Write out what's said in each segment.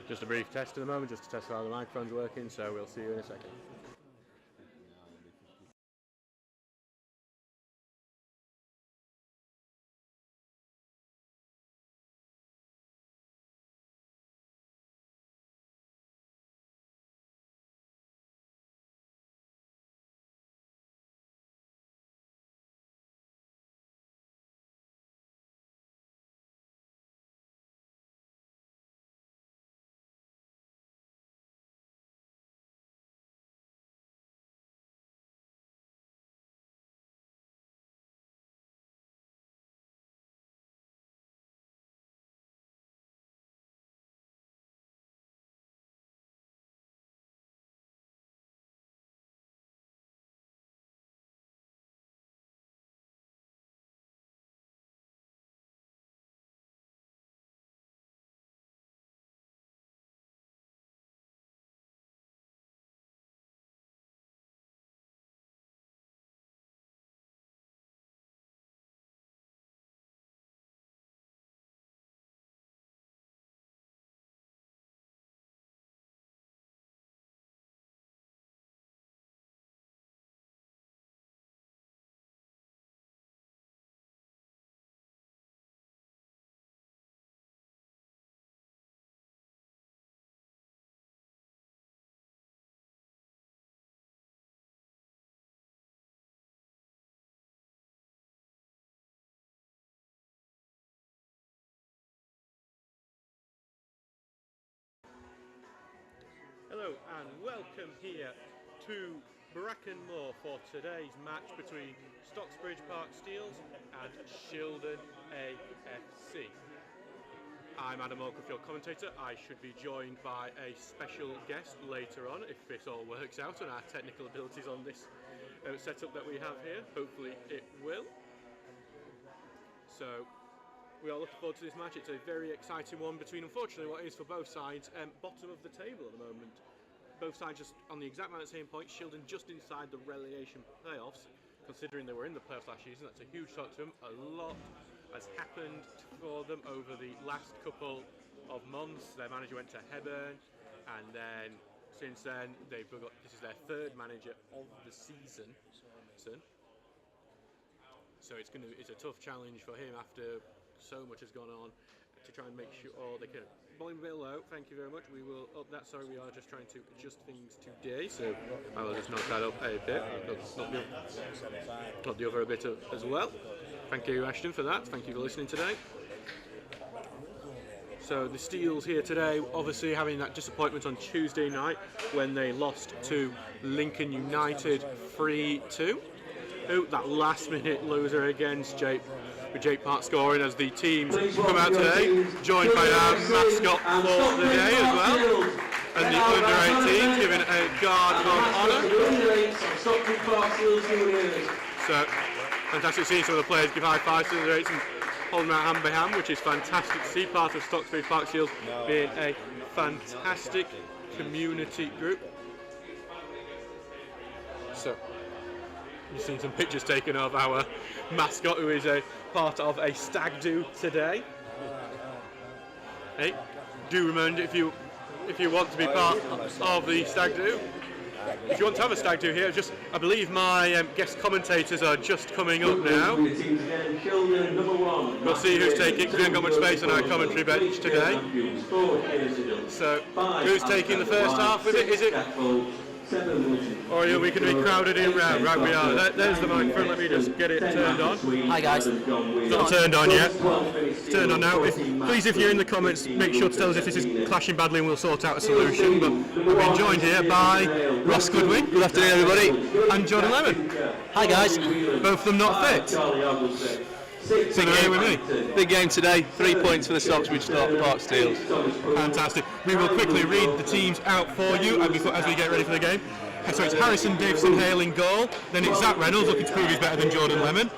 Just a brief test at the moment, just to test how the microphone's working, so we'll see you in a second. Hello and welcome here to Brackenmore for today's match between Stocksbridge Park Steels and Shildon AFC. I'm Adam Allcroft, your commentator. I should be joined by a special guest later on if this all works out and our technical abilities on this setup that we have here. Hopefully it will. So we are looking forward to this match. It's a very exciting one between, unfortunately, what is for both sides, bottom of the table at the moment. Both sides just on the exact amount of same points. Shildon just inside the relegation playoffs, considering they were in the playoffs last season. That's a huge shock to them. A lot has happened for them over the last couple of months. Their manager went to Hebburn, and then since then they've got, this is their third manager of the season. So it's a tough challenge for him after so much has gone on to try and make sure they can. Volume a bit low, thank you very much. We will up that. Sorry, we are just trying to adjust things today, so I will just knock that up a bit. Not the other a bit as well. Thank you, Ashton, for that. Thank you for listening today. So the Steels here today, obviously having that disappointment on Tuesday night when they lost to Lincoln United 3-2. Oh, that last-minute loser against Jake. With Jake Park scoring as the teams come out today, joined by our mascot for the day as well, and the under-18s giving a guard of honour. So, fantastic seeing some of the players give high fives to the under-18s and hold them out hand by hand, which is fantastic to see, part of Stocksbridge Park Steels being a fantastic community group. So, you've seen some pictures taken of our mascot, who is a part of a stag do today. Hey, do remember if you want to be part of the stag do, if you want to have a stag do here, I believe my guest commentators are just coming up now. We'll see who's taking, because we haven't got much space on our commentary bench today. So, who's taking the first half with it? Is it? Or are we going to be crowded in round? Right, we are. There's the microphone. Let me just get it turned on. Hi guys. It's not turned on yet. It's turned on now. Please, if you're in the comments, make sure to tell us if this is clashing badly and we'll sort out a solution. But we've been joined here by Ross Goodwin. Good afternoon, everybody. And Jordan Lemon. Hi guys. Both of them not fit. Big game with me. Big game today. 3 points for the Stocksbridge Park Steels. Fantastic. We will quickly read the teams out for you as we get ready for the game. So it's Harrison Davison Hale in goal. Then it's Zach Reynolds, looking to prove he's better than Jordan Lemon.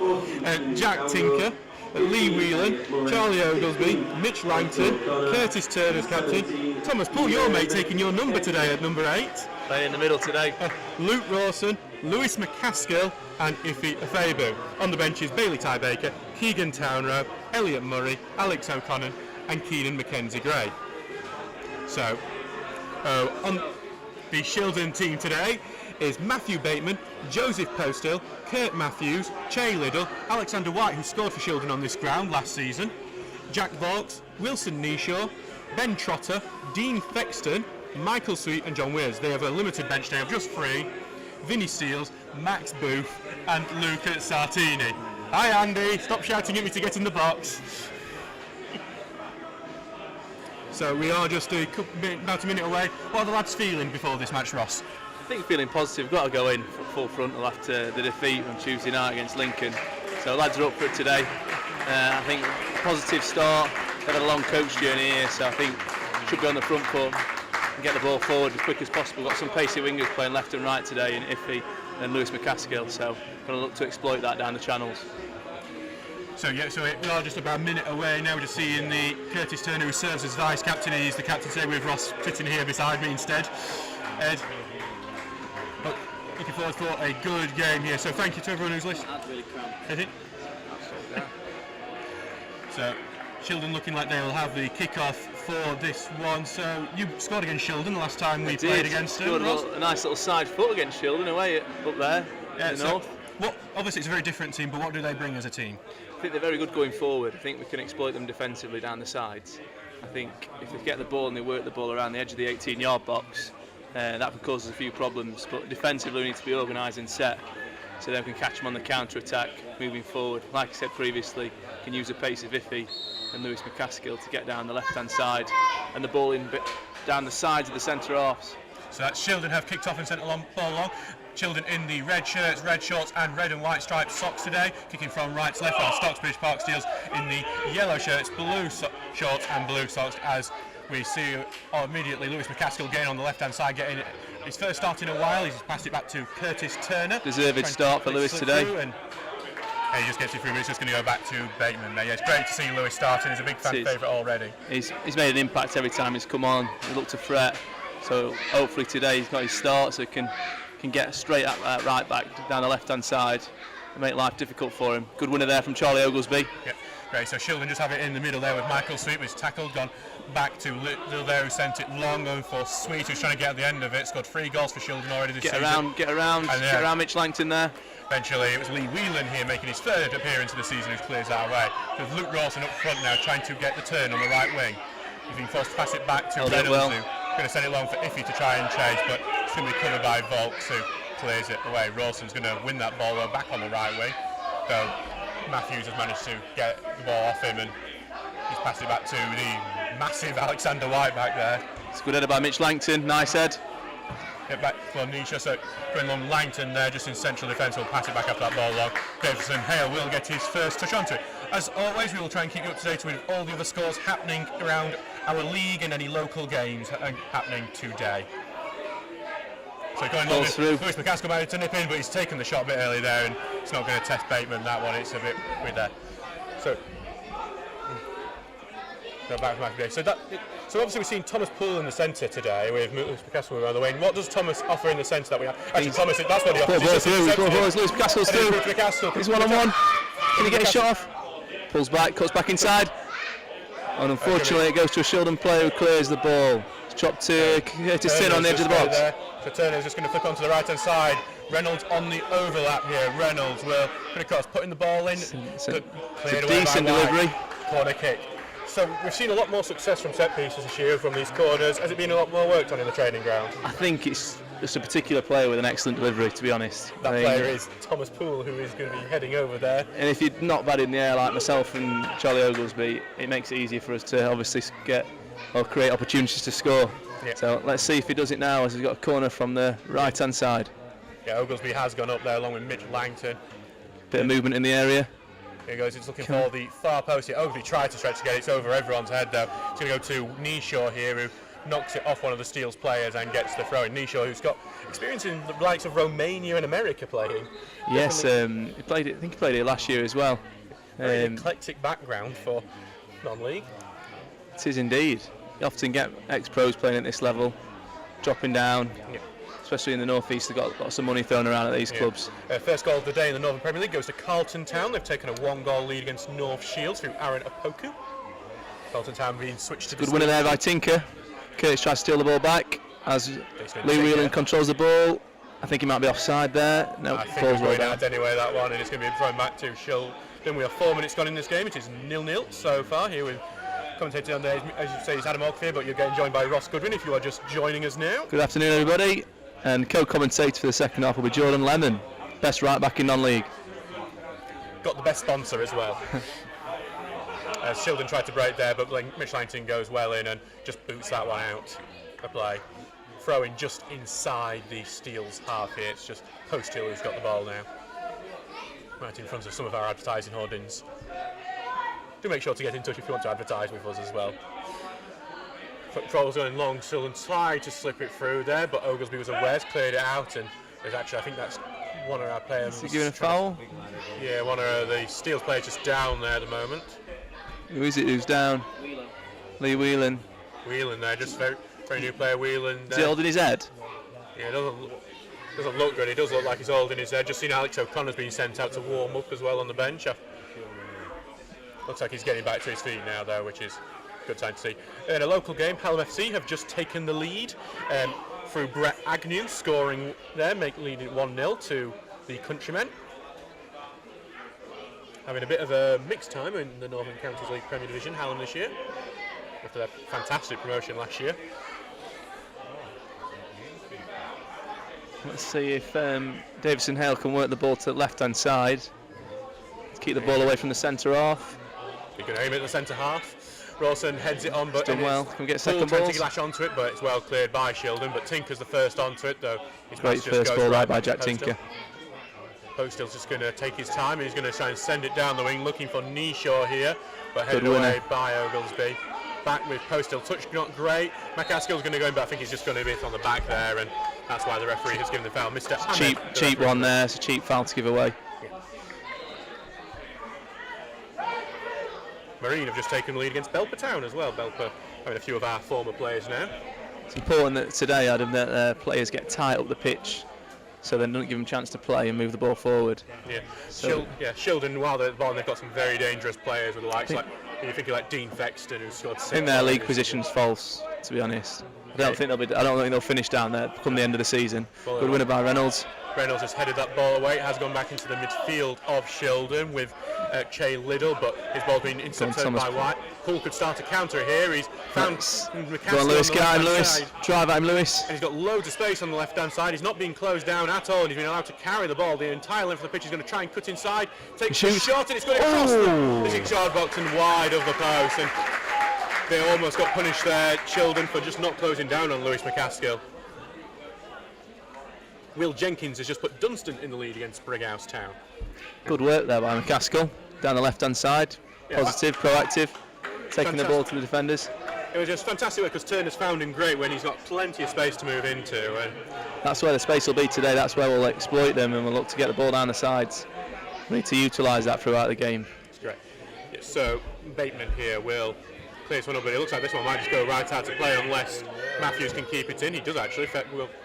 Jack Tinker, Lee Whelan, Charlie Oglesby, Mitch Langton, Curtis Turner's captain. Thomas Paul, your mate, taking your number today at number 8. Play in the middle today. Luke Rawson, Lewis McCaskill and Ife Afebu. On the benches, Bailey Ty Baker, Keegan Townrow, Elliot Murray, Alex O'Connor and Keenan Mackenzie Gray. So, on the Shildon team today is Matthew Bateman, Joseph Postill, Kurt Matthews, Che Liddell, Alexander White, who scored for Shildon on this ground last season, Jack Vauxx, Wilson Neeshaw, Ben Trotter, Dean Thexton, Michael Sweet and John Weirs. They have a limited bench today of just 3, Vinny Steels, Max Booth and Luca Sartini. Hi Andy, stop shouting at me to get in the box. So we are just about a minute away. What are the lads feeling before this match, Ross? I think feeling positive. We've got to go in full frontal after the defeat on Tuesday night against Lincoln. So lads are up for it today. I think positive start. They've had a long coach journey here, so I think should be on the front foot and get the ball forward as quick as possible. Got some pacey wingers playing left and right today in Iffy and Lewis McCaskill, so going to look to exploit that down the channels. So we are just about a minute away now. We're just seeing the Curtis Turner, who serves as vice captain. He's the captain today, with Ross sitting here beside me instead. Ed, but looking forward for a good game here. So thank you to everyone who's listening. That's really cramped. Is it? So Shildon looking like they'll have the kick-off for this one. So you scored against Shildon the last time we played against them. A nice little side foot against Shildon away up there in the north. Obviously it's a very different team, but what do they bring as a team? I think they're very good going forward. I think we can exploit them defensively down the sides. I think if they get the ball and they work the ball around the edge of the 18-yard box, that can cause us a few problems. But defensively we need to be organised and set, so then we can catch them on the counter-attack moving forward. Like I said previously, can use the pace of Iffy and Lewis McCaskill to get down the left-hand side and the ball in down the sides of the centre-halves. So that's Shildon have kicked off and sent ball along. Shildon in the red shirts, red shorts and red and white striped socks today, kicking from right to left, while Stocksbridge Park Steels in the yellow shirts, blue shorts and blue socks, as we see immediately Lewis McCaskill getting on the left hand side, getting his first start in a while. He's passed it back to Curtis Turner. Deserved start for Lewis today. And he just gets it through, but it's just going to go back to Bateman there. Yeah, it's great to see Lewis starting. He's a big fan favourite already. He's made an impact every time he's come on. He looked to threat, so hopefully today he's got his start, so he can get straight at right back down the left hand side and make life difficult for him. Good winner there from Charlie Oglesby. Yep, great. So Shildon just have it in the middle there with Michael Sweet, who's tackled, gone back to Liddell there, who sent it long, going for Sweet, who's trying to get at the end of it. Scored 3 goals for Shildon already this season. Get around Mitch Langton there. Eventually it was Lee Whelan here making his 3rd appearance of the season, who clears that away. With Luke Rawson up front now trying to get the turn on the right wing. He's been forced to pass it back to Reynolds, who's going to send it long for Iffy to try and chase, but it's going to be covered by Vauxx, who clears it away. Rawson's going to win that ball back on the right wing, though Matthews has managed to get the ball off him, and he's passed it back to the massive Alexander White back there. It's a good header by Mitch Langton, nice head. Get back for Nisha, so going along Langton there just in central defence, will pass it back after that ball long. Davison Hale will get his first touch onto it. As always, we will try and keep you up to date with all the other scores happening around our league and any local games happening today. So going along with Lewis McCaskill managed to nip in, but he's taken the shot a bit early there, and it's not going to test Bateman, that one. It's a bit with there. So go back to Matthew. So obviously we've seen Thomas Poole in the centre today with Lewis McCaskill around the way. And what does Thomas offer in the centre that we have? Actually, Thomas, that's where the offers. Lewis McCaskill's through. He's 1-on-1. Can he get his shot off? Pulls back, cuts back inside. And unfortunately it goes to a Shildon player who clears the ball. It's chopped to Curtis Turner on the edge of the box. So Turner's just going to flick onto the right hand side. Reynolds on the overlap here. Reynolds will put across, putting the ball in. It's a decent delivery. Corner kick. So we've seen a lot more success from set pieces this year from these corners. Has it been a lot more worked on in the training ground? I think it's just a particular player with an excellent delivery, to be honest. That player is Thomas Poole, who is going to be heading over there. And if you're not bad in the air like myself and Charlie Oglesby, it makes it easier for us to obviously create opportunities to score. Yep. So let's see if he does it now, as he's got a corner from the right hand side. Yeah, Oglesby has gone up there along with Mitch Langton. Bit of movement in the area. Here he goes, it's looking for the far post here. Oglesby tried to stretch to get it, it's over everyone's head though. It's going to go to Neeshaw here, who knocks it off one of the Steel's players and gets the throw in. Neeshaw, who's got experience in the likes of Romania and America playing. Yes, I think he played it last year as well. Very eclectic background for non-league. It is indeed. You often get ex-pros playing at this level, dropping down. Yeah. Especially in the North East, they've got lots of money thrown around at these clubs. First goal of the day in the Northern Premier League goes to Carlton Town. They've taken a 1-goal lead against North Shields through Aaron Opoku. Carlton Town being switched to good winner there by Tinker. Curtis tries to steal the ball back as Lee Whelan controls the ball. I think he might be offside there. No, I think he's going out anyway, that one, and it's going to be thrown back to Shildon. We have 4 minutes gone in this game. It is 0-0 so far here with commentator on there, as you say, is Adam Allcroft, but you're getting joined by Ross Goodwin if you are just joining us now. Good afternoon, everybody. And co-commentator for the second half will be Jordan Lemon, best right back in non-league. Got the best sponsor as well. As Shildon tried to break there, but Mitch Langton goes well in and just boots that one out for play. Throwing just inside the Steel's half here. It's just Post Hill who's got the ball now. Right in front of some of our advertising hoardings. Do make sure to get in touch if you want to advertise with us as well. Troll's going long, Shildon tried to slip it through there, but Oglesby was aware, cleared it out, and there's actually, I think that's one of our players. Is he giving a foul? Yeah, one of the Steel's players just down there at the moment. Who is it who's down? Lee Whelan. Whelan there, just very new player, Whelan. Is he holding his head? Yeah, it doesn't look good. He does look like he's holding his head. Just seen Alex O'Connor's been sent out to warm up as well on the bench. Looks like he's getting back to his feet now, though, which is a good sign to see. In a local game, Hallam FC have just taken the lead through Brett Agnew scoring there, leading 1-0 to the Countrymen. Having a bit of a mixed time in the Northern Counties League Premier Division, Hallam this year, after their fantastic promotion last year. Let's see if Davison Hale can work the ball to the left-hand side. Keep the ball away from the centre half. You can aim it at the centre half. Rawson heads it on, but done well. Can we get a second ball? Trying to lash onto it, but it's well cleared by Shildon. But Tinker's the first onto it, though. Great first ball right by Jack Tinker. Postil's just going to take his time. He's going to try and send it down the wing, looking for Neeshaw here, but headed away by Oglesby. Back with Postill, touch not great. McCaskill's going to go in, but I think he's just going to be on the back there, and that's why the referee has given the foul. Mr. Ahmed, cheap one there. It's a cheap foul to give away. Marine have just taken the lead against Belper Town as well. Belper having a few of our former players now. It's important that today, Adam, that players get tight up the pitch, so they don't give them a chance to play and move the ball forward. Yeah, so Shildon, while they're at the bottom, they've got some very dangerous players with the likes like, you're thinking like Dean Fexton, who scored 6. I think their league position's false, to be honest. I don't think they'll finish down there come the end of the season. Good winner by Reynolds. Reynolds has headed that ball away. It has gone back into the midfield of Shildon with Che Liddell, but his ball's been intercepted by White. Hull could start a counter here. He's found McCaskey. Go on, Lewis, get at him, Lewis. Drive at him, Lewis. And he's got loads of space on the left-hand side. He's not being closed down at all, and he's been allowed to carry the ball. The entire length of the pitch is going to try and cut inside. Takes a shot, and it's going across the 6-yard box and wide of the post. And they almost got punished there, Shildon, for just not closing down on Lewis McCaskill. Will Jenkins has just put Dunstan in the lead against Brighouse Town. Good work there by McCaskill, down the left-hand side. Positive, proactive, taking the ball to the defenders. It was just fantastic work because Turner's found him great when he's got plenty of space to move into. And that's where the space will be today. That's where we'll exploit them and we'll look to get the ball down the sides. We need to utilise that throughout the game. That's great. Yeah, so Bateman here will clear this one up, but it looks like this one might just go right out to play unless Matthews can keep it in. He does actually,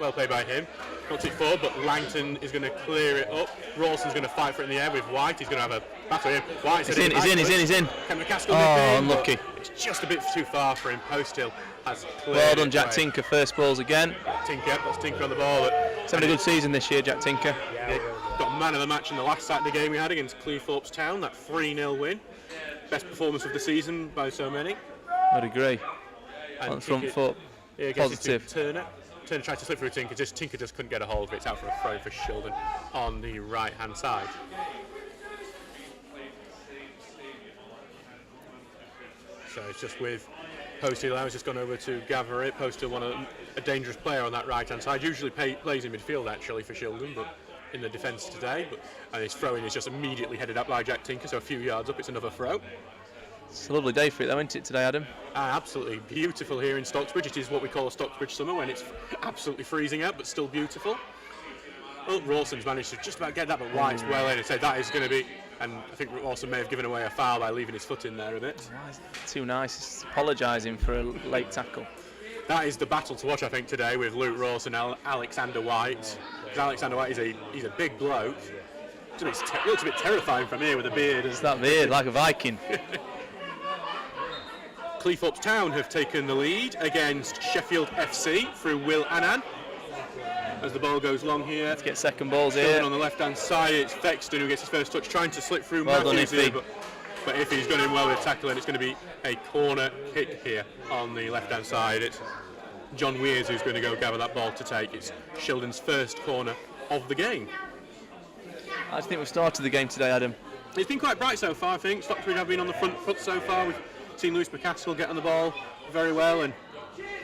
well played by him. Not it forward, but Langton is going to clear it up. Rawson's going to fight for it in the air with White. He's going to have a battle here. White's he's in. Can McCaskill unlucky. It's just a bit too far for him. Postill has cleared. Well done, Jack Tinker. First balls again. That's Tinker on the ball. He's having a good season this year, Jack Tinker. Yeah, got man of the match in the last Saturday game we had against Cleethorpes Town. That 3-0 win. Best performance of the season by so many. I'd agree. On the front foot. Positive. Turner tried to slip through Tinker. Tinker just couldn't get a hold of it. It's out for a throw for Shildon on the right hand side. So it's just with Postill now. He's just gone over to gather it. Postill, a dangerous player on that right hand side. Usually plays in midfield actually for Shildon, but in the defence today. And his throw in is just immediately headed up by Jack Tinker. So a few yards up, it's another throw. It's a lovely day for it though, isn't it, today, Adam? Absolutely beautiful here in Stocksbridge. It is what we call a Stocksbridge summer when it's absolutely freezing out, but still beautiful. Well, Rawson's managed to just about get that, but White's well in and said that is going to be, and I think Rawson may have given away a foul by leaving his foot in there a bit. Too nice. He's apologising for a late tackle. That is the battle to watch, I think, today with Luke Rawson and Alexander White. Because Alexander White he's a big bloke. Looks a bit terrifying from here with a beard. It's that beard, like a Viking. Cleethorpes Town have taken the lead against Sheffield FC through Will Annan. As the ball goes long here. Let's get second balls Shildon here. on the left-hand side, it's Thexton who gets his first touch, trying to slip through Well done, Matthews here, Iffy. but Iffy's gone in well with a tackle, and it's going to be a corner kick here on the left-hand side. It's John Weers who's going to go gather that ball to take. It's Shildon's first corner of the game. I think we've started the game today, Adam. It's been quite bright so far, I think. Stocksbridge have been on the front foot so far. We've seen Lewis McCaskill get on the ball very well,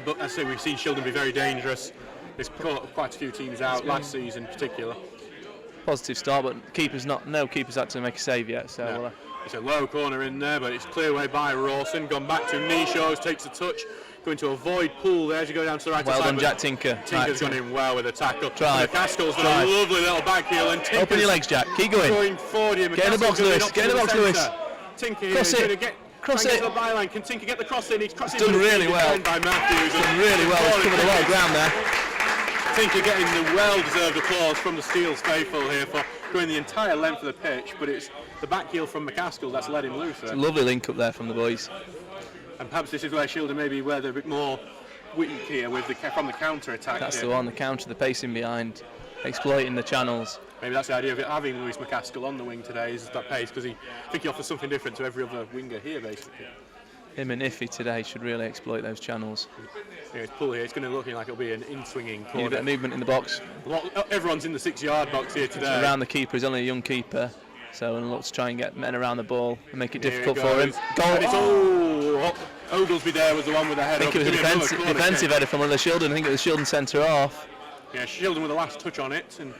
but as I say, we've seen Shildon be very dangerous. There's quite a few teams out last season in particular. Positive start, but no keeper's had to make a save yet. So No. It's a low corner in there, but it's cleared away by Rawson. Gone back to Nishaw, takes a touch, going to avoid Poole there as you go down to the right well side. done, Jack Tinker. Tinker's gone in well with a tackle. Drive. McCaskill's done a lovely little back heel, and Tinker's Open your legs, Jack. Keep going. Forward here. Get in the box, Lewis. Get in the box, Lewis. Tinker here Cross is it. going to get Cross trying to it. get to the byline. Can Tinker get the cross in? He's crossing. Done really well. By Matthews. Done really well. He's covered a lot of ground there. Tinker getting the well-deserved applause from the Steels faithful here for going the entire length of the pitch, but it's the back heel from McCaskill that's led him loose there. Lovely link up there from the boys. And perhaps this is where Shildon maybe where they're a bit more weak here with from the counter attack. That's here. the one, the counter, the pacing behind, exploiting the channels. Maybe that's the idea of it, having Lewis McCaskill on the wing today, is that pace, because I think he offers something different to every other winger here, basically. Him and Iffy today should really exploit those channels. Yeah, it's Poole here. It's going to look like it'll be an in-swinging Need a corner. bit of movement in the box. Everyone's in the 6-yard box here today. Around the keeper, he's only a young keeper, so we'll look to try and get men around the ball and make it Here difficult it for him. goes. Goal! And it's, Oglesby there was the one with the head I up. think it was a It's gonna be another corner defensive kick. header from one of the Shildon. I think it was Shildon centre off. Yeah, Shildon with the last touch on it, and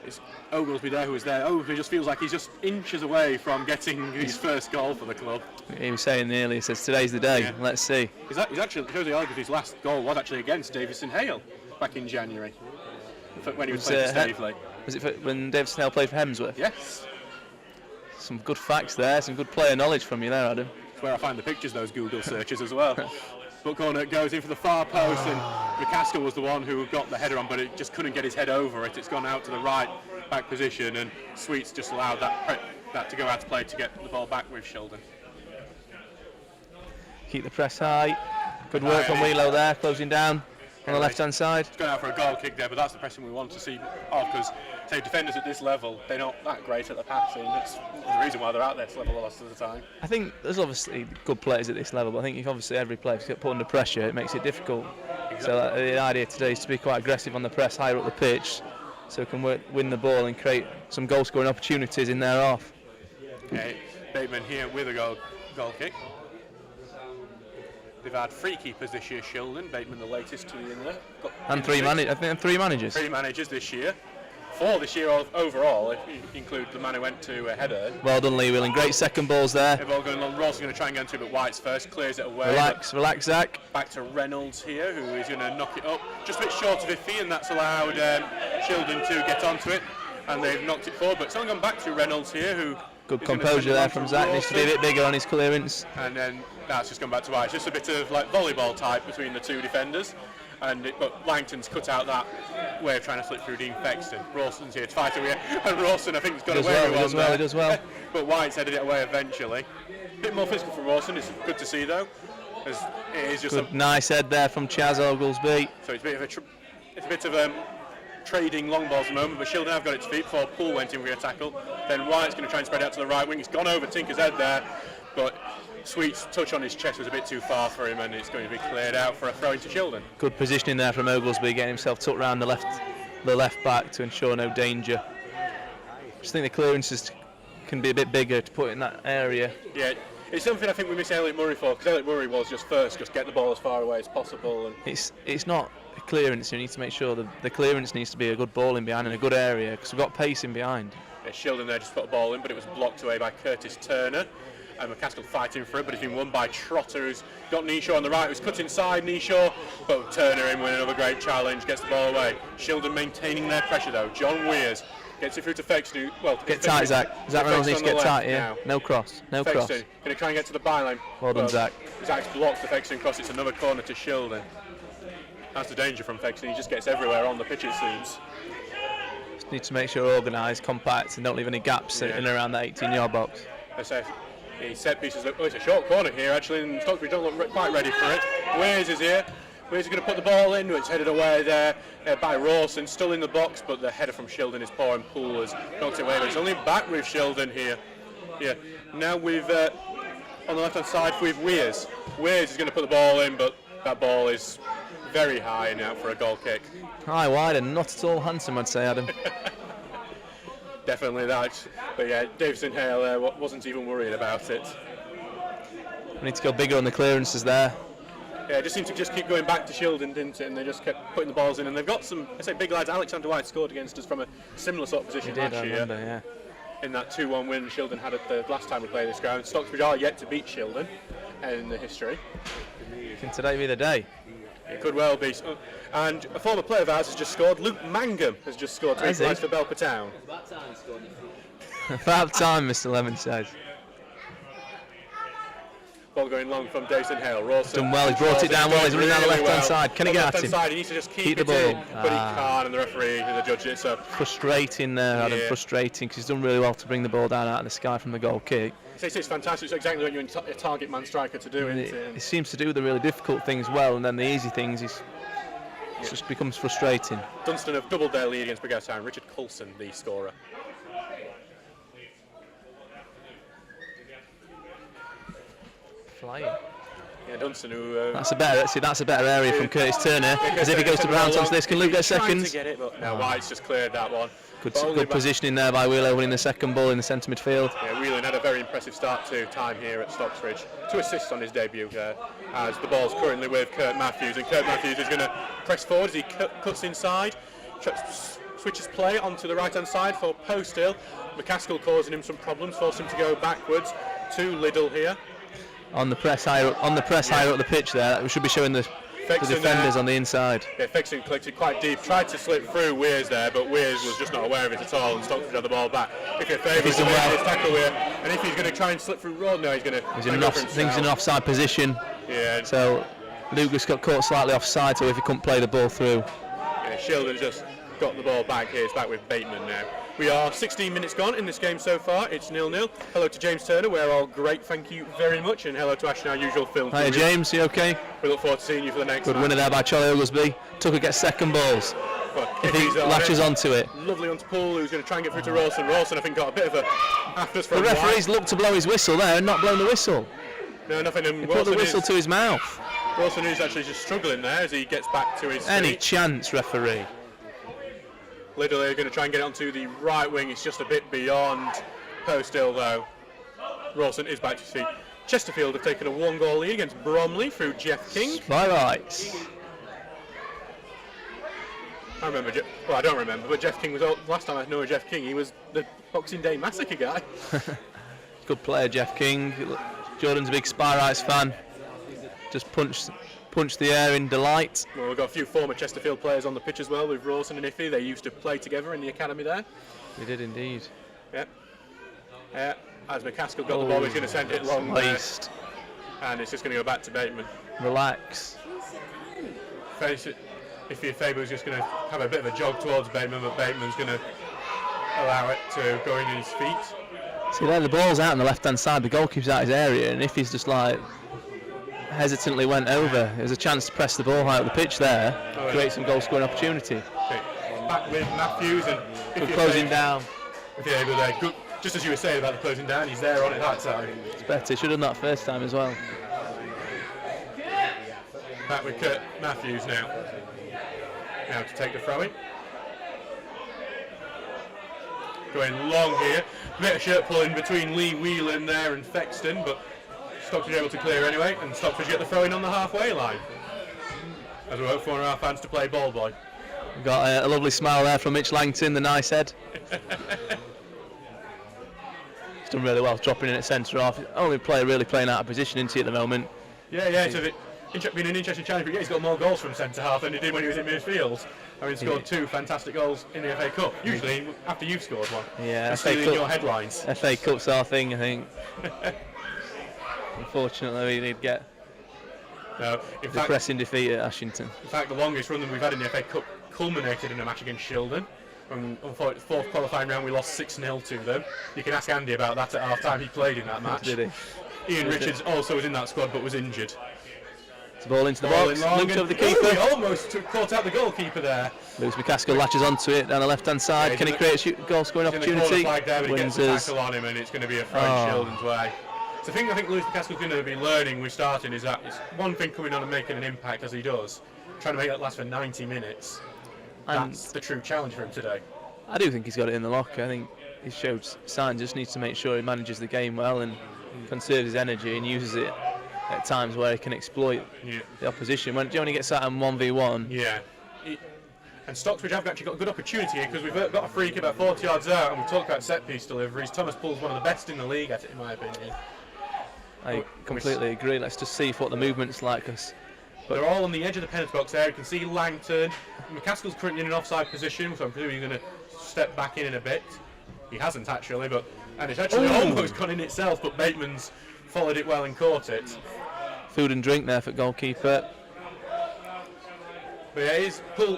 it's Oglesby there who was there. Oglesby just feels like he's just inches away from getting his first goal for the club. He was saying earlier, he says today's the day. Yeah. Let's see. He's actually, Jose Oglesby's last goal was actually against Davison Hale back in January, when he was playing for Staveley. Was it when Davison Hale played for Hemsworth? Yes. Some good facts there, some good player knowledge from you there, Adam. That's where I find the pictures, those Google searches as well. But corner goes in for the far post, and McCaskill was the one who got the header on, but it just couldn't get his head over it. It's gone out to the right back position, and Sweets just allowed that to go out to play to get the ball back with Shildon. Keep the press high. Good work from Wheelo there, closing down on the left-hand side. It's gone out for a goal kick there, but that's the pressing we want to see off, because say defenders at this level, they're not that great at the passing. That's the reason why they're at this level a lot of the time. I think there's obviously good players at this level, but I think if obviously every player gets put under pressure, it makes it difficult. Exactly. So the idea today is to be quite aggressive on the press, higher up the pitch, so we can win the ball and create some goal-scoring opportunities in their half. Okay, Bateman here with a goal kick. They've had 3 keepers this year, Shildon. Bateman the latest to be in there. And 3 managers. I think 3 managers. 3 managers this year. 4 this year overall, if you include the man who went to Heather. Well done, Lee Whelan. Great second balls there. The ball going along. Ross is going to try and get into it, but White's first, clears it away. Relax, Zach. Back to Reynolds here, who is going to knock it up. Just a bit short of Iffy, and that's allowed Shildon to get onto it. And they've knocked it forward, but it's only gone back to Reynolds here, who... Good composure there from Zach. Needs to be a bit bigger on his clearance. And then that's just gone back to White. It's just a bit of like volleyball type between the 2 defenders. But Langton's cut out that way of trying to slip through Dean Fexton. Rawson's here to fight away, and Rawson I think has got away with one. He does well. But White's headed it away eventually. A bit more physical for Rawson. It's good to see though. As it is just good, nice head there from Chaz Oglesby. So it's a bit of trading long balls at the moment, but Shildon have got its feet before Poole went in for a tackle. Then White's going to try and spread out to the right wing. It's gone over Tinker's head there, but Sweet's touch on his chest was a bit too far for him, and it's going to be cleared out for a throw into Shildon. Good positioning there from Oglesby, getting himself tucked round the left back to ensure no danger. I just think the clearances can be a bit bigger to put in that area. Yeah, it's something I think we miss Elliot Murray for, because Elliot Murray was just get the ball as far away as possible. And it's not a clearance. You need to make sure the clearance needs to be a good ball in behind in a good area, because we've got pace in behind. Yeah, Shildon there just put a ball in, but it was blocked away by Curtis Turner. And McCaskill fighting for it, but it's been won by Trotter, who's got Nishaw on the right, who's cut inside Nishaw, but Turner in with another great challenge, gets the ball away. Shildon maintaining their pressure though. John Weers gets it through to Fexton. Get tight, Zach. Zach Reynolds needs to get tight here. Yeah? No cross. No Fexton, cross. Going to try and get to the byline. Well done, Zach. Zach's blocked the Fexton cross. It's another corner to Shildon. That's the danger from Fexton. He just gets everywhere on the pitch, it seems. Just need to make sure organised, compact, and don't leave any gaps in and around that 18-yard box. I say, The set pieces look, it's a short corner here actually, and Stocksbridge don't look quite ready for it. Wares is here. Wares is going to put the ball in, it's headed away there by Rawson, still in the box, but the header from Shildon is poor, and Poole has knocked it away. But it's only back with Shildon here. Yeah. Now we've on the left hand side with Wares. Wares is going to put the ball in, but that ball is very high now for a goal kick. High, wide, and not at all handsome, I'd say, Adam. Definitely that. But yeah, Davison Hale wasn't even worried about it. We need to go bigger on the clearances there. Yeah, it just seemed to just keep going back to Shildon, didn't it? And they just kept putting the balls in. And they've got some, I say, big lads. Alexander White scored against us from a similar sort of position last year. I remember, yeah. In that 2-1 win Shildon had at the last time we played this ground. Stocksbridge are yet to beat Shildon in the history. Can today be the day? It could well be. And a former player of ours has just scored. Luke Mangum has just scored 3 tries for Belper Town. About time, Mr. Lemon says. Ball going long from Davison Hale. Rawson Done well, he's brought it down well, he's running down the left-hand side. Can he get at him? He needs to just keep the ball in, but he can't, and the referee, the judge it. So frustrating there, Adam, frustrating, because he's done really well to bring the ball down out of the sky from the goal kick. It's fantastic, it's exactly what you want a target man striker to do. He seems to do the really difficult things well, and then the easy things, it just becomes frustrating. Dunstan have doubled their lead against Brighouse Town. Richard Coulson, the scorer. Flying. Yeah, Dunstan who... That's a better area from Curtis Turner, as if he goes to Brown onto this. Can Luke get seconds? To get it, but no, White's just cleared that one. Good positioning there by Wheeler, winning the second ball in the centre midfield. Yeah, Wheeler had a very impressive start to time here at Stocksbridge. 2 assists on his debut there, as the ball's currently with Kurt Matthews, and Kurt Matthews is going to press forward as he cuts inside, switches play onto the right hand side for Postill. McCaskill causing him some problems, forced him to go backwards to Liddell here. On the press higher up the pitch there, we should be showing the defenders on the inside. Yeah, Fixon clicked it quite deep, tried to slip through Weirs there, but Weirs was just not aware of it at all, and Stocksbridge had the ball back. If he's done well, his tackle here, and if he's going to try and slip through Rod, no, he's going to. He's in an offside position. Yeah. So Lucas got caught slightly offside, so if he couldn't play the ball through. Yeah, Shildon just got the ball back here. It's back with Bateman now. We are 16 minutes gone in this game so far. It's 0-0. Hello to James Turner. We're all great. Thank you very much. And hello to Ash, our usual film. Hi James, you okay? We look forward to seeing you for the next Good winner there by Charlie Oglesby. Tucker gets second balls. If he latches onto it. Lovely onto Poole, who's going to try and get through to Rawson. Rawson, I think, got a bit of a afters from the referee's looked to blow his whistle there and not blown the whistle. No, nothing. He put the whistle to his mouth. Rawson is actually just struggling there as he gets back to his Any feet. chance, referee? Liddell are going to try and get it onto the right wing. It's just a bit beyond Postill though. Rawson is back to his feet. Chesterfield have taken a 1-goal lead against Bromley through Jeff King. By rights. I don't remember, but Jeff King was last time I know Jeff King. He was the Boxing Day Massacre guy. Good player, Jeff King. Jordan's a big Spy Rights fan. Just punched the air in delight. Well, we've got a few former Chesterfield players on the pitch as well with Rawson and Iffy. They used to play together in the academy there. They did indeed. Yep. As McCaskill got the ball, he's going to send it long there. And it's just going to go back to Bateman. Relax. Face it. Iffy Faber's just going to have a bit of a jog towards Bateman, but Bateman's going to allow it to go in his feet. See there, the ball's out on the left-hand side. The goalkeeper's out his area, and Iffy's just like hesitantly went over. There's a chance to press the ball high up the pitch there, create some goal-scoring opportunity. Okay. Back with Matthews and good closing down. Yeah, but there. Good. Just as you were saying about the closing down, he's there on it that time. It's better. Should have done that first time as well. Back with Kurt Matthews now. Now to take the throw in. Going long here. Bit of shirt pulling between Lee Whelan there and Fexton, but Stocksbridge able to clear anyway, and Stocksbridge get the throw in on the halfway line. As we hope for one of our fans to play ball boy. We've got a lovely smile there from Mitch Langton, the nice head. He's done really well dropping in at centre half. Only player really playing out of position, isn't he, at the moment? Yeah, it's been an interesting challenge, but he's got more goals from centre half than he did when he was in midfield. I mean, scored 2 fantastic goals in the FA Cup. Usually after you've scored one. Yeah, FA Cup, in your headlines. FA Cup's our thing, I think. Unfortunately, we'd get depressing defeat at Ashington. In fact, the longest run that we've had in the FA Cup culminated in a match against Shildon. And unfortunately, fourth qualifying round, we lost 6-0 to them. You can ask Andy about that at half time. He played in that match. Did he? Ian Richards also was in that squad but was injured. It's the ball into the box. Looks over the keeper. He almost caught out the goalkeeper there. Lewis McCaskill latches onto it down the left-hand side. Can he create a goal scoring opportunity? There, but he gets the tackle on him, and it's going to be a throw in Shildon's way. So the thing I think Lewis McCaskill's going to be learning with starting is that it's one thing coming on and making an impact as he does, trying to make that last for 90 minutes. That's the true challenge for him today. I do think he's got it in the locker. I think he showed signs. Just needs to make sure he manages the game well and conserves his energy and uses it at times where he can exploit the opposition. When he gets out on 1v1. Yeah. And Stocksbridge have actually got a good opportunity here because we've got a free kick about 40 yards out, and we've talked about set piece deliveries. Thomas Pool's one of the best in the league at it, in my opinion. I completely agree. Let's just see what the movement's like. But they're all on the edge of the penalty box there. You can see Langton. McCaskill's currently in an offside position, so I'm presuming he's going to step back in a bit. He hasn't actually, and it's actually almost gone in itself, but Bateman's followed it well and caught it. Food and drink there for goalkeeper. But yeah,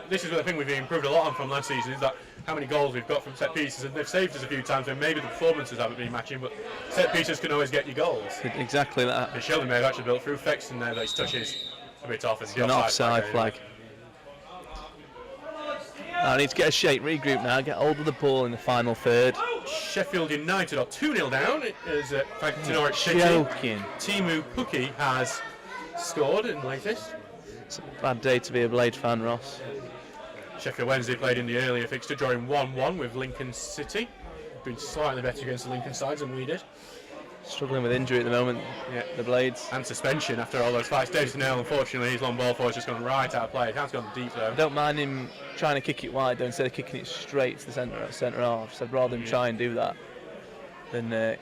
this is the thing we've improved a lot on from last season, is that how many goals we've got from set pieces, and they've saved us a few times when maybe the performances haven't been matching, but set pieces can always get you goals. Exactly that. And Shildon may have actually built through Fexton there, that his touch is a bit off. It's an offside flag. I need to get a shape, regroup now, get hold of the ball in the final third. Sheffield United are 2-0 down, as thanks to Norwich City. Timu Puki has scored in the latest. It's a bad day to be a Blade fan, Ross. Sheffield Wednesday played in the earlier fixture, drawing 1-1 with Lincoln City. Been slightly better against the Lincoln sides than we did. Struggling with injury at the moment, the Blades. And suspension after all those fights. David Snell, unfortunately, his long ball for has just gone right out of play. It has gone deep though. I don't mind him trying to kick it wide though, instead of kicking it straight to the centre half. So I'd rather him try and do that than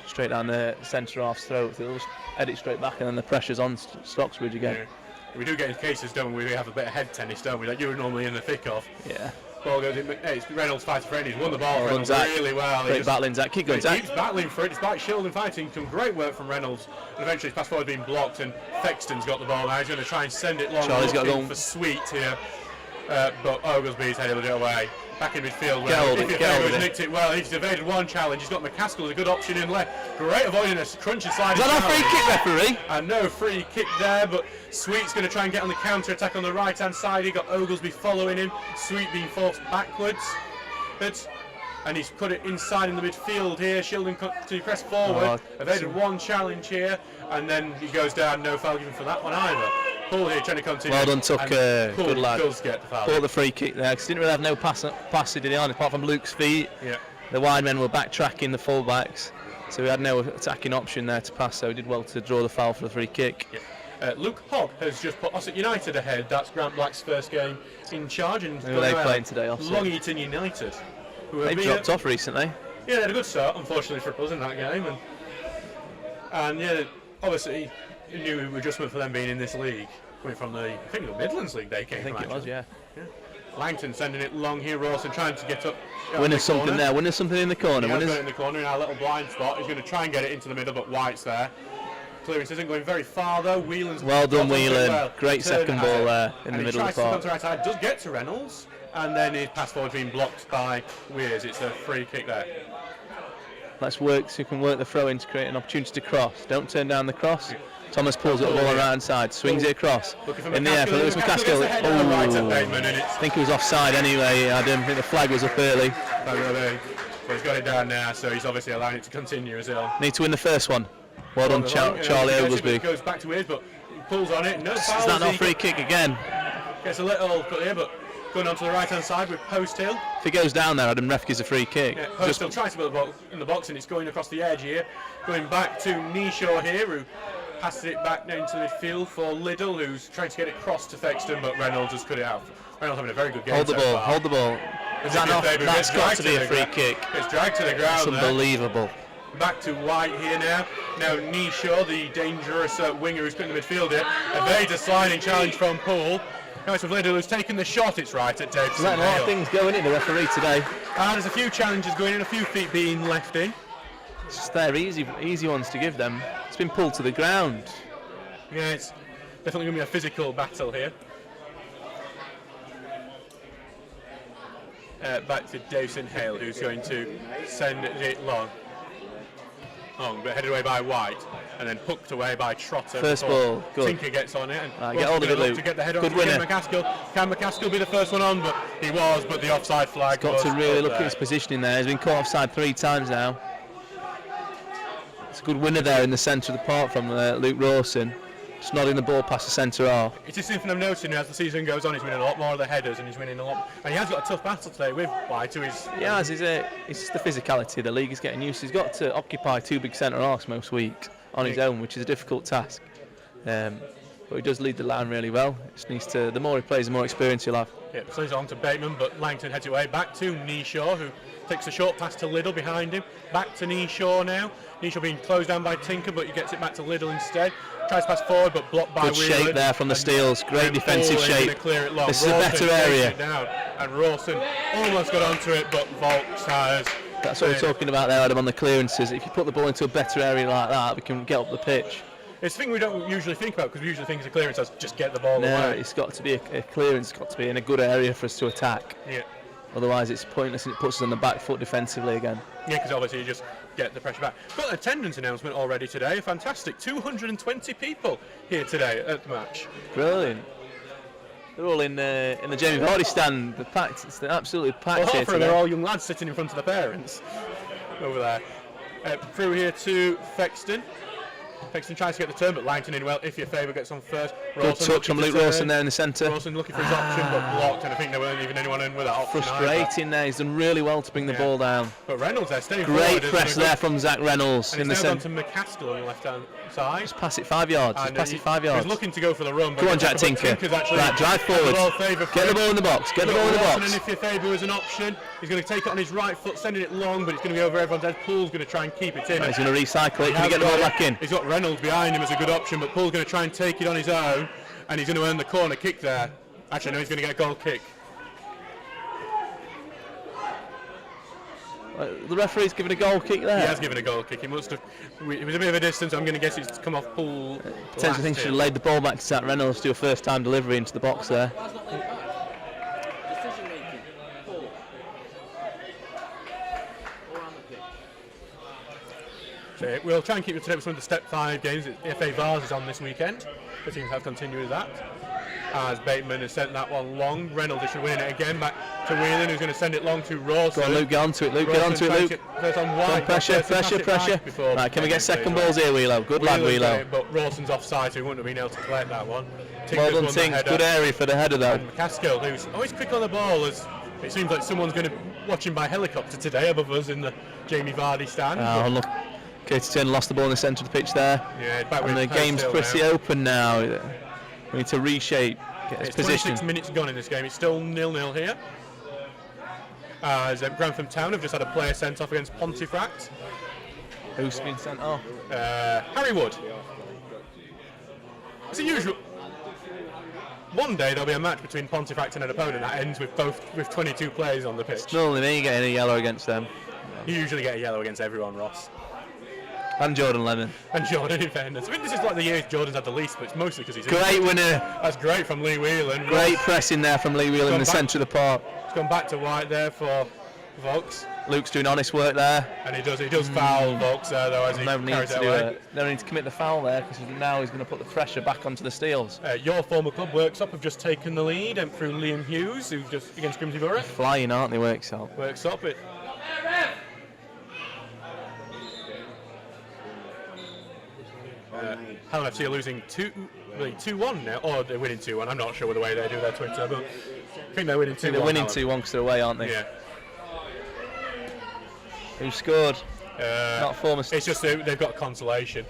straight down the centre half's throat. It'll just head it straight back, and then the pressure's on Stocksbridge again. Yeah. We do get in cases, don't we? We have a bit of head tennis, don't we? That you're normally in the thick of. Yeah. Ball goes in. Hey, it's Reynolds fighting for it. He's won the ball. Reynolds really well. Great battling, Zach. Keep going, Zach. He keeps battling for it despite Shildon fighting. Some great work from Reynolds. And eventually his pass forward being blocked, and Fexton's got the ball now. He's going to try and send it long. Charlie's got to go for Sweet here. But Oglesby's headed it away. Back in midfield. He's nicked it well. He's evaded one challenge. He's got McCaskill, a good option in left. Great avoiding a crunchy slide. Is that a free kick, referee? And no free kick there, but Sweet's going to try and get on the counter attack on the right hand side. He got Oglesby following him. Sweet being forced backwards. And he's put it inside in the midfield here. Shildon to press forward. Evaded one challenge here, and then he goes down. No foul given for that one either. Paul here trying to continue. Well done, Tucker. Good lad. Does get the foul. Bought the free kick there, because he didn't really have no pass did he, apart from Luke's feet. Yeah. The wide men were backtracking the full-backs, so we had no attacking option there to pass, so he did well to draw the foul for the free kick. Yeah. Luke Hogg has just put Ossett United ahead. That's Grant Black's first game in charge. And who are they playing today, Ossett? Long Eaton United. They've dropped off recently. Yeah, they had a good start, unfortunately for us in that game. And yeah, obviously a new adjustment for them being in this league. Coming from the Midlands League they came from. I think it was, yeah. Langton sending it long here, Rawson trying to get up. Winning something there, winning something in the corner. He's got it in the corner in our little blind spot. He's going to try and get it into the middle, but White's there. Clearance isn't going very far though. Whelan's well done, Whelan. Great second ball there in the middle of the park. He tries to come to the right side, does get to Reynolds, and then his pass forward being blocked by Weirs. It's a free kick there. Let's work so you can work the throw in to create an opportunity to cross. Don't turn down the cross. Thomas pulls it up on the right hand side, swings it across in the air for Lewis McCaskill. I think it was offside anyway. I didn't think the flag was up early. But he's got it down now, so he's obviously allowing it to continue as well. Need to win the first one. Well done, Charlie Oglesby. Goes back to Weirs, but he pulls on it. No foul. Is that not a free kick again? Gets a little cut here, but going onto the right hand side with Post Hill. If he goes down there, Adam Ref gives a free kick. Yeah, Post Hill tries to build in the box, and it's going across the edge here. Going back to Nishaw here, who passes it back down to midfield for Liddell, who's trying to get it crossed to Fexton, but Reynolds has cut it out. Reynolds having a very good game. Hold the ball. Is that not? That's got to be a free kick. It's dragged to the ground. It's unbelievable. Back to White here now. Now Nishaw, the dangerous winger who's put in the midfield here, evades a sliding challenge from Poole. Now it's with Liddell who's taken the shot. It's right at Davis. There's a lot of things going in the referee today. There's a few challenges going in, a few feet being left in. It's just they're easy ones to give them. It's been pulled to the ground. Yeah, it's definitely going to be a physical battle here. back to Davison Hale, who's going to send it long, but headed away by White, and then hooked away by Trotter. First ball, good. Tinker gets on it, and get hold of it, Luke. To get the header Good on winner. McCaskill. Can McCaskill be the first one on? But he was, but the offside flag. Got to really look at his positioning there. He's been caught offside 3 times now. It's a good winner there in the centre of the park from Luke Rawson. Just nodding the ball past the centre half. It's just something I'm noticing as the season goes on. He's winning a lot more of the headers, and he's winning a lot. And he has got a tough battle today with White. It's just the physicality the league is getting used to. He's got to occupy 2 big centre halves most weeks on his own, which is a difficult task. But he does lead the line really well. Just needs to. The more he plays, the more experience he'll have. Yeah, so he's on to Bateman, but Langton heads away back to Neeshaw, who takes a short pass to Liddell behind him. Back to Neeshaw now. Neeshaw being closed down by Tinker, but he gets it back to Liddell instead. Tries to pass forward, but blocked by Whelan. Good shape there from the Steels. Great defensive shape. Clear it long. This is a better area. It down, and Rawson almost got onto it, but Volks has. That's what we're talking about there, Adam, on the clearances. If you put the ball into a better area like that, we can get up the pitch. It's a thing we don't usually think about, because we usually think it's a clearance as just get the ball no, away. It's got to be a clearance. It's got to be in a good area for us to attack. Yeah. Otherwise, it's pointless and it puts us on the back foot defensively again. Yeah, because obviously you just get the pressure back. Got an attendance announcement already today. Fantastic. 220 people here today at the match. Brilliant. They're all in the Jamie Vardy stand. They're packed. It's absolutely packed here today. They're all young lads sitting in front of the parents over there. Through here to Fexton. Fexton tries to get the turn, but Langton in well. If your favour gets on first. Good touch from Luke Rawson there in the centre. Rawson looking for his option, but blocked, and I think there weren't even anyone in with that option. Frustrating there. He's done really well to bring the ball down. But Reynolds there staying Great press there from Zach Reynolds in the centre. And it's now gone to McCaskill on the left-hand side. Just pass it 5 yards. Just pass it 5 yards. He's looking to go for the run. Come on, Jack Tinker. Right, drive forward. Get the ball in the box. Get the ball in the box. And if your favour was an option, he's going to take it on his right foot, sending it long, but it's going to be over everyone's head. Pool's going to try and keep it in. He's going to recycle it. Can he get the ball back in? He's got Reynolds behind him as a good option, but Pool's going to try and take it on his own, and he's going to earn the corner kick there. Actually, no, he's going to get a goal kick. The referee's given a goal kick there. He has given a goal kick. He must have. It was a bit of a distance. I'm going to guess it's come off Pool. Potentially think should have laid the ball back to Zach Reynolds to do a first-time delivery into the box there. So we'll try and keep you up to date with some of the Step 5 games. The FA Vars is on this weekend. The teams have continued with that. As Bateman has sent that one long. Reynolds should win it again. Back to Whelan, who's going to send it long to Rawson. Go on, Luke, get onto it, Luke. Get onto it, Luke. First on White. Pressure. Right, can we get second balls here, Wheelo? Good lad, Wheelo. But Rawson's offside, so he wouldn't have been able to collect that one. Well done, Tink. Good area for the header, though. And McCaskill, who's always quick on the ball, as it seems like someone's going to watch him by helicopter today above us in the Jamie Vardy stand. Oh, look. Katie Turner lost the ball in the centre of the pitch there. Yeah, back and the game's pretty open now. We need to reshape, get his position. 26 minutes gone in this game. It's still 0-0 here. As Grantham Town have just had a player sent off against Pontefract. Who's been sent off? Harry Wood. It's a usual. One day there'll be a match between Pontefract and an opponent that ends with 22 players on the pitch. It's normally me getting a yellow against them. You usually get a yellow against everyone, Ross. And Jordan Lennon. And Jordan, in fairness. I think this is like the year Jordan's had the least, but it's mostly because he's great winner. That's great from Lee Whelan. Great pressing there from Lee Whelan in the centre of the park. It's gone back to White there for Volks. Luke's doing honest work there. And he does foul Volks there, though, as he carries it away. No need to commit the foul there, because now he's going to put the pressure back onto the Steels. Your former club, Worksop, have just taken the lead through Liam Hughes, who's just against Grimsby Borough. Flying, aren't they, Worksop? Worksop, it. Hallam FC are losing 2-1 now, or they're winning 2-1. I'm not sure the way they do their Twitter, but I think they're winning 2-1. They're winning 2-1 because they're away, aren't they? Yeah. Who scored? Not former. It's just they've got consolation.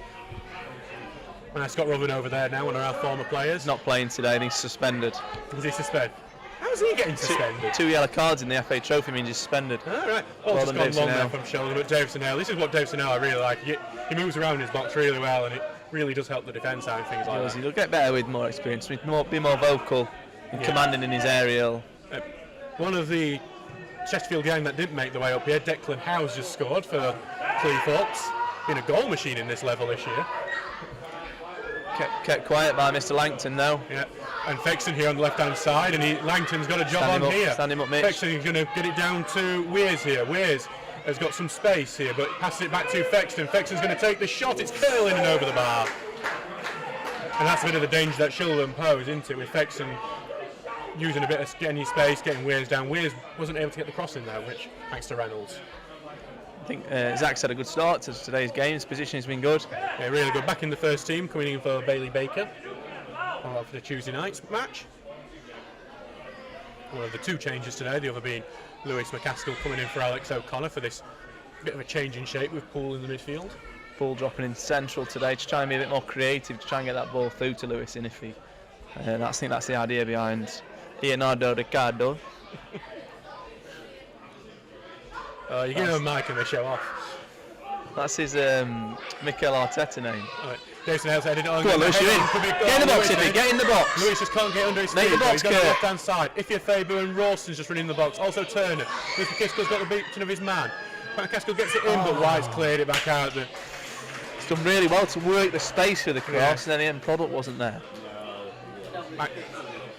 And Scott Robin over there now, one of our former players. Not playing today, and he's suspended. Is he suspended? How's he getting suspended? Two yellow cards in the FA Trophy means he's suspended. All right. Well, just gone long there from Shildon, but Davison Hale. This is what Davison Hale I really like. He moves around his box really well, and it really does help the defence out and things like that. He'll get better with more experience, be more vocal, and commanding in his aerial. One of the Chesterfield gang that didn't make the way up here, Declan Howe's just scored for Cleethorpes. Been a goal machine in this level this year. Kept quiet by Mr. Langton though. Yeah, and Fexton here on the left-hand side, and Langton's got a job on here. Stand him up, Mitch. Fexton is going to get it down to Weirs here. Weirs has got some space here, but passes it back to Fexton. Fexton's going to take the shot. It's curling and over the bar. And that's a bit of the danger that Shildon pose, isn't it, with Fexton using a bit of getting his space, getting Weirs down. Weirs wasn't able to get the cross in there, which thanks to Reynolds. I think Zach's had a good start to today's game. His position has been good. Yeah, really good. Back in the first team, coming in for Bailey Baker for the Tuesday night's match. One of the two changes today, the other being Lewis McCaskill coming in for Alex O'Connor for this bit of a change in shape with Poole in the midfield. Poole dropping in central today to try and be a bit more creative, to try and get that ball through to Lewis in if he. I think that's the idea behind Leonardo Ricardo. You're giving him a mic and they show off. That's his Mikel Arteta name. Right. Jason Hales headed on. Go on, Lewis, you're in. Get in the box, Iffy. Get in the box. Lewis just can't get under his feet. Make the box, he's got the left-hand side. Iffy Faber and Rawson's just running in the box. Also Turner. Lewis McCaskill's got the beating of his man. McCaskill gets it in, but White's cleared it back out. He's done really well to work the space for the cross, and then the end product wasn't there.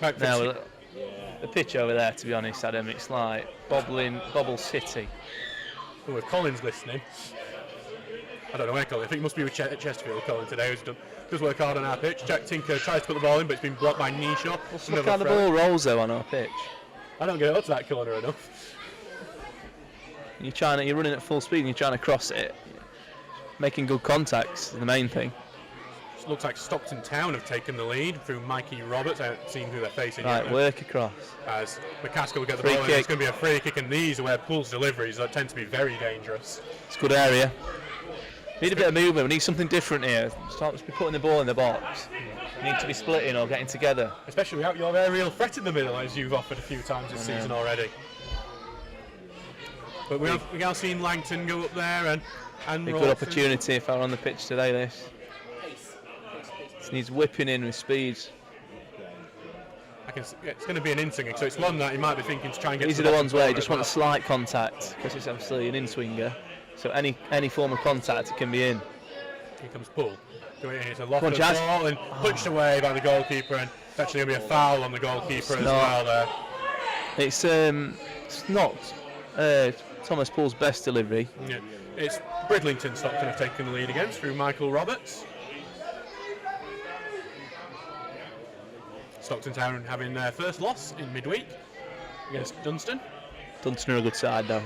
Back now, the pitch over there, to be honest, Adam, it's like Bobble City. Oh, if Colin's listening, I don't know where Colin. I think it must be with Chesterfield. Colin today does work hard on our pitch. Jack Tinker tries to put the ball in, but it's been blocked by Nishaw. Look how the ball rolls though on our pitch. I don't get it up to that corner enough. You're running at full speed and you're trying to cross it. Making good contacts is the main thing. It looks like Stockton Town have taken the lead through Mikey Roberts. I haven't seen who they're facing yet. Right, work across. As McCaskill will get the ball in, it's going to be a free kick, and these are where Poole's deliveries that tend to be very dangerous. It's a good area. We need a bit of movement. We need something different here. Start to be putting the ball in the box. We need to be splitting or getting together. Especially without your aerial threat in the middle, as you've offered a few times this season already. But we have seen Langton go up there and a good opportunity if I were on the pitch today. This needs whipping in with speed. It's going to be an in-swinger, so it's one that he might be thinking to try and get. These are the ones where you just want a slight contact, because it's obviously an in-swinger. So any form of contact it can be in. Here comes Poole. It's a loft of the ball and punched away by the goalkeeper, and it's actually going to be a foul on the goalkeeper well there. It's not Thomas Poole's best delivery. Yeah. It's Bridlington Stockton have taken the lead against through Michael Roberts. Stockton Town having their first loss in midweek against Dunstan. Dunstan are a good side though.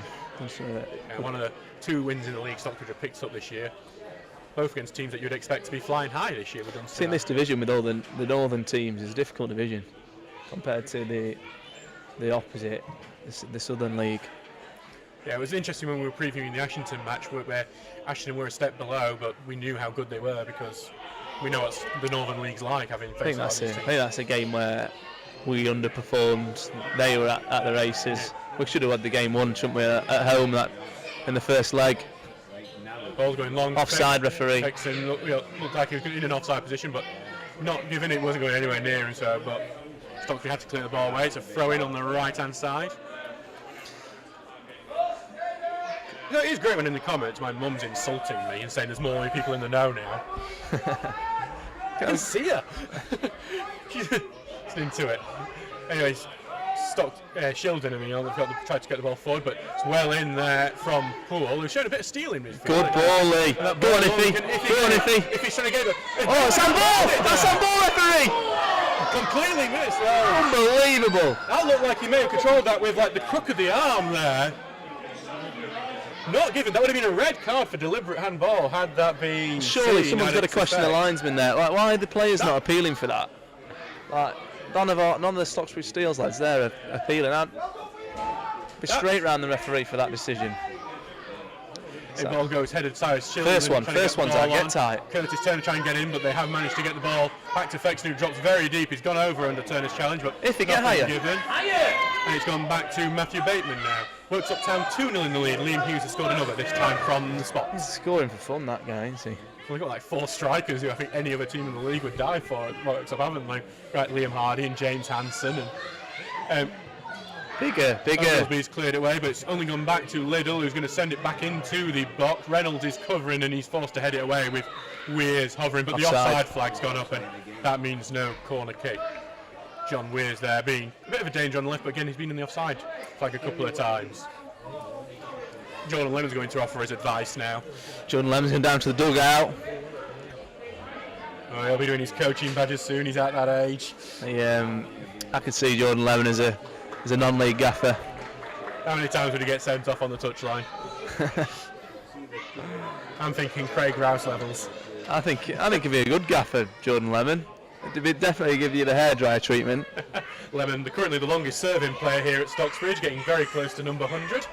One of the two wins in the league Stockbridge have picked up this year. Both against teams that you'd expect to be flying high this year with Dunstan. I think this division with all the northern teams is a difficult division compared to the opposite, the southern league. Yeah, it was interesting when we were previewing the Ashington match where Ashington were a step below, but we knew how good they were because we know what the Northern League's like, having faced I think that's a game where we underperformed. They were at the races. We should have had the game won, shouldn't we, at home in the first leg. Ball's going long. Offside referee. Fexton looked like he was in an offside position, but not given it wasn't going anywhere near him. So, but Stockton had to clear the ball away. It's a throw in on the right-hand side. You know, it is great when in the comments my mum's insulting me and saying there's more people in the know now. I can see her. She's into it. Anyways, Shildon, they've tried to get the ball forward, but it's well in there from Poole, who's showed a bit of stealing midfield. Good ball, Lee. Go on, Iffy. Go on, Iffy. If he's trying to get it. Oh, it's on ball! That's on ball, referee! Completely missed. Unbelievable. That looked like he may have controlled that with like the crook of the arm there. Not given. That would have been a red card for deliberate handball had that been. Surely someone's got to question the linesman there. Like, why are the players not appealing for that? Like, none of the Stocksbridge Steels lads there are appealing. I'd be straight round the referee for that decision. The ball goes headed Cyrus Shildon. First one's out, get tight. Curtis Turner trying to get in, but they have managed to get the ball back to Fexton, who drops very deep. He's gone over under Turner's challenge, but if they get higher. And it's gone back to Matthew Bateman now. Works up Town 2-0 in the lead. Liam Hughes has scored another, this time from the spot. He's scoring for fun, that guy, isn't he? We've got like 4 strikers who I think any other team in the league would die for. Works up, haven't they? Right, Liam Hardy and James Hanson. And Bigger. Oglesby's cleared it away, but it's only gone back to Liddell, who's going to send it back into the box. Reynolds is covering and he's forced to head it away with Weirs hovering, but the offside flag's gone up and that means no corner kick. John Weirs there being a bit of a danger on the left, but again he's been in the offside flag a couple of times. Jordan Lemon's going to offer his advice now. Jordan Lemon's going down to the dugout. Oh, he'll be doing his coaching badges soon, he's at that age. I could see Jordan Lemon as a non-league gaffer. How many times would he get sent off on the touchline? I'm thinking Craig Rouse levels. I think he'd be a good gaffer, Jordan Lemon. It'd definitely give you the hairdryer treatment. Lemon, currently the longest serving player here at Stocksbridge, getting very close to number 100.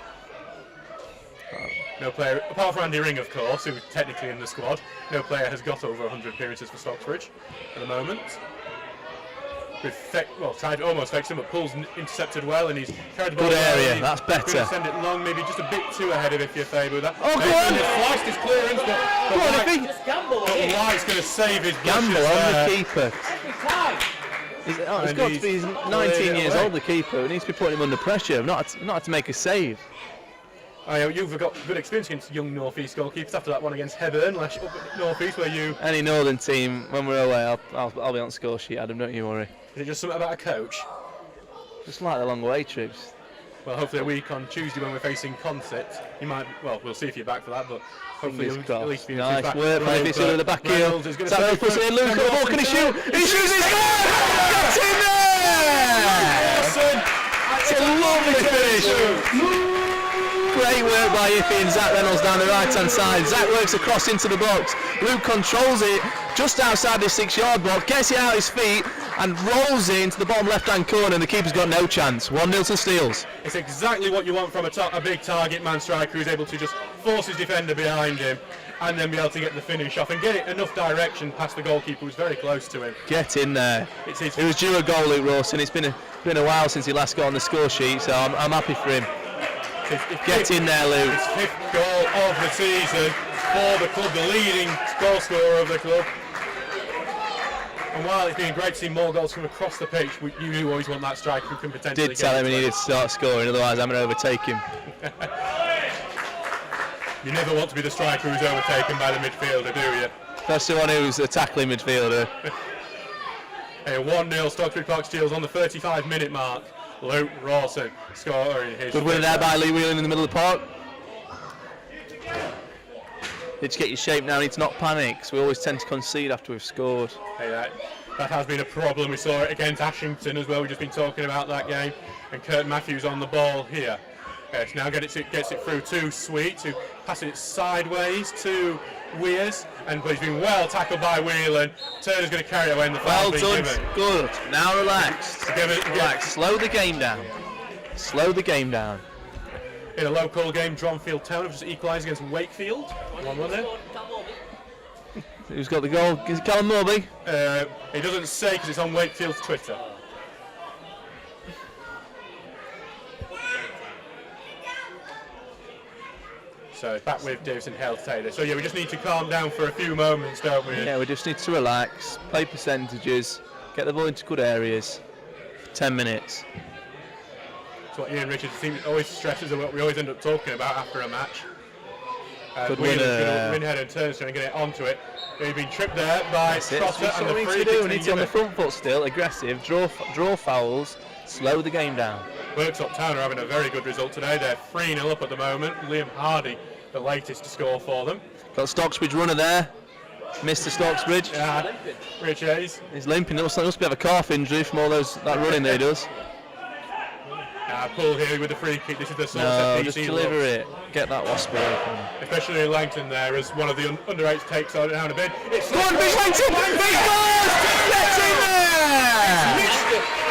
No player, apart from Andy Ring of course, who's technically in the squad, no player has got over 100 appearances for Stocksbridge at the moment. Tried to almost fix him, but Poole's intercepted well and he's carried the ball. Good area, that's better. Going to send it long, maybe just a bit too ahead of if you're favoured with that. Oh, go on! He's sliced his clearance, but White's going to save his gamble on the keeper. He's 19 years old, the keeper. It needs to be putting him under pressure, not to make a save. You've got good experience against young North East goalkeepers after that one against Hebburn up at North East, where you. Any Northern team, when we're away, I'll be on the score sheet, Adam. Don't you worry. Is it just something about a coach? Just like the long away trips. Well, hopefully a week on Tuesday when we're facing Consett, you might. Well, we'll see if you're back for that, but hopefully you'll at least be nice back. work, maybe it's under the back heel. Is that Luke puts it in? Luke, the ball, can he shoot? He shoots, he's gone! Got in there! It's a lovely finish. Great work by Iffy and Zach Reynolds down the right hand side. Zach works across into the box. Luke controls it just outside the 6-yard box, gets it out his feet and rolls it into the bottom left hand corner, and the keeper's got no chance. 1-0 to Steels. It's exactly what you want from a big target man striker who's able to just force his defender behind him and then be able to get the finish off and get it enough direction past the goalkeeper who's very close to him. Get in there. It was due a goal, Luke Rawson. It's been a while since he last got on the score sheet, so I'm happy for him. Get in there, Luke. His 5th goal of the season for the club, the leading goal scorer of the club. And while it's been great to see more goals come across the pitch, you always want that striker who can potentially. Did tell him he needed to start scoring, otherwise I'm going to overtake him. You never want to be the striker who's overtaken by the midfielder, do you? That's the one who's a tackling midfielder. A 1-0 Stocksbridge Park Steels on the 35-minute mark. Luke Rawson scoring his. Good win there by Lee Whelan in the middle of the park. Need to get your shape now, need to not panic, because we always tend to concede after we've scored. Hey, that has been a problem. We saw it against Ashington as well. We've just been talking about that game. And Kurt Matthews on the ball here. Yes, now gets it through to Sweet, who passes it sideways to Weirs, but he's been well tackled by Whelan. Turner's going to carry it away in the foul being given. Good. Now relaxed. Relax. Slow the game down. Slow the game down. In a local game, Dronfield Town have just equalised against Wakefield. 1-1 there. Who's got the goal? Is it Callum Morby? He doesn't say because it's on Wakefield's Twitter. So back with Davison Health Taylor. So yeah, we just need to calm down for a few moments, don't we? Yeah, we just need to relax, play percentages, get the ball into good areas. 10 minutes. That's what Ian Richards always stresses and what we always end up talking about after a match. Good Whelan's going to win head and Turner's going to get it onto it. He's been tripped there by Trotter and the free kick. We need to on the front foot still, aggressive, draw fouls, slow the game down. Worksop Town are having a very good result today. They're 3-0 up at the moment. Liam Hardy, the latest to score for them. Got Stocksbridge runner there. Mr. Stocksbridge. Yeah, Rich Hayes. He's limping. He must have a calf injury from all that running that he does. Paul here with the free kick. This is the sort of just deliver it. Get that wasp away from him. Especially in Langton there, as one of the under-8s takes on it down a bit. It's go on, Mitch Langton! He scores! Gets in there!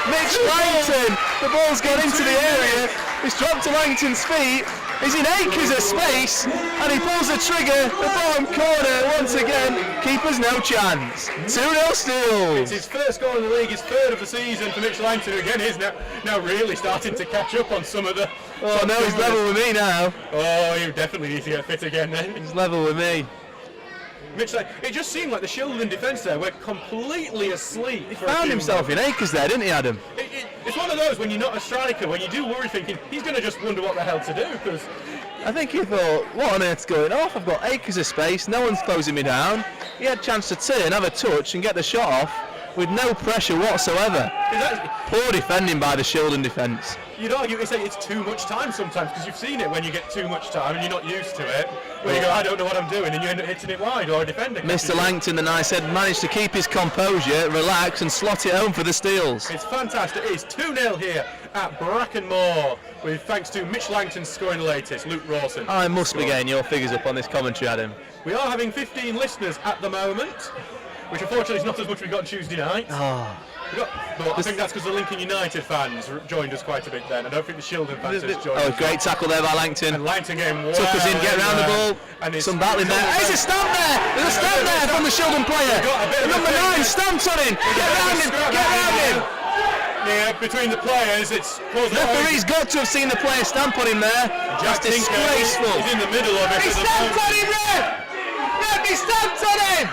Mitch Langton! The ball's gone into the area. It's dropped to Langton's feet. He's in acres of space, and he pulls the trigger. The bottom corner once again. Keeper's no chance. 2-0 Steels. It's his first goal in the league, his 3rd of the season for Mitch Langton, who again is now really starting to catch up on some of the. Oh no, he's level with me now. Oh, you definitely need to get fit again then. He's level with me. Mitch, it just seemed like the Shildon defence there went completely asleep. He found himself in acres there, didn't he, Adam? It's one of those when you're not a striker, when you do worry thinking, he's going to just wonder what the hell to do, because... I think he thought, what on earth's going off? I've got acres of space, no one's closing me down. He had a chance to turn, have a touch and get the shot off with no pressure whatsoever. Poor defending by the Shildon defence. You'd argue they say it's too much time sometimes, because you've seen it when you get too much time and you're not used to it, where you go, I don't know what I'm doing, and you end up hitting it wide, or a defender. Mr. Langton, the nice head, managed to keep his composure, relax and slot it home for the Steels. It's fantastic. It's 2-0 here at Brackenmore, with thanks to Mitch Langton scoring the latest, Luke Rawson. I must be getting your figures up on this commentary, Adam. We are having 15 listeners at the moment, which unfortunately is not as much as we got on Tuesday night. But I think that's because the Lincoln United fans joined us quite a bit then. I don't think the Shildon fans has joined us. Great tackle there by Langton. And Langton getting took us in, get around the ball. And some battling there. There's a stamp there! There's a stamp there from the Shildon player. Number 9 stamps on him. Get around him! Get around him! Yeah, between the players, it's... The referee's got to have seen the player stamp on him there. That's disgraceful. He's in the middle of it. He stamped on him there! He stamped on him!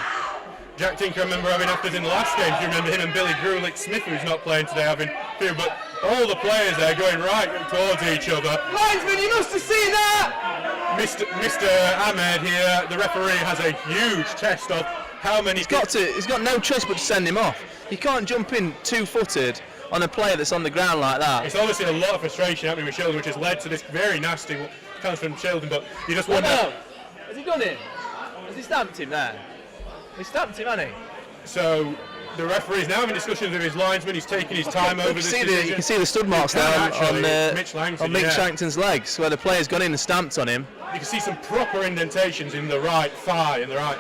Jack Tinker, I remember having afters in the last game. Do you remember him and Billy Grulich-Smith, who's not playing today, having few, but all the players there going right towards each other. Linesman, you must have seen that! Mr. Ahmed here, the referee, has a huge test of how many... He's got no choice but to send him off. He can't jump in two-footed on a player that's on the ground like that. It's obviously a lot of frustration happening with Shildon, which has led to this very nasty comes from Shildon, but you just wonder... Has he done it? Has he stamped him there? He stamped him, hasn't he? So the referee is now having discussions with his linesman. He's taking his time over this decision. You can see the stud marks there on Mitch Langton's legs, where the player's gone in and stamped on him. You can see some proper indentations in the right thigh and the right.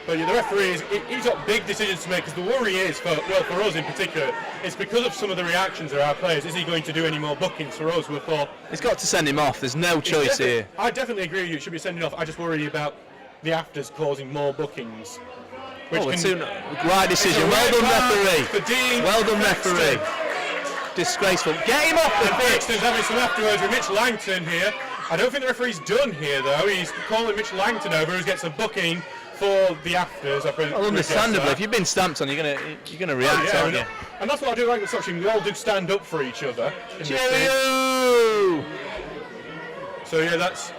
But the referee he's got big decisions to make, because the worry is for us in particular, it's because of some of the reactions of our players. Is he going to do any more bookings for us? We thought he's got to send him off. There's no choice here. I definitely agree with you. It should be sending off. I just worry about the afters causing more bookings. Right decision. Well done, referee. Well done, referee. Disgraceful. Get him off the pitch. There's having some afterwards with Mitch Langton here. I don't think the referee's done here though. He's calling Mitch Langton over, who gets a booking for the afters. Well, understandably, if you've been stamped on, you're gonna react, aren't you? And that's what I do like with Stocksbridge. We all do stand up for each other. Cheerio! So yeah, that's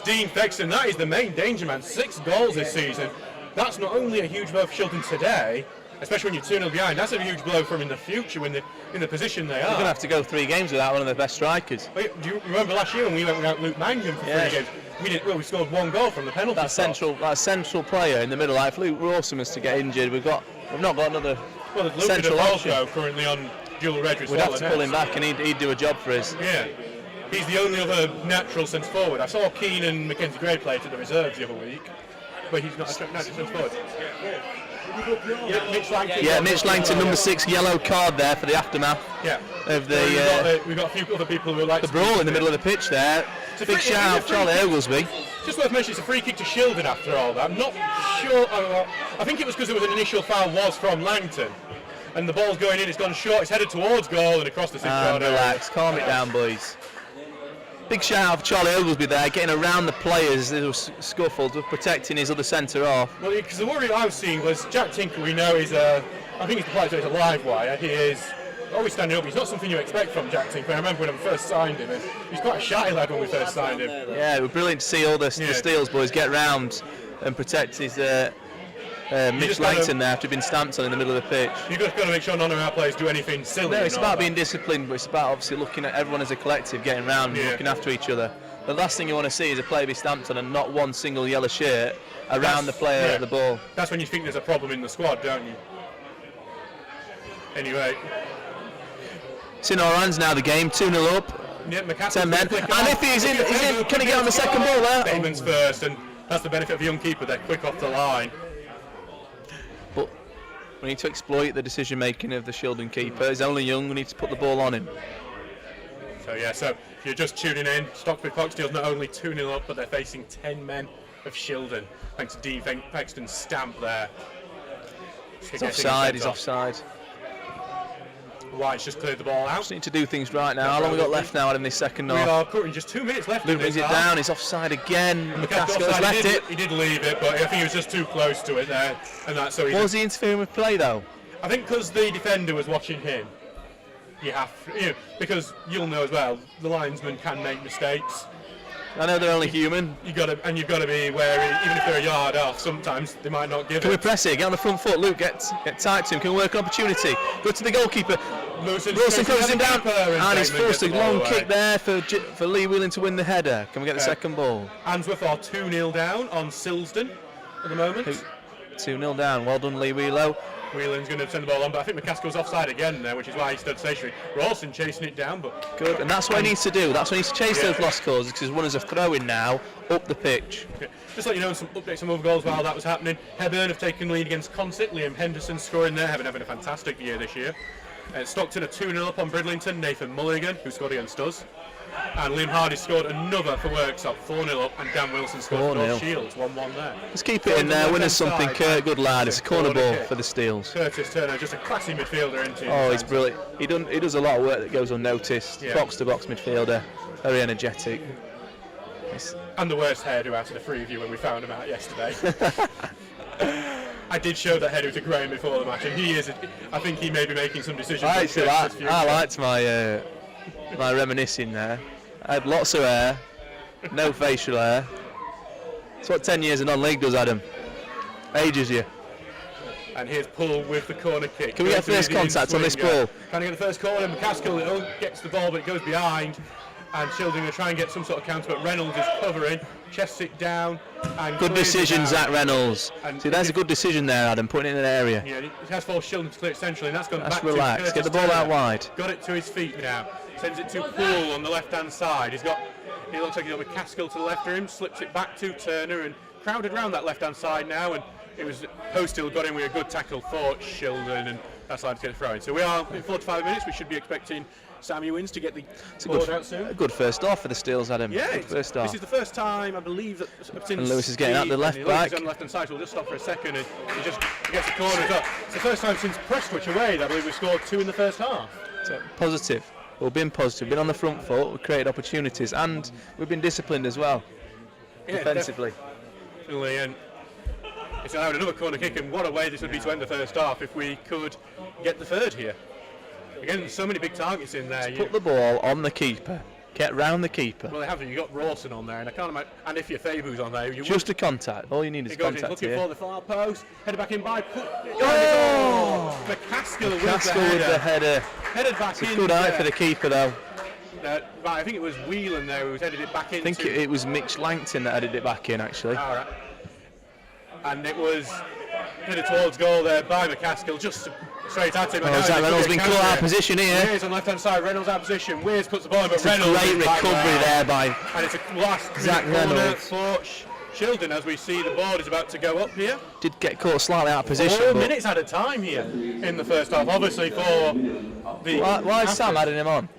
Dean Thexton. That is the main danger man. 6 goals this season. That's not only a huge blow for Shildon today, especially when you're 2-0 behind. That's a huge blow for them in the future when in the position they are. They're going to have to go 3 games without one of their best strikers. Do you remember last year when we went without Luke Mangum for 3 games? We scored 1 goal from the penalty. That central player in the middle. Like if Luke Rawson was to get injured, we've not got another central option. Currently on dual red. We'd have to pull him back, and he'd do a job for us. Yeah. He's the only other natural centre forward. I saw Keane and Mackenzie Gray play to the reserves the other week, but he's not a natural centre forward. Mitch Langton, number 6, yellow card there for the aftermath. Of the. We've got a few other people who like the brawl in the middle of the pitch there. Big shout out, Charlie Oglesby. Just worth mentioning, it's a free kick to Shildon after all that. I'm not sure. I think it was because there was an initial foul was from Langton, and the ball's going in. It's gone short. It's headed towards goal and across the 6-yard area. Relax, calm it down, boys. Big shout out for Charlie Oglesby there, getting around the players that was scuffled, protecting his other centre off. Well, because the worry I was seeing was Jack Tinker, we know is I think he's the player who's a live wire. He is always standing up. He's not something you expect from Jack Tinker. I remember when I first signed him, and he's quite a shy lad when we first signed him. Yeah, it was brilliant to see all the Steels boys get round and protect his Mitch Langton there after being stamped on in the middle of the pitch. You've just got to make sure none of our players do anything silly. No, it's about being disciplined, but it's about obviously looking at everyone as a collective, getting round and looking after each other. The last thing you want to see is a player be stamped on and not one single yellow shirt around the player at the ball. That's when you think there's a problem in the squad, don't you? Anyway. It's in our hands now, the game, 2-0 up. Yeah, 10 men. And if he's in, can he get on the second ball there? Damon's first, and that's the benefit of a young keeper, they're quick off the line. But we need to exploit the decision making of the Shildon keeper. He's only young, we need to put the ball on him. So if you're just tuning in, Stocksbridge Foxteel's not only 2-0 up, but they're facing 10 men of Shildon, thanks to Dean Thexton's stamp there. He's offside, he's offside. White's just cleared the ball out. Just need to do things right now. How long we got left now in this second half? We are covering just 2 minutes left. Luke brings it down. He's offside again. McCaskill has left it. He did leave it, but I think he was just too close to it there, and that's so. Was he interfering with play though? I think because the defender was watching him. You have, because you'll know as well, the linesman can make mistakes. I know they're only human. You've got to be wary, even if they're a yard off. Sometimes they might not give it. Can we press it? Get on the front foot. Luke, get tight to him. Can we work an opportunity? Go to the goalkeeper. Wilson closes him down, and he's forced a long kick there for Lee Whelan to win the header. Can we get the second ball? Answorth are 2-0 down on Shildon at the moment. 2-0 down. Well done, Lee Whelan. Whelan's going to send the ball on, but I think McCaskill's offside again there, which is why he stood stationary. Rawson chasing it down, but good, and that's what he needs to do. That's what he needs to chase those lost causes, because runners are throwing now up the pitch. Just let you know some updates on other goals while that was happening. Hebburn have taken lead against Consett. Liam Henderson scoring there, having a fantastic year this year. Stockton are 2-0 up on Bridlington. Nathan Mulligan, who scored against us. And Liam Hardy scored another for Worksop, 4-0 up, and Dan Wilson scored for North Shields, 1-1 there. Let's keep it in there, win us something, Kurt, good lad. It's a corner ball for the Steels. Curtis Turner, just a classy midfielder, isn't he? Oh, he's brilliant. He does a lot of work that goes unnoticed. Box-to-box midfielder, very energetic. And the worst hairdo out of the three of you when we found him out yesterday. I did show that header to Graham before the match, and I think he may be making some decisions. I liked my reminiscing there. I had lots of hair, no facial hair. That's what 10 years of non-league does, Adam. Ages you. And here's Paul with the corner kick. Can we get first contact on this ball? Trying to get the first corner. McCaskill gets the ball, but it goes behind. And Shildon going to try and get some sort of counter, but Reynolds is covering, chests it down. And good decision, Zach Reynolds. See, there's a good decision there, Adam, putting it in an area. Yeah, it has forced Shildon to clear it centrally, and that's gone back relax. to Curtis Get the ball out wide. Got it to his feet now. Sends it to Poole on the left-hand side. He looks like he's got McCaskill to the left of him, slips it back to Turner, and crowded around that left-hand side now. And it was Postil got in with a good tackle for Shildon, and that's allowed to get it thrown. So we are in 45 minutes. We should be expecting Sammy Wins to get the board out soon. A good first off for the Steels, Adam. Yeah, first off. This is the first time I believe that since. And Lewis is getting out the left back. He's on the left hand side, so we'll just stop for a second, and he gets the corner as well. It's the first time since Prestwich away that I believe we scored 2 in the first half. So positive. We've been positive, been on the front foot, we've created opportunities, and we've been disciplined as well, defensively. Definitely, and it's allowed another corner kick, and what a way this would be to end the first half if we could get the third here. Again, there's so many big targets in there. Put the ball on the keeper, get round the keeper. Well, they haven't. You've got Rawson on there, and I can't imagine. And if you're Fabu's on there, just a contact. All you need is contact. Looking for the far post, headed back in by. McCaskill with the header. Headed back in. Good eye for the keeper, though. Right, I think it was Whelan there who headed it back in. I think it was Mitch Langton that headed it back in, actually. All right. And it was headed towards goal there by McCaskill, just straight at him. Reynolds been caught out of position here. Weirs on left-hand side, Reynolds out of position. Weirs puts the ball in, but Reynolds. It's a great recovery there by. And it's a last Zach Reynolds for Shildon as we see the board is about to go up here. Did get caught slightly out of position. 4 minutes at a time here in the first half, obviously for the. Why is Sam adding him on?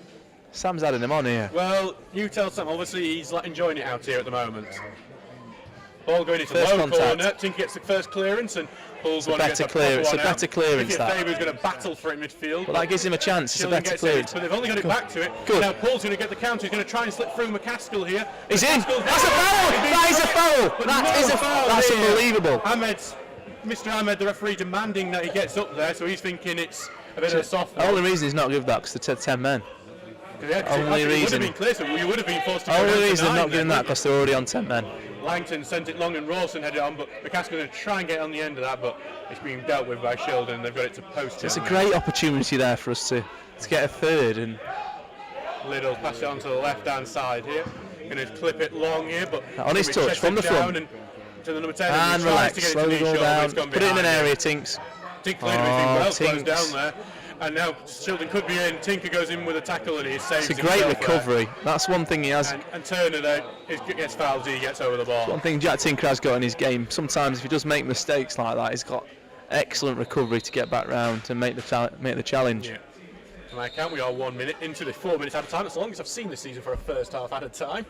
Sam's adding him on here. Well, you tell Sam. Obviously, he's enjoying it out here at the moment. Ball going into first low contact. corner. Tinker gets the first clearance and pulls one. It's a better clearance. Faber's going to battle for it in midfield. Well, that gives him a chance. It's a better clearance. But they've only got it back to it. Good. Now Paul's going to get the counter. He's going to try and slip through McCaskill here. He's in. That's a foul. That is a foul. That is a foul. That's unbelievable. Mr. Ahmed, the referee, demanding that he gets up there, so he's thinking it's a bit of a soft. The only reason he's not give that because they're 10 men. Only reason. You would have been forced to go down to 9. Only reason they're not giving that because they're already on 10 men. Langton sent it long and Rawson headed on, but McCaskill's going to try and get on the end of that, but it's being dealt with by Shildon. They've got it to post. It's a great opportunity there for us to get a third. And Liddell pass it on to the left-hand side here. Going to clip it long here, but on his touch from the front. And to the number 10 and relax, slow the ball down. Put it in an area, Tinks. Tink cleared everything well closed down there. And now Shildon could be in. Tinker goes in with a tackle and he saves. It's a great recovery. There. That's one thing he has. And Turner there gets fouled. He gets over the ball. That's one thing Jack Tinker has got in his game. Sometimes if he does make mistakes like that, he's got excellent recovery to get back round and make the challenge. Yeah. To my account, we are 1 minute into the 4 minutes at a time. That's the longest I've seen this season for a first half at a time.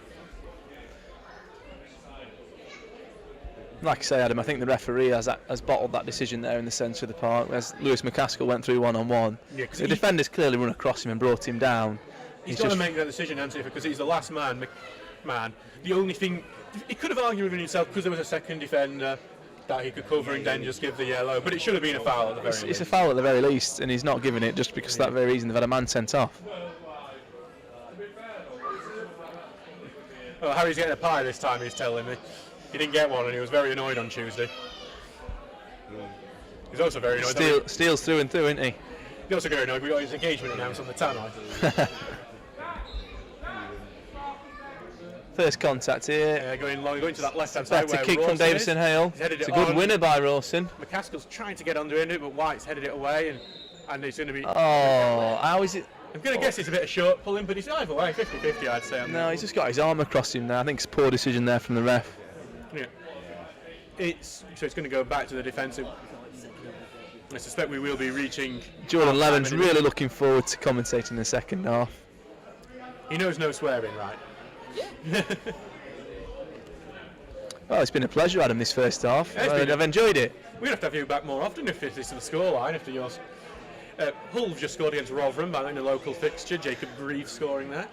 Like I say, Adam, I think the referee has bottled that decision there in the centre of the park. As Lewis McCaskill went through one-on-one, the defender's clearly run across him and brought him down. He's got to make that decision, hasn't he? Because he's the last man. The only thing he could have argued with himself, because there was a second defender that he could cover and then just give the yellow. But it should have been a foul at the very least. It's a foul at the very least, and he's not giving it just because of that very reason. They've had a man sent off. Well, Harry's getting a pie this time, he's telling me. He didn't get one and he was very annoyed on Tuesday. He's also very annoyed. Steals through and through, isn't he? He's also very annoyed. We got his engagement announced on the tannoy. First contact here. Yeah, going to that left-hand side. That's a kick from Davison Hale. It's a good winner by Rawson. McCaskill's trying to get under it, but White's headed it away, and it's going to be... Oh, how is it? I'm going to guess it's a bit of short pulling, but it's either way, 50-50 I'd say. No, he's just got his arm across him there. I think it's a poor decision there from the ref. Yeah. So it's going to go back to the defensive. I suspect we will be reaching... Jordan Levin's really looking forward to commentating the second half. He knows no swearing, right? Well, it's been a pleasure, Adam, this first half. I've enjoyed it. We're going to have you back more often if this is the scoreline after yours. Hull have just scored against Rotherham in a local fixture. Jacob Grieve scoring there.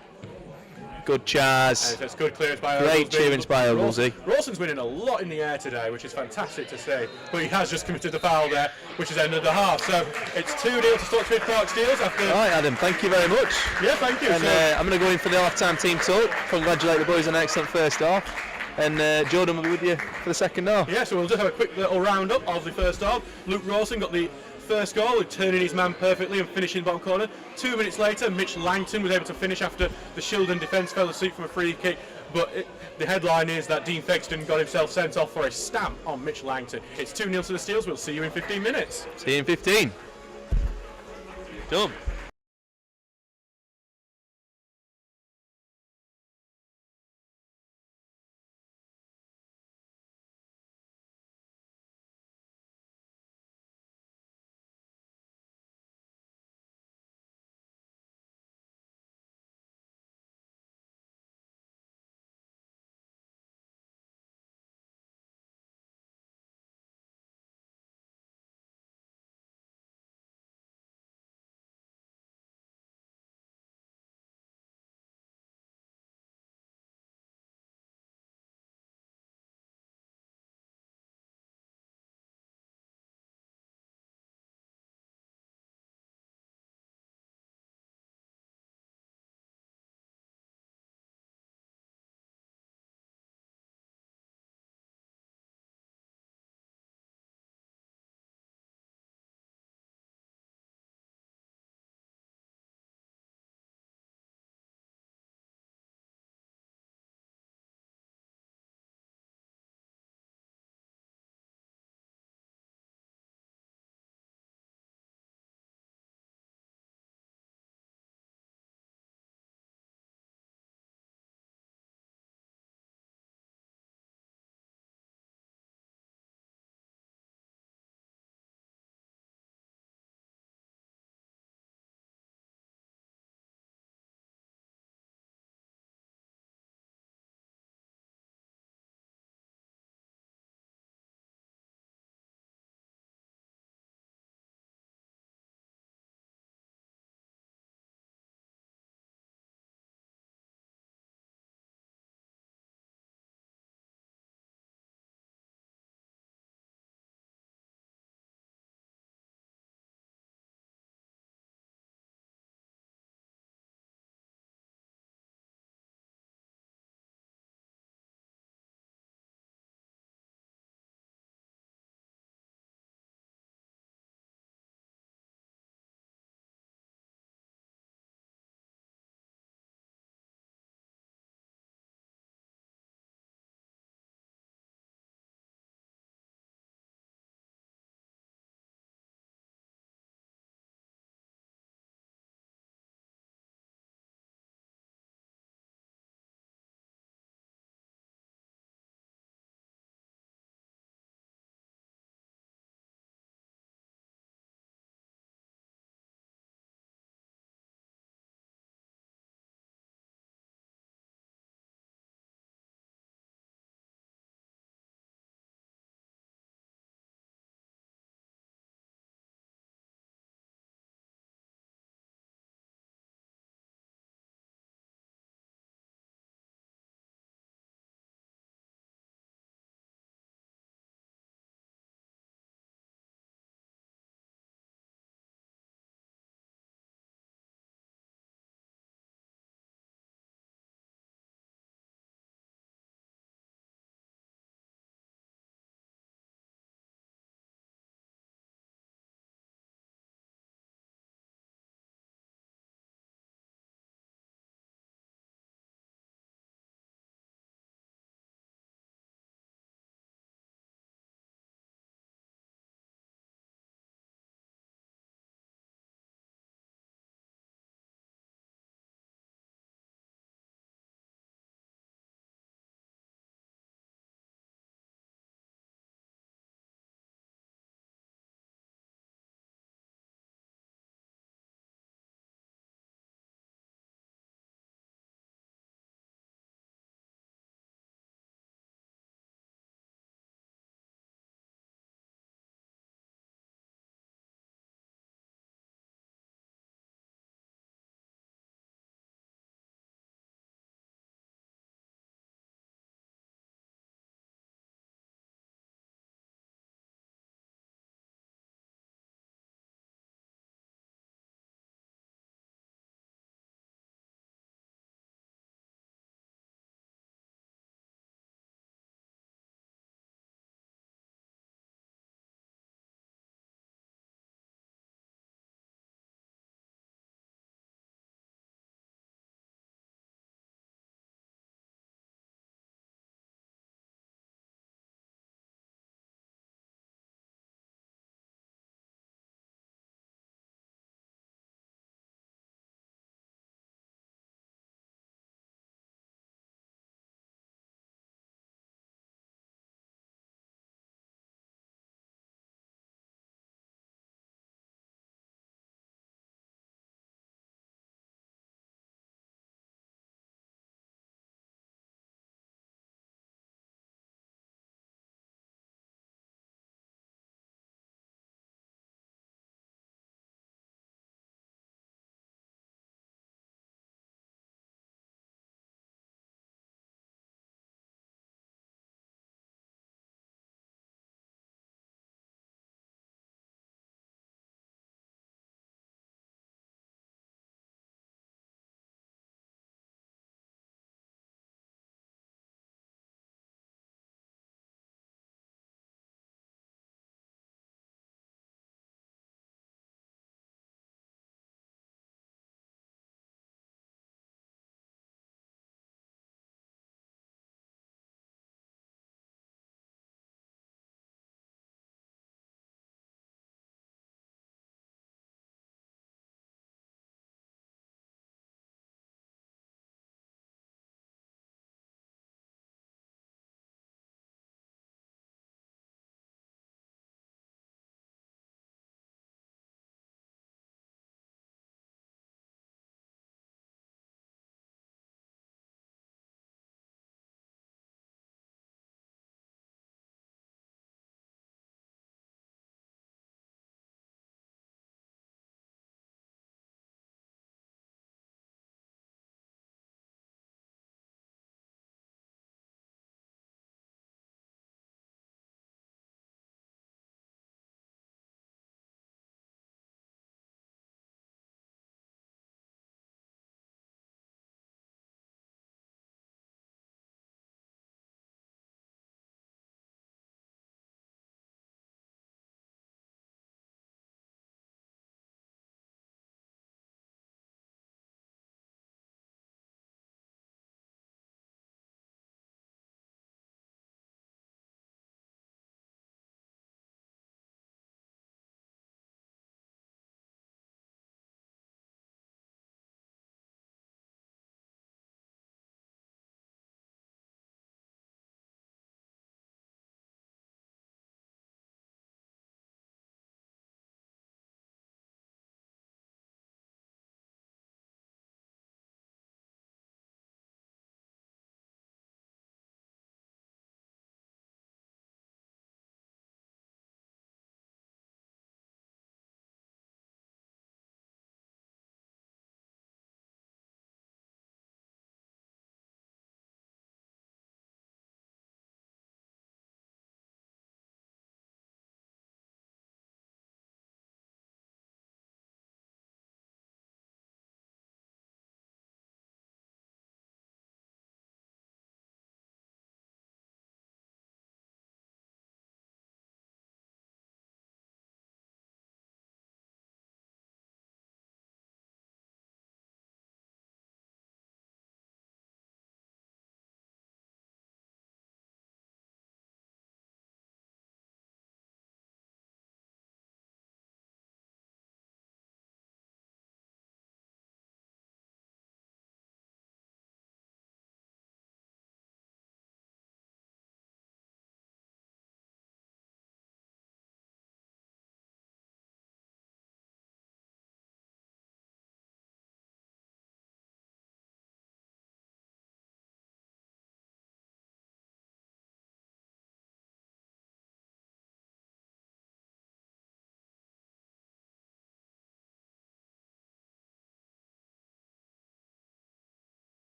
Good Chaz. That's good clearance by Great clearance by Oglesby. Rawson's winning a lot in the air today, which is fantastic to see. But he has just committed the foul there, which has ended the half. So it's 2-0 to Stocksbridge Park Steels. All right, Adam, thank you very much. Yeah, thank you. And I'm going to go in for the half-time team talk. Congratulate the boys on an excellent first half. And Jordan will be with you for the second half. Yeah, so we'll just have a quick little round-up of the first half. Luke Rawson got the first goal, turning his man perfectly and finishing the bottom corner. 2 minutes later, Mitch Langton was able to finish after the Shildon defence fell asleep from a free kick. But the headline is that Dean Fegston got himself sent off for a stamp on Mitch Langton. It's 2-0 to the Steels. We'll see you in 15 minutes. See you in 15. Done.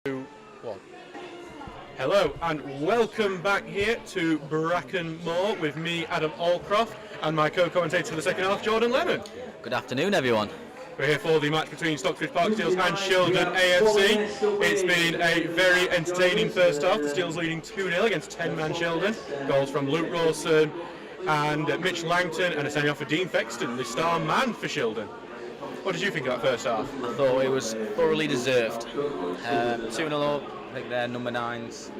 2, 1. Hello and welcome back here to Bracken Moor with me, Adam Allcroft, and my co-commentator for the second half, Jordan Lemon. Good afternoon, everyone. We're here for the match between Stocksbridge Park Steels and Shildon AFC. It's been a very entertaining first half. The Steels leading 2-0 against 10-man Shildon. Goals from Luke Rawson and Mitch Langton, and a sending-off for Dean Fexton, the star man for Shildon. What did you think of that first half? I thought it was thoroughly deserved. 2-0 up, I think their number 9's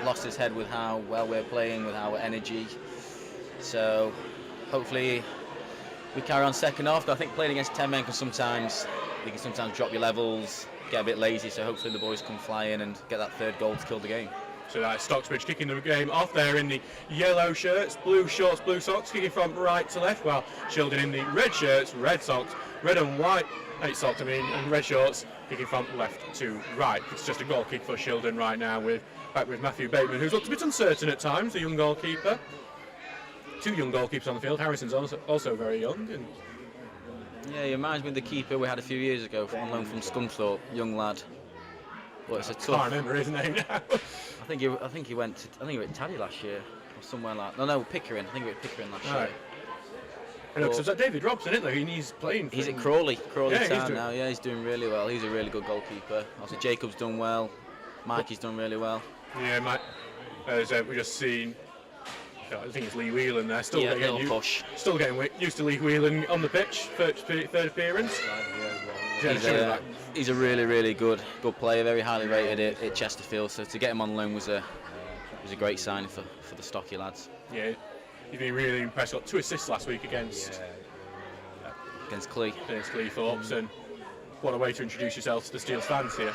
lost his head with how well we're playing, with our energy. So hopefully we carry on second half. I think playing against 10 men can sometimes drop your levels, get a bit lazy, so hopefully the boys come flying and get that third goal to kill the game. So that's Stocksbridge kicking the game off there in the yellow shirts, blue shorts, blue socks, kicking from right to left, while Shildon in the red shirts, red socks, red and white socks, and red shorts, kicking from left to right. It's just a goal kick for Shildon right now, back with Matthew Bateman, who's looked a bit uncertain at times, the young goalkeeper. 2 young goalkeepers on the field. Harrison's also very young. And yeah, he reminds me of the keeper we had a few years ago on loan from Scunthorpe, young lad. But it's a tough. I can't remember his name now. I think he went to Taddy last year or somewhere like. No, Pickering. I think he went to Pickering last year. I know, because that David Robson, isn't there? He's playing. He's at Crawley Town now. Yeah, he's doing really well. He's a really good goalkeeper. Also, Jacob's done well. Mikey's done really well. Yeah, Mike. As we just seen. I think it's Lee Whelan there. Still getting used to Lee Whelan on the pitch. Third appearance. He's a really, really good player. Very highly rated at Chesterfield. So to get him on loan was a great sign for the Stocky lads. Yeah, he's been really impressed. Got 2 assists last week against Clee. Against Cleethorpes, and what a way to introduce yourself to the Steels fans here.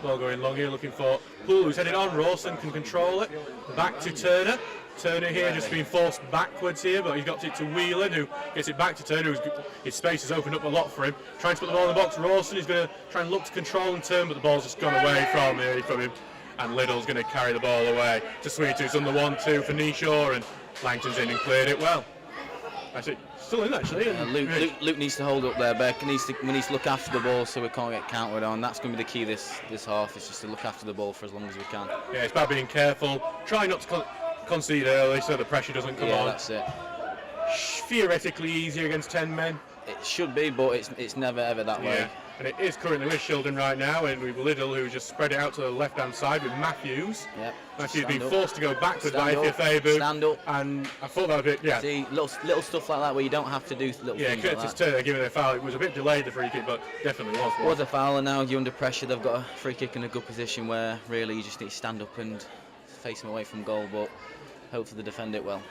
Ball going long here, looking for Poole, who's headed on. Rawson can control it. Back to Turner. Turner here just being forced backwards here, but he's got it to Whelan, who gets it back to Turner. His space has opened up a lot for him. Trying to put the ball in the box. Rawson is going to try and look to control and turn, but the ball's just gone away from him. And Liddell's going to carry the ball away to Sweet, who's on the 1-2 for Neeshaw, and Langton's in and cleared it well. Actually, still in actually. Luke needs to hold up there, Beck. We need to look after the ball so we can't get countered on. That's going to be the key this half, is just to look after the ball for as long as we can. Yeah, it's about being careful. Try not to concede early so the pressure doesn't come on. Yeah, that's it. Theoretically easier against 10 men. It should be, but it's never ever that way. And it is currently with Shildon right now, and with Liddell, who just spread it out to the left-hand side with Matthews. Yep. Matthews being forced to go backwards by Ifeabu. Stand up. And I thought that was a bit, See, little stuff like that where you don't have to do little things Curtis like that. Turner giving a foul. It was a bit delayed, the free kick, but definitely was. It was a foul, and now you're under pressure. They've got a free kick in a good position where really you just need to stand up and face them away from goal, but hopefully they defend it well.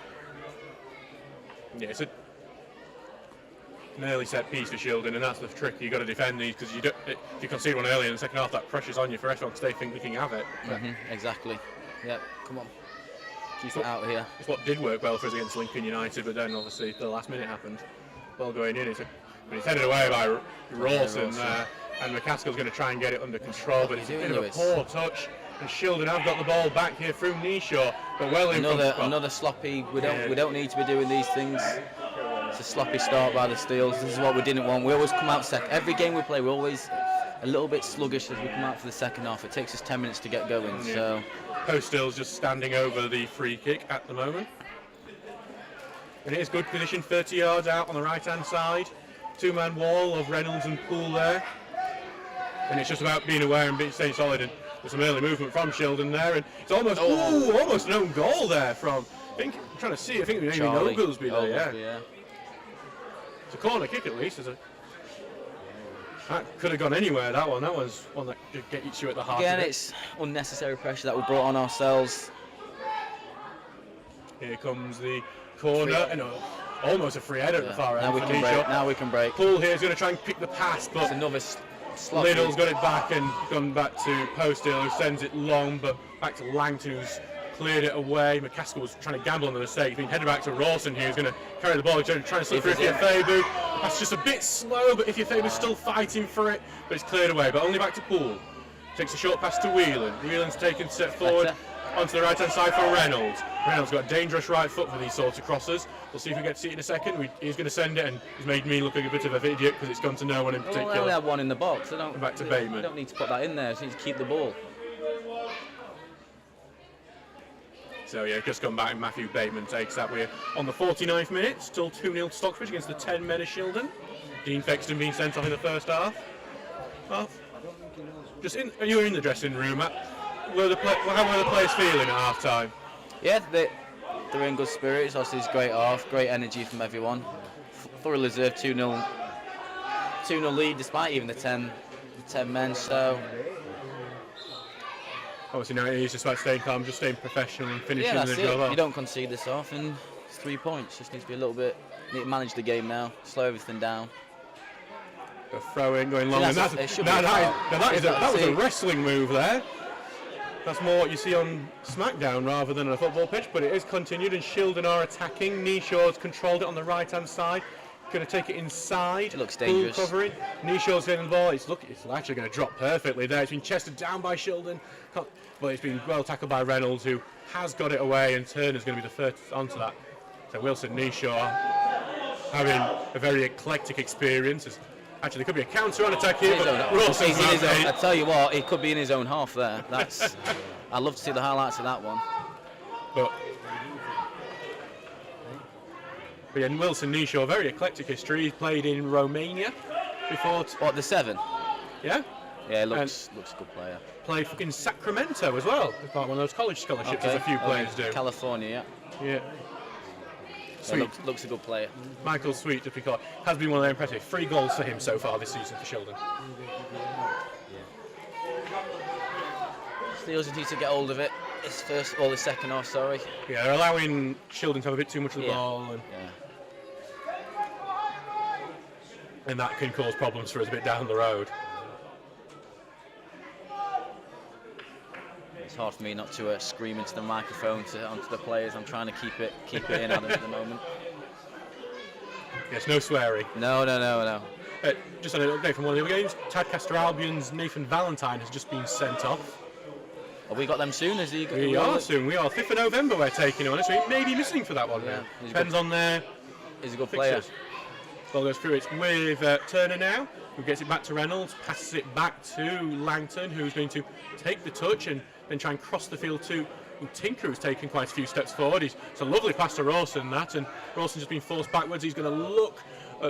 Yeah, it's an early set piece for Shildon, and that's the trick. You've got to defend these, because if you concede one early in the second half, that pressure's on you for everyone, because they think they can have it. Exactly. Yep, come on. Keep it out here. It's what did work well for us against Lincoln United, but then obviously the last minute happened. Ball going in, it's headed away by Rawson, and McCaskill's going to try and get it under control, but it's a bit of a poor touch. And Shildon have got the ball back here through Neeshaw, but well in another sloppy. We don't need to be doing these things. It's a sloppy start by the Steels. This is what we didn't want. We always come out second. Every game we play, we're always a little bit sluggish as we come out for the second half. It takes us 10 minutes to get going. Yeah. So Post Steels just standing over the free kick at the moment. And it is good position, 30 yards out on the right-hand side. 2-man wall of Reynolds and Poole there. And it's just about being aware and staying solid. And there's some early movement from Shildon there. And it's almost almost an own goal there from, I'm trying to see, I think maybe Noblesby there, yeah. It's a corner kick at least. That could have gone anywhere, that one. That one's one that could get you at the heart. Again, it's unnecessary pressure that we brought on ourselves. Here comes the corner, and almost a free header at the far end. Now we can break. Poole here is going to try and pick the pass, but it's another sloppy. Liddell's got it back and gone back to Posthill, who sends it long, but back to Langton, who's cleared it away. McCaskill was trying to gamble on the mistake. Being headed back to Rawson here, who's going to carry the ball, trying to slip through Ifeabu. That's just a bit slow, but Ifeabu's still fighting for it, but it's cleared away. But only back to Poole. Takes a short pass to Whelan. Whelan's taken a step forward. onto the right-hand side for Reynolds. Reynolds got a dangerous right foot for these sorts of crosses. We'll see if we get to see it in a second. He's going to send it, and he's made me look like a bit of an idiot because it's gone to no one in particular. Well, they only had one in the box. They don't, Back to Bateman. They don't need to put that in there. They need to keep the ball. So yeah, just come back and Matthew Bateman takes that. We're on the 49th minute, still 2-0 to Stocksbridge against the 10 men of Shildon. Dean Fexton being sent off in the first half. You were in the dressing room. How were the players feeling at half time? Yeah, they're in good spirits. Obviously, it's great half, great energy from everyone. Thoroughly deserved 2-0 lead despite even the 10 men. So obviously now it is just about staying calm, just staying professional and finishing that's the job it. off. You don't concede this off, and it's 3 points. Just needs to be a little bit. Need to manage the game now, slow everything down. A throw in going long, and that was a wrestling move there. That's more what you see on SmackDown rather than on a football pitch, but it is continued, and Shildon are attacking. Neeshaw's controlled it on the right-hand side. Going to take it inside. It looks dangerous. Covering. Neeshaw's getting the ball. It's actually going to drop perfectly there. It's been chested down by Shildon, but it's been well tackled by Reynolds, who has got it away, and Turner's going to be the first onto that. So Wilson Neeshaw having a very eclectic experience. Actually, there could be a counter on attack here, but Wilson's I tell you what, it could be in his own half there. I'd love to see the highlights of that one. But yeah, Wilson Neeshaw, very eclectic history. He's played in Romania before. What, the 7? Yeah? Yeah, looks a good player. Played in Sacramento as well. It's like one of those college scholarships, as a few players do. California, yeah. Yeah, looks a good player. Michael Sweet, just because has been one of their impressive. 3 goals for him so far this season for Shildon. Steelers need to get hold of it. The second half, sorry. Yeah, they're allowing Shildon to have a bit too much of the ball, and that can cause problems for us a bit down the road. It's hard for me not to scream into the microphone onto the players. I'm trying to keep it in Adam at the moment. Yes, no swearing. No. Just an update from one of the other games. Tadcaster Albion's Nathan Valentine has just been sent off. Have we got them soon? We are soon. We are 5th of November. We're taking on it, so he may be missing for that one. Yeah, depends on their. He's a good fixtures. player. Ball goes through. It's with Turner now, who gets it back to Reynolds, passes it back to Langton, who's going to take the touch and then try and cross the field to Tinker, who's taken quite a few steps forward. It's a lovely pass to Rawson, and Rawson's just been forced backwards. He's going to look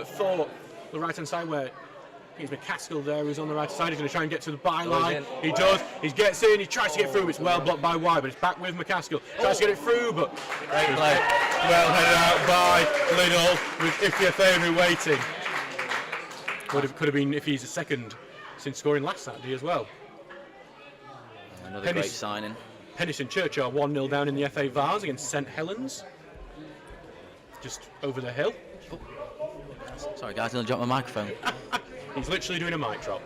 for the right-hand side where I think it's McCaskill there who's on the right side. He's going to try and get to the byline. He does. He gets in. He tries to get through. It's well blocked by White, but it's back with McCaskill. Tries to get it through, but great play. Well headed out by Liddell with Ifeanyi waiting. Could have been if he's a second since scoring last Saturday as well. Another great signing. Henderson Church are 1-0 down in the FA Vars against St Helens. Just over the hill. Oh. Sorry guys, I'll drop my microphone. He's literally doing a mic drop.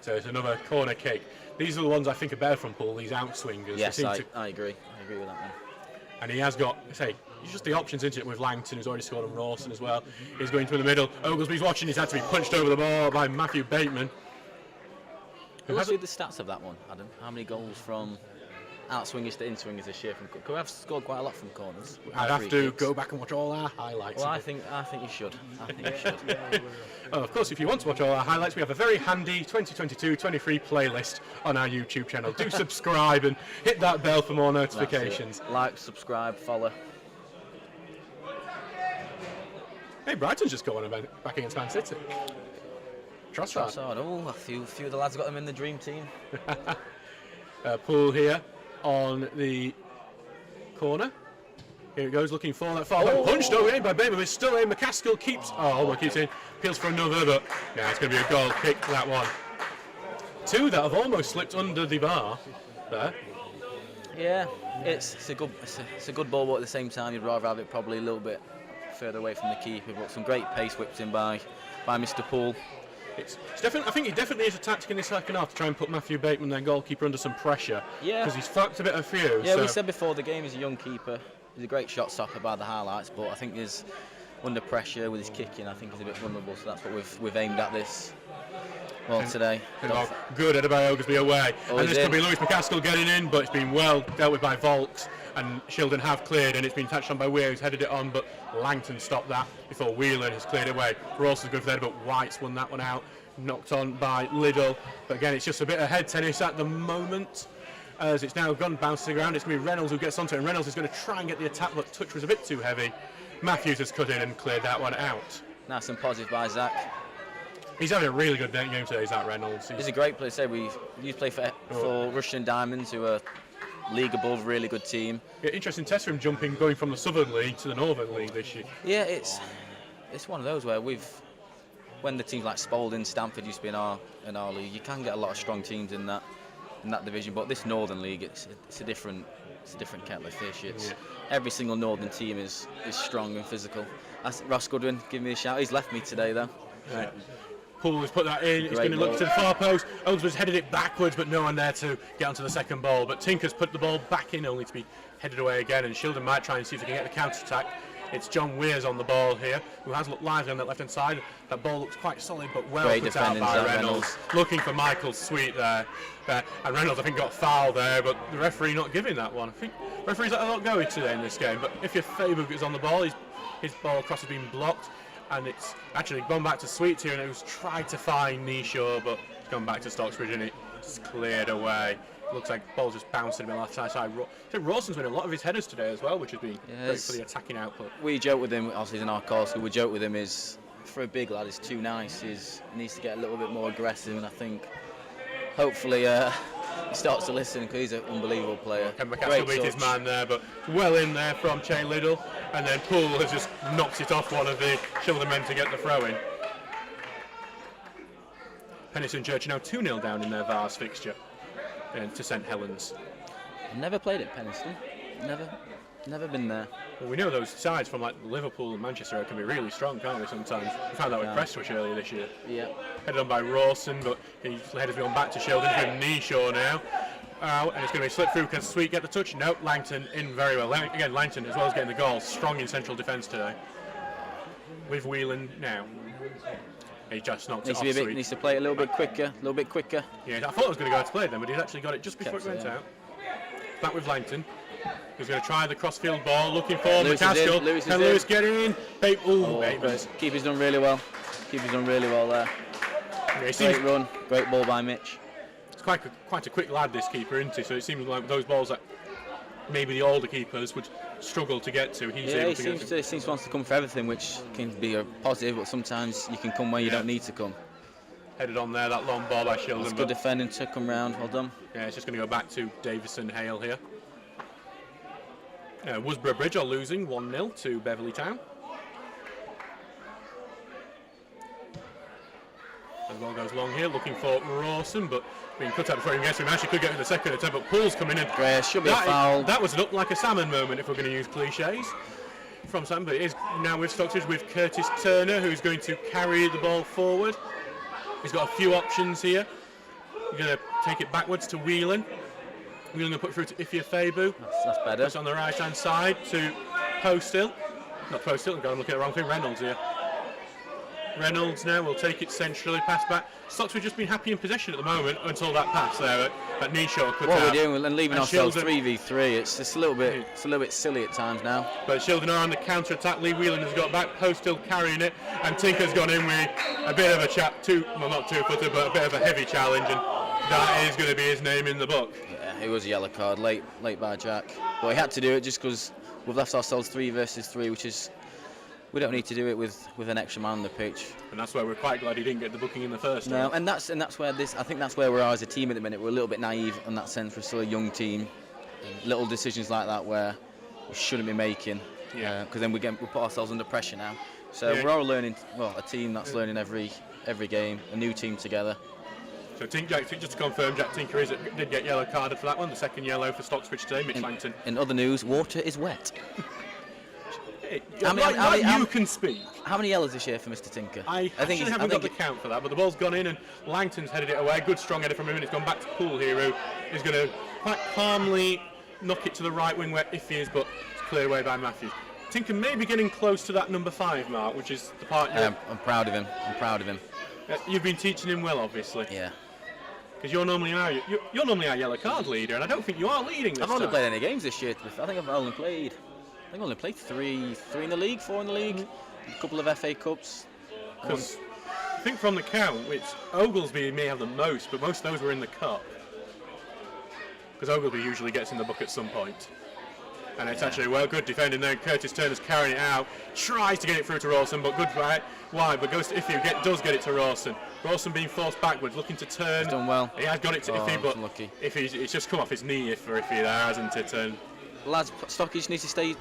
So it's another corner kick. These are the ones I think are better from Paul, these outswingers. Yes, I agree. I agree with that one. And he has got, just the options into it with Langton, who's already scored on Rawson as well. He's going to the middle. Oglesby's watching. He's had to be punched over the ball by Matthew Bateman. Let's see the stats of that one, Adam. How many goals from outswingers to inswingers this year? We have scored quite a lot from corners. I'd have to go back and watch all our highlights. Well, I think you should. Oh, of course, if you want to watch all our highlights, we have a very handy 2022-23 playlist on our YouTube channel. Do subscribe and hit that bell for more notifications. Like, subscribe, follow. Hey, Brighton's just going back against Man City. Trossard. Oh, a few of the lads got them in the dream team. Poole here on the corner. Here it goes, looking for that far back. Punched over by Bateman, but still in. McCaskill keeps in, appeals for another, but yeah, it's going to be a goal kick, that one. 2 that have almost slipped under the bar there. Yeah, it's a good ball, but at the same time you'd rather have it probably a little bit further away from the keeper, but some great pace whipped in by Mr. Poole. It's definitely, I think it definitely is a tactic in the second half to try and put Matthew Bateman, their goalkeeper, under some pressure. Yeah. Because he's fucked a bit of few. Yeah, we said before the game he's a young keeper. He's a great shot stopper by the highlights, but I think he's under pressure with his kicking. I think he's a bit vulnerable, so that's what we've aimed at this. Well, today. Good headed by Oglesby away. Oh, And he's this could in. be Lewis McCaskill getting in, but it's been well dealt with by Volks. And Shildon have cleared, and it's been touched on by Weir, who's headed it on, but Langton stopped that before Whelan has cleared it away. Rawson's good for the header, but White's won that one out. Knocked on by Liddell. But again, it's just a bit of head tennis at the moment. As it's now gone bouncing around, it's going to be Reynolds who gets onto it, and Reynolds is going to try and get the attack, but touch was a bit too heavy. Matthews has cut in and cleared that one out. Nice and positive by Zach. He's having a really good game today, Zach Reynolds. He's a great player. Say we used to play for Rushden Diamonds, who are league above, really good team. Yeah, interesting test for him jumping, going from the Southern League to the Northern League this year. Yeah, it's one of those where when the teams like Spalding, Stamford used to be in our league, you can get a lot of strong teams in that division. But this Northern League, it's a different kettle of fish. Every single Northern team is strong and physical. That's Ross Goodwin giving me a shout. He's left me today though. Right. Poole has put that in. He's Great going to look ball. to the far post. Oglesby's headed it backwards, but no one there to get onto the second ball. But Tinker's put the ball back in, only to be headed away again. And Shildon might try and see if they can get the counter-attack. It's John Weir's on the ball here, who has looked lively on that left-hand side. That ball looks quite solid, but well Great put out defending, by Reynolds. Reynolds. Looking for Michael Sweet there. And Reynolds, I think, got fouled there, but the referee not giving that one. I think referees let a lot go today in this game. But if your Fabuk is on the ball, his ball across has been blocked. And it's actually gone back to Sweet here, and it was tried to find Nishaw, but it's gone back to Stocksbridge, and it's cleared away. Looks like the ball's just bouncing a bit left side. I think Rawson's winning a lot of his headers today as well, which has been great for the attacking output. We joke with him, obviously he's in our course, we joke with him is, for a big lad, he's too nice. He needs to get a little bit more aggressive, and I think hopefully he starts to listen, because he's an unbelievable player. And McCaskill beat his man there, but well in there from Che Liddell, and then Poole has just knocked it off one of the Shildon men to get the throw in. Penistone Church are now 2-0 down in their Vars fixture to St Helens. I've never played at Penistone, never been there. Well, we know those sides from like Liverpool and Manchester can be really strong, can't they, sometimes? We found that with Prestwich earlier this year. Yeah. Headed on by Rawson, but his header's gone back to Shildon, with Nishaw now. And it's going to be slipped through. Can Sweet get the touch? No, Langton in very well. Again, Langton, as well as getting the goal, strong in central defence today. With Whelan now. He just knocked it off Sweet. Needs to play a little bit quicker, Yeah, I thought I was going to go out to play then, but he's actually got it just before it went out. Back with Langton. He's going to try the crossfield ball, looking for McCaskill. Can Lewis get in? Keeper's done really well. There. Yeah, Great run, great ball by Mitch. It's quite a quick lad, this keeper, isn't he? So it seems like those balls that maybe the older keepers would struggle to get to. He seems to wants to come for everything, which can be a positive, but sometimes you can come where you don't need to come. Headed on there, that long ball by Shildon. That's good defending, took him round, well done. Yeah, it's just going to go back to Davison Hale here. Worsborough Bridge are losing 1-0 to Beverley Town. As well goes long here, looking for Rawson, but being cut out before he gets him. Actually could get to the second attempt, but Poole's coming in. Grace, should be a foul. That was an up like a salmon moment, if we're going to use cliches from Sam, but it is now with Stocksbridge with Curtis Turner, who's going to carry the ball forward. He's got a few options here. He's going to take it backwards to Whelan. Whelan going to put through to Ifya Fabu. That's better. It's on the right hand side to Postill. Not Postill, I'm looking at the wrong thing. Reynolds here. Reynolds now will take it centrally, pass back. Stocksbridge just been happy in possession at the moment until that pass there at Nishaw cut what out. What we're doing and leaving ourselves 3v3, it's a little bit silly at times now. But Shildon are on the counter attack. Lee Whelan has got back, Postill carrying it, and Tinker's gone in with a bit of a not two-footer, but a bit of a heavy challenge, and that is going to be his name in the book. Yeah, it was a yellow card, late by Jack. But he had to do it just because we've left ourselves 3 versus 3, which is. We don't need to do it with an extra man on the pitch. And that's why we're quite glad he didn't get the booking in the first. No, and that's where I think that's where we are as a team at the minute. We're a little bit naive in that sense. We're still a young team. Little decisions like that where we shouldn't be making. Yeah. Because then we put ourselves under pressure now. So we're all learning. Well, a team that's learning every game. A new team together. So just to confirm, Jack Tinker did get yellow carded for that one. The second yellow for Stocksbridge today. Mitch Langton. In other news, water is wet. You can speak. How many yellows this year for Mr. Tinker? I think haven't got the count for that, but the ball's gone in and Langton's headed it away. Good strong header from him, and it's gone back to Poole here, who is going to quite calmly knock it to the right wing where Iffy is, but it's cleared away by Matthews. Tinker may be getting close to that number 5 mark, which is the part. I'm proud of him. You've been teaching him well, obviously. Yeah. Because you're normally our yellow card leader, and I don't think you are leading this I've only time. played any games this year. I think I've only played three in the league, 4 in the league, a couple of FA Cups. Because I think from the count, it's Oglesby may have the most, but most of those were in the cup. Because Oglesby usually gets in the book at some point. And it's actually, good defending there. Curtis Turner's carrying it out, tries to get it through to Rawson, but good right, wide, but goes to Iffy, does get it to Rawson. Rawson being forced backwards, looking to turn. He's done well. He has got it to Iffy, but unlucky. It's just come off his knee for Iffy there, hasn't it? And Lads, Stockbridge needs to stay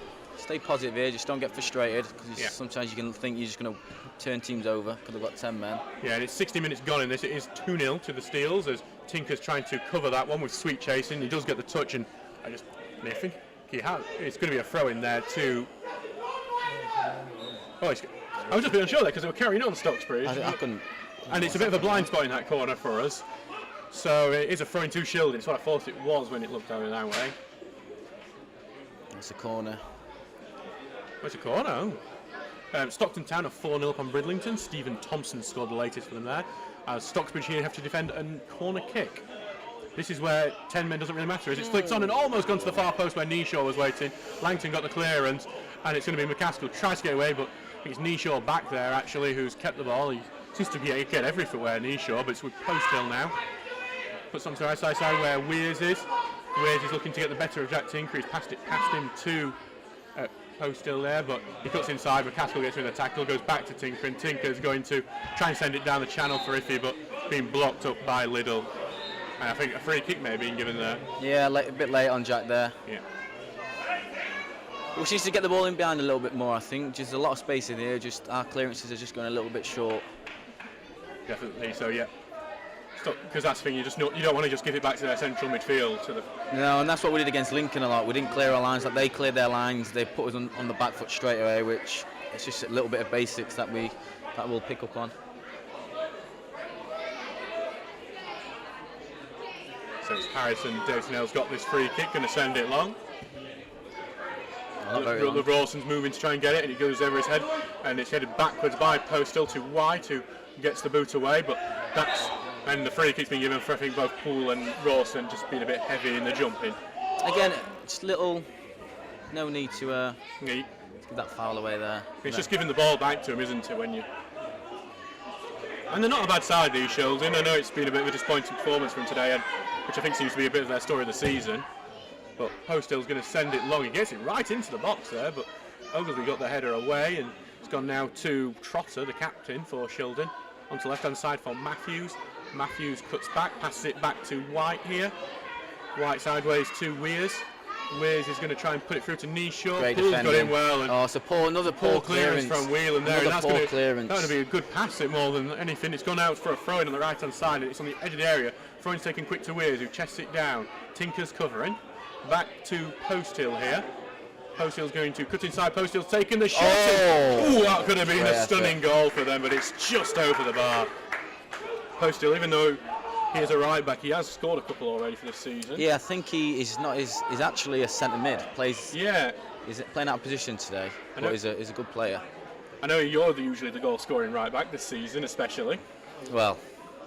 positive here, just don't get frustrated, because sometimes you can think you're just going to turn teams over, because they've got 10 men. Yeah, and it's 60 minutes gone in this. It is 2-0 to the Steels, as Tinker's trying to cover that one with sweet chasing. He does get the touch, and Miffy. It's going to be a throw in there too. I was just a bit unsure there because they were carrying on Stocksbridge. I couldn't. And it's a bit of a blind spot in that corner for us. So it is a throw in to Shildon. It's what I thought it was when it looked over that way. It's a corner. Where's the corner? Stockton Town are 4-0 up on Bridlington. Stephen Thompson scored the latest for them there. Stocksbridge here have to defend a corner kick. This is where 10 men doesn't really matter, as it flicks on and almost gone to the far post where Neeshaw was waiting. Langton got the clearance, and it's going to be McCaskill. Tries to get away, but I think it's Neeshaw back there, actually, who's kept the ball. He seems to get everywhere, Neeshaw, but it's with Posthill now. Puts on to the right side where Weirs is. Weirs is looking to get the better of Jack Tinker. He's passed him to Posthill there, but he cuts inside. McCaskill gets with the tackle, goes back to Tinker, and Tinker's going to try and send it down the channel for Iffy, but being blocked up by Liddell. And I think a free kick may have been given there. Yeah, a bit late on Jack there. Yeah. We need to get the ball in behind a little bit more, I think. Just a lot of space in here, just our clearances are just going a little bit short. Definitely, so yeah. Because that's the thing, you don't want to just give it back to their central midfield. No, and that's what we did against Lincoln a lot. We didn't clear our lines, like they cleared their lines, they put us on the back foot straight away, which it's just a little bit of basics that we'll pick up on. So it's Harrison. Davison-Hale's got this free kick, going to send it long. The Rawson's moving to try and get it, and it goes over his head, and it's headed backwards by Posthill to White, who gets the boot away, and the free kick's been given for, I think, both Poole and Rawson, just being a bit heavy in the jumping. Again, just no need to give that foul away there. It's just giving the ball back to him, isn't it, And they're not a bad side, these Shildon. I know it's been a bit of a disappointing performance from today, which I think seems to be a bit of their story of the season. But Posthill's going to send it long. He gets it right into the box there, but Oglesby got the header away, and it's gone now to Trotter, the captain for Shildon, onto the left-hand side for Matthews. Matthews cuts back, passes it back to White here. White sideways to Weirs. Weirs is going to try and put it through to Neeshaw. Great Poole's defending. got in well. And it's another poor clearance from Whelan there. Another poor clearance. That's going to be a good pass, it more than anything. It's gone out for a throw-in on the right-hand side, and it's on the edge of the area. Throw-in's taken quick to Weirs, who chests it down. Tinker's covering. Back to Posthill here. Posthill's going to cut inside. Posthill's taken the shot. Ooh, that could have been a stunning goal for them, but it's just over the bar. Posthill, even though he is a right back, he has scored a couple already for this season. Yeah, I think he's actually a centre mid. He's playing out of position today, but he's a good player. I know you're usually the goal scoring right back this season, especially. Well,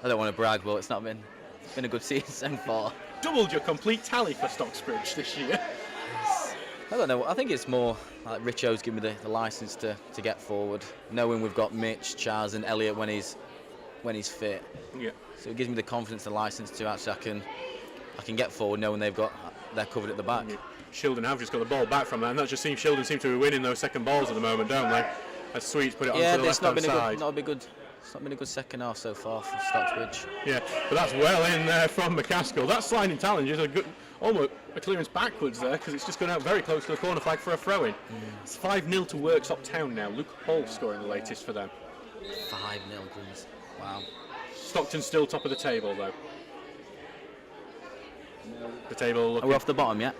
I don't want to brag, but it's been a good season so far. Doubled your complete tally for Stocksbridge this year. I don't know. I think it's more like Richo's given me the licence to get forward, knowing we've got Mitch, Chaz, and Elliot when he's fit. Yeah. So it gives me the confidence, the licence to actually I can get forward, knowing they're covered at the back. Yeah. Shildon have just got the ball back from that, and that just seems Shildon seem to be winning those second balls at the moment, don't they? As Sweets put it onto the left-hand side. It's not been a good second half so far for Stocksbridge. Yeah, but that's well in there from McCaskill. That sliding challenge is almost a clearance backwards there, because it's just gone out very close to the corner flag for a throw-in. It's 5-0 to Worksop Town now. Luke Hall scoring the latest for them. 5-0, please. Wow. Stockton's still top of the table, though. The table. Are we off the bottom yet?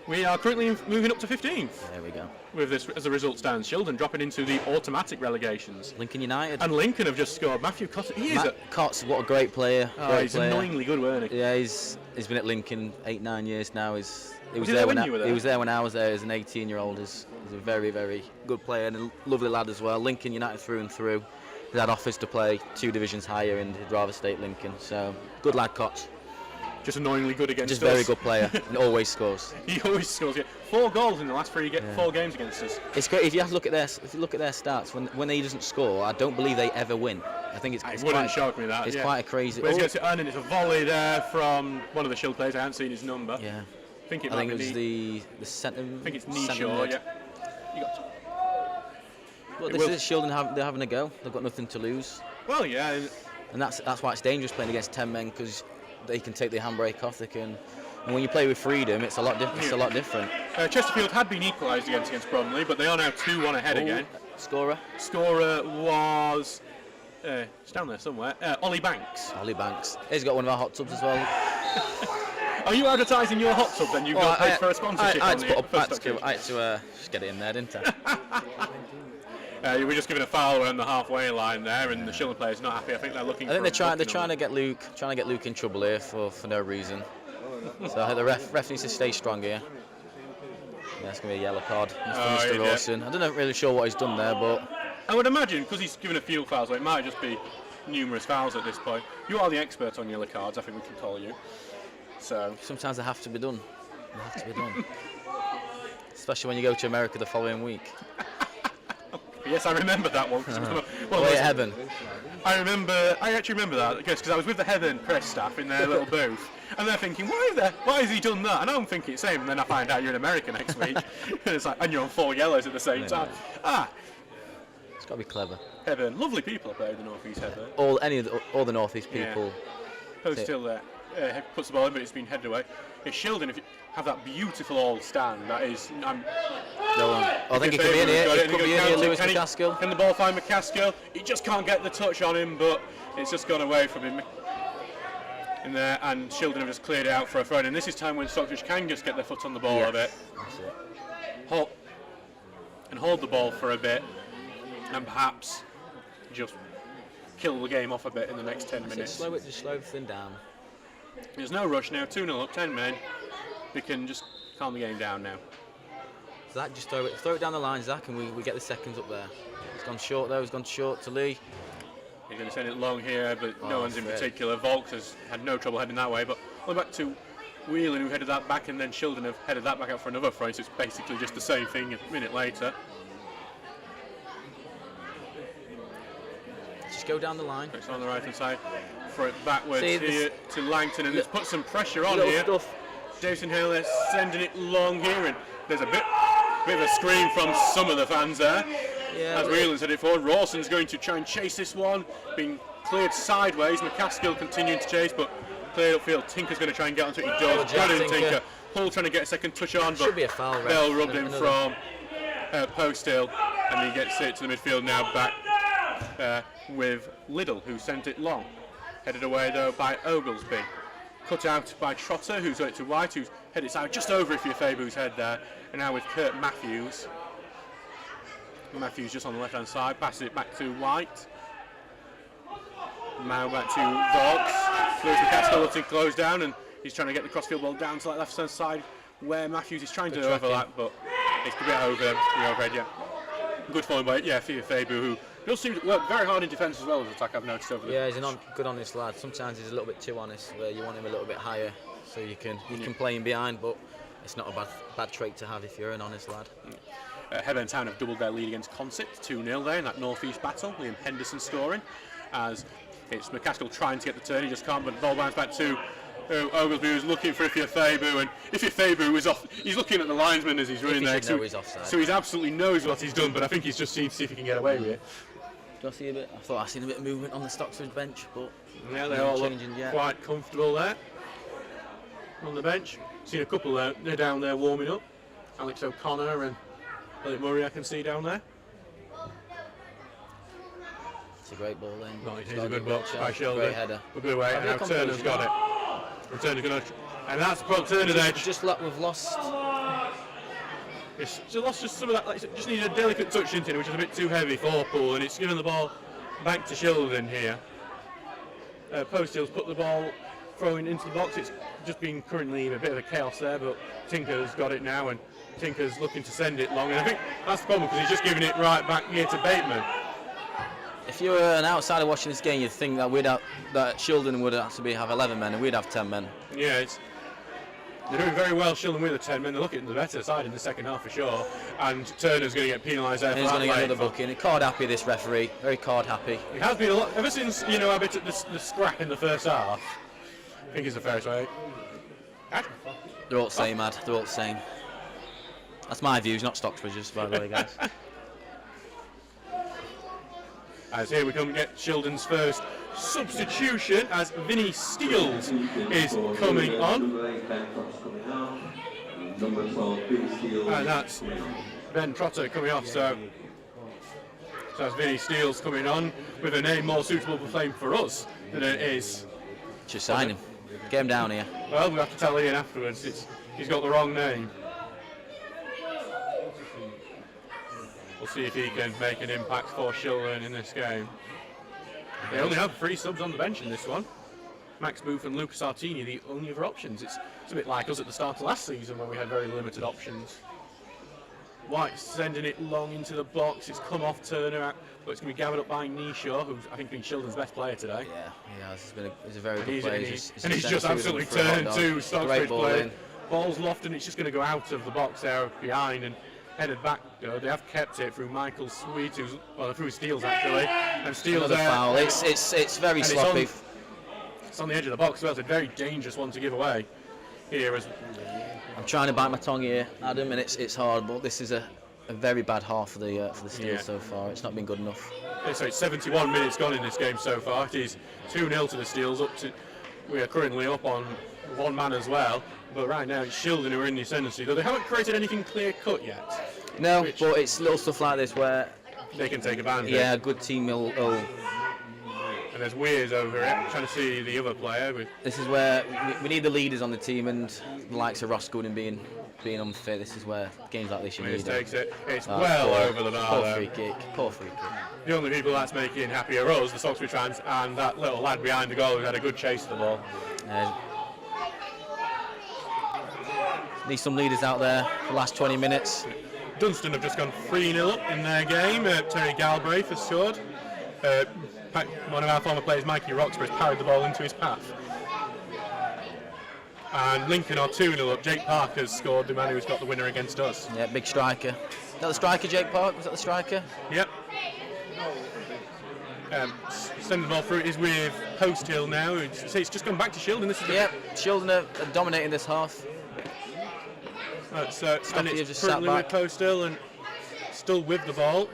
We are currently moving up to 15th. There we go. With this, as the result stands, Shildon dropping into the automatic relegations. Lincoln United. And Lincoln have just scored. Matthew Cotter. Cotts, what a great player. He's annoyingly good, weren't he? Yeah, he's been at Lincoln 8-9 years now. He was there when you were there? He was there when I was there as an 18-year-old. He's a very, very good player and a lovely lad as well. Lincoln United through and through. he's had offers to play 2 divisions higher, and he'd rather stay at Lincoln. So good lad, Cox. Just annoyingly good against us. Just very good player, and always scores. He always scores. Yeah. 4 goals in the last 4 games against us. It's great if you have to look at their stats. When he doesn't score, I don't believe they ever win. I think it's wouldn't shock me that. It's quite a crazy. But he gets it earned, and it's a volley there from one of the Shield players. I haven't seen his number. Yeah. I think it was the centre. I think it's Nishaw. Yeah. You got. Well, this is Shildon. They're having a go. They've got nothing to lose. Well, yeah. And that's why it's dangerous playing against 10 men, because they can take the handbrake off. They can. And when you play with freedom, it's a lot different. Chesterfield had been equalised against Bromley, but they are now 2-1 ahead again. Scorer was it's down there somewhere. Ollie Banks. Ollie Banks. He's got one of our hot tubs as well. Are you advertising your hot tub then? You've got paid for a sponsorship. I had to just get it in there, didn't I? We're just giving a foul around the halfway line there, and the Shildon player's not happy. I think they're looking. I think they're trying to get Luke in trouble here for no reason. So I think the ref needs to stay strong here. Yeah, it's going to be a yellow card for Mr. Rawson. I'm not really sure what he's done there, but I would imagine because he's given a few fouls, so it might just be numerous fouls at this point. You are the expert on yellow cards, I think we can call you. So sometimes they have to be done. They have to be done. Especially when you go to America the following week. Yes, I remember that one. Heaven. I actually remember that because I was with the Heaven press staff in their little booth, and they're thinking, why has he done that? And I'm thinking it's same, and then I find out you're in America next week, and it's like, and you're on 4 yellows at the same time. It's got to be clever. Heaven, lovely people up there in the North East Heaven. All the North East people. Post still there. Puts the ball in, but it's been headed away. It's Shildon. If you have that beautiful old stand, that is. I think it could be in here. It could be in here, Lewis McCaskill. Can the ball find McCaskill? He just can't get the touch on him, but it's just gone away from him. In there, and Shildon have just cleared it out for a throw. And this is time when Stocksbridge can just get their foot on the ball a bit. That's it. Hold the ball for a bit, and perhaps just kill the game off a bit in the next 10 minutes. Just slow everything down. There's no rush now, 2-0 up, 10 men. They can just calm the game down now. Zach, just throw it down the line, Zach, and we get the seconds up there. It's gone short though, it's gone short to Lee. He's going to send it long here, but no one's in particular. Volks has had no trouble heading that way, but only back to Whelan, who headed that back, and then Shildon have headed that back out for another throw, so it's basically just the same thing a minute later. Just go down the line. It's on the right hand side. Throw it backwards here to Langton, and let's put some pressure on here. Jason Hill is sending it long here, and there's a bit of a scream from some of the fans there. Yeah, as Whelan's headed forward. Rawson's going to try and chase this one, being cleared sideways. McCaskill continuing to chase, but cleared upfield. Tinker's going to try and get onto it. He does. Good in Tinker. Hull trying to get a second touch on, but should be a foul. Bell rubbed him from post hill, and he gets it to the midfield now back with Liddell, who sent it long. Headed away though by Oglesby. Cut out by Trotter, who's got it to White, who's headed it out just over Ifeabu's head there. And now with Kurt Matthews. Matthews just on the left hand side, passes it back to White. Now back to Volks. Lewis McCaskill looks to close down, and he's trying to get the crossfield ball down to that left hand side where Matthews is trying to overlap, but it's a bit over the overhead, yeah. Good form by Ifeabu, who does seem to work very hard in defence as well as attack, I've noticed over he's a good honest lad. Sometimes he's a little bit too honest, where you want him a little bit higher so you can play him behind, but it's not a bad trait to have if you're an honest lad. Headland Town have doubled their lead against Consett, 2-0 there in that north-east battle. Liam Henderson scoring, as it's McCaskill trying to get the turn, he just can't, but the ball bounces back to Oglesby, who's looking for Ifeabu, and Ifeabu is off. He's looking at the linesman as he's running there, so he absolutely knows what he's done, but I think he's just seen to see if he can get away with it. Do I see a bit? I thought I seen a bit of movement on the Stocksbridge bench, but yeah, they all look quite comfortable there on the bench. Seen a couple there, they're down there warming up. Alex O'Connor and Philip Murray I can see down there. It's a great ball then. No, it is a good ball by Shildon. Great header. We're good away, and now Turner's got it. Turner's going to, and that's put Turner's edge. Just like we've lost. It's lost just some of that. Like, just needed a delicate touch into it, which is a bit too heavy for Poole, and it's given the ball back to Shildon here. Posthill's put the ball throwing into the box. It's just been currently a bit of a chaos there, but Tinker's got it now, and Tinker's looking to send it long, and I think that's the problem because he's just giving it right back here to Bateman. if you were an outsider watching this game, you'd think that that Shildon would actually have 11 men and we'd have 10 men. Yeah, they're doing very well, Shildon with the 10 men. They're looking at the better side in the second half for sure. And Turner's going to get penalised there. He's going to get another booking. Card happy, this referee. Very card happy. He has been a lot ever since a bit of the scrap in the first half. I think it's the fairest way. They're all the same, Ad. They're all the same. That's my views, not Stocksbridge's, by the way, guys. As here we come get Shildon's first substitution as Vinny Steels is coming on. And that's Ben Trotter coming off, so that's Vinny Steels coming on with a name more suitable for playing for us than it is. Just sign him. Get him down here. Well, we have to tell Ian afterwards. He's got the wrong name. We'll see if he can make an impact for Shildon in this game. They only have 3 subs on the bench in this one. Max Booth and Lucas Artini, the only other options. It's a bit like us at the start of last season when we had very limited options. White sending it long into the box. It's come off Turner, but it's going to be gathered up by Nishaw, who's I think been Shildon's best player today. Yeah, he has. He's a very good player. He's just absolutely turned to Stocksbridge player. Ball's lofted and it's just going to go out of the box there behind and headed back. They have kept it through Michael Sweet, through Steels actually, and Steels there. Foul. It's very sloppy. It's on the edge of the box, so it's a very dangerous one to give away. Here I'm trying to bite my tongue here, Adam, and it's hard, but this is a very bad half for the Steels so far. It's not been good enough. So it's 71 minutes gone in this game so far. It is 2-0 to the Steels. We are currently up on 1 man as well, but right now it's Shildon who are in the ascendancy, though they haven't created anything clear cut yet. No, but it's little stuff like this where they can take advantage. Yeah, a good team will. And there's Weirs over it, trying to see the other player. This is where we need the leaders on the team, and the likes of Ross Gooden being unfit. This is where games like this you need. Takes it. It's well over the bar. Poor free kick. The only people that's making happy are us, the Stocksbridge fans, and that little lad behind the goal who had a good chase of the ball. Need some leaders out there for the last 20 minutes. Dunstan have just gone 3-0 up in their game. Terry Galbraith has scored. One of our former players, Mikey Roxburgh, has parried the ball into his path. And Lincoln are 2-0 up. Jake Parker's scored, the man who's got the winner against us. Yeah, big striker. Is that the striker, Jake Park? Was that the striker? Yep. Sending the ball through is with Post Hill now. It's just gone back to Shildon. Shildon are dominating this half. And it's currently with Post Hill and still with the ball.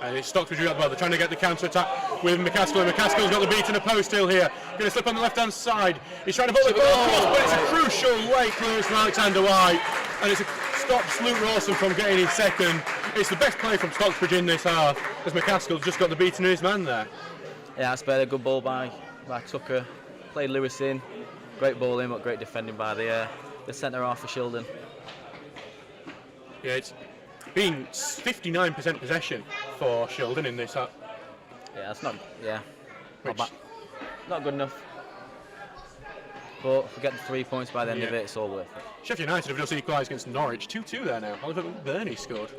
And it's Stocksbridge who got the ball. They're trying to get the counter-attack with McCaskill. And McCaskill's got the beat in a Post Hill here. Going to slip on the left-hand side. He's trying to put the ball across, but it's a crucial late clearance from Alexander White. And it stops Luke Rawson from getting his second. It's the best play from Stocksbridge in this half, as McCaskill's just got the beating of his man there. Yeah, that's better. Good ball by Tucker. Played Lewis in. Great ball in, but great defending by the centre half for Shildon. Yeah, it's been 59% possession for Shildon in this half. Yeah, that's not not good enough. But if we get the 3 points by the end of it, it's all worth it. Sheffield United have just equalised against Norwich. 2-2 there now. Oliver McBurney scored.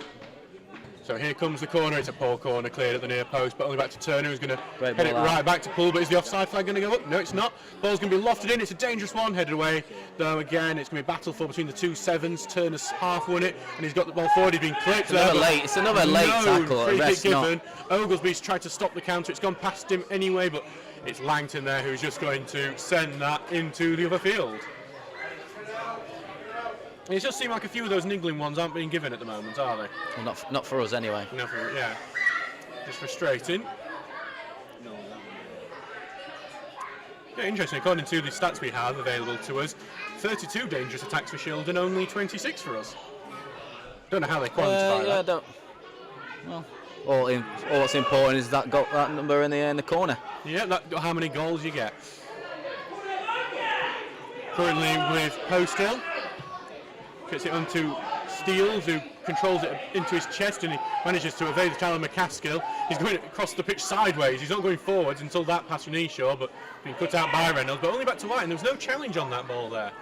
So here comes the corner. It's a poor corner cleared at the near post, but only back to Turner, who's going to head it right back to Poole. But is the offside flag going to go up? No, it's not. Ball's going to be lofted in. It's a dangerous one, headed away. Though again, it's going to be a battle for between the 2 sevens. Turner's half won it, and he's got the ball forward. He's been clipped. It's another late tackle. Free kick given. Oglesby's tried to stop the counter. It's gone past him anyway, but it's Langton there who's just going to send that into the other field. It just seems like a few of those niggling ones aren't being given at the moment, are they? Well, not for us anyway. Yeah. Just frustrating. Yeah, interesting. According to the stats we have available to us, 32 dangerous attacks for Shildon, only 26 for us. Don't know how they quantify that. Don't. Well, all what's important is that number in the corner. Yeah, how many goals you get. Currently with Post Hill. Gets it onto Steels, who controls it into his chest, and he manages to evade the challenge of McCaskill. He's going across the pitch sideways. He's not going forwards until that pass from Eshaw, but being cut out by Reynolds. But only back to White, and there was no challenge on that ball there.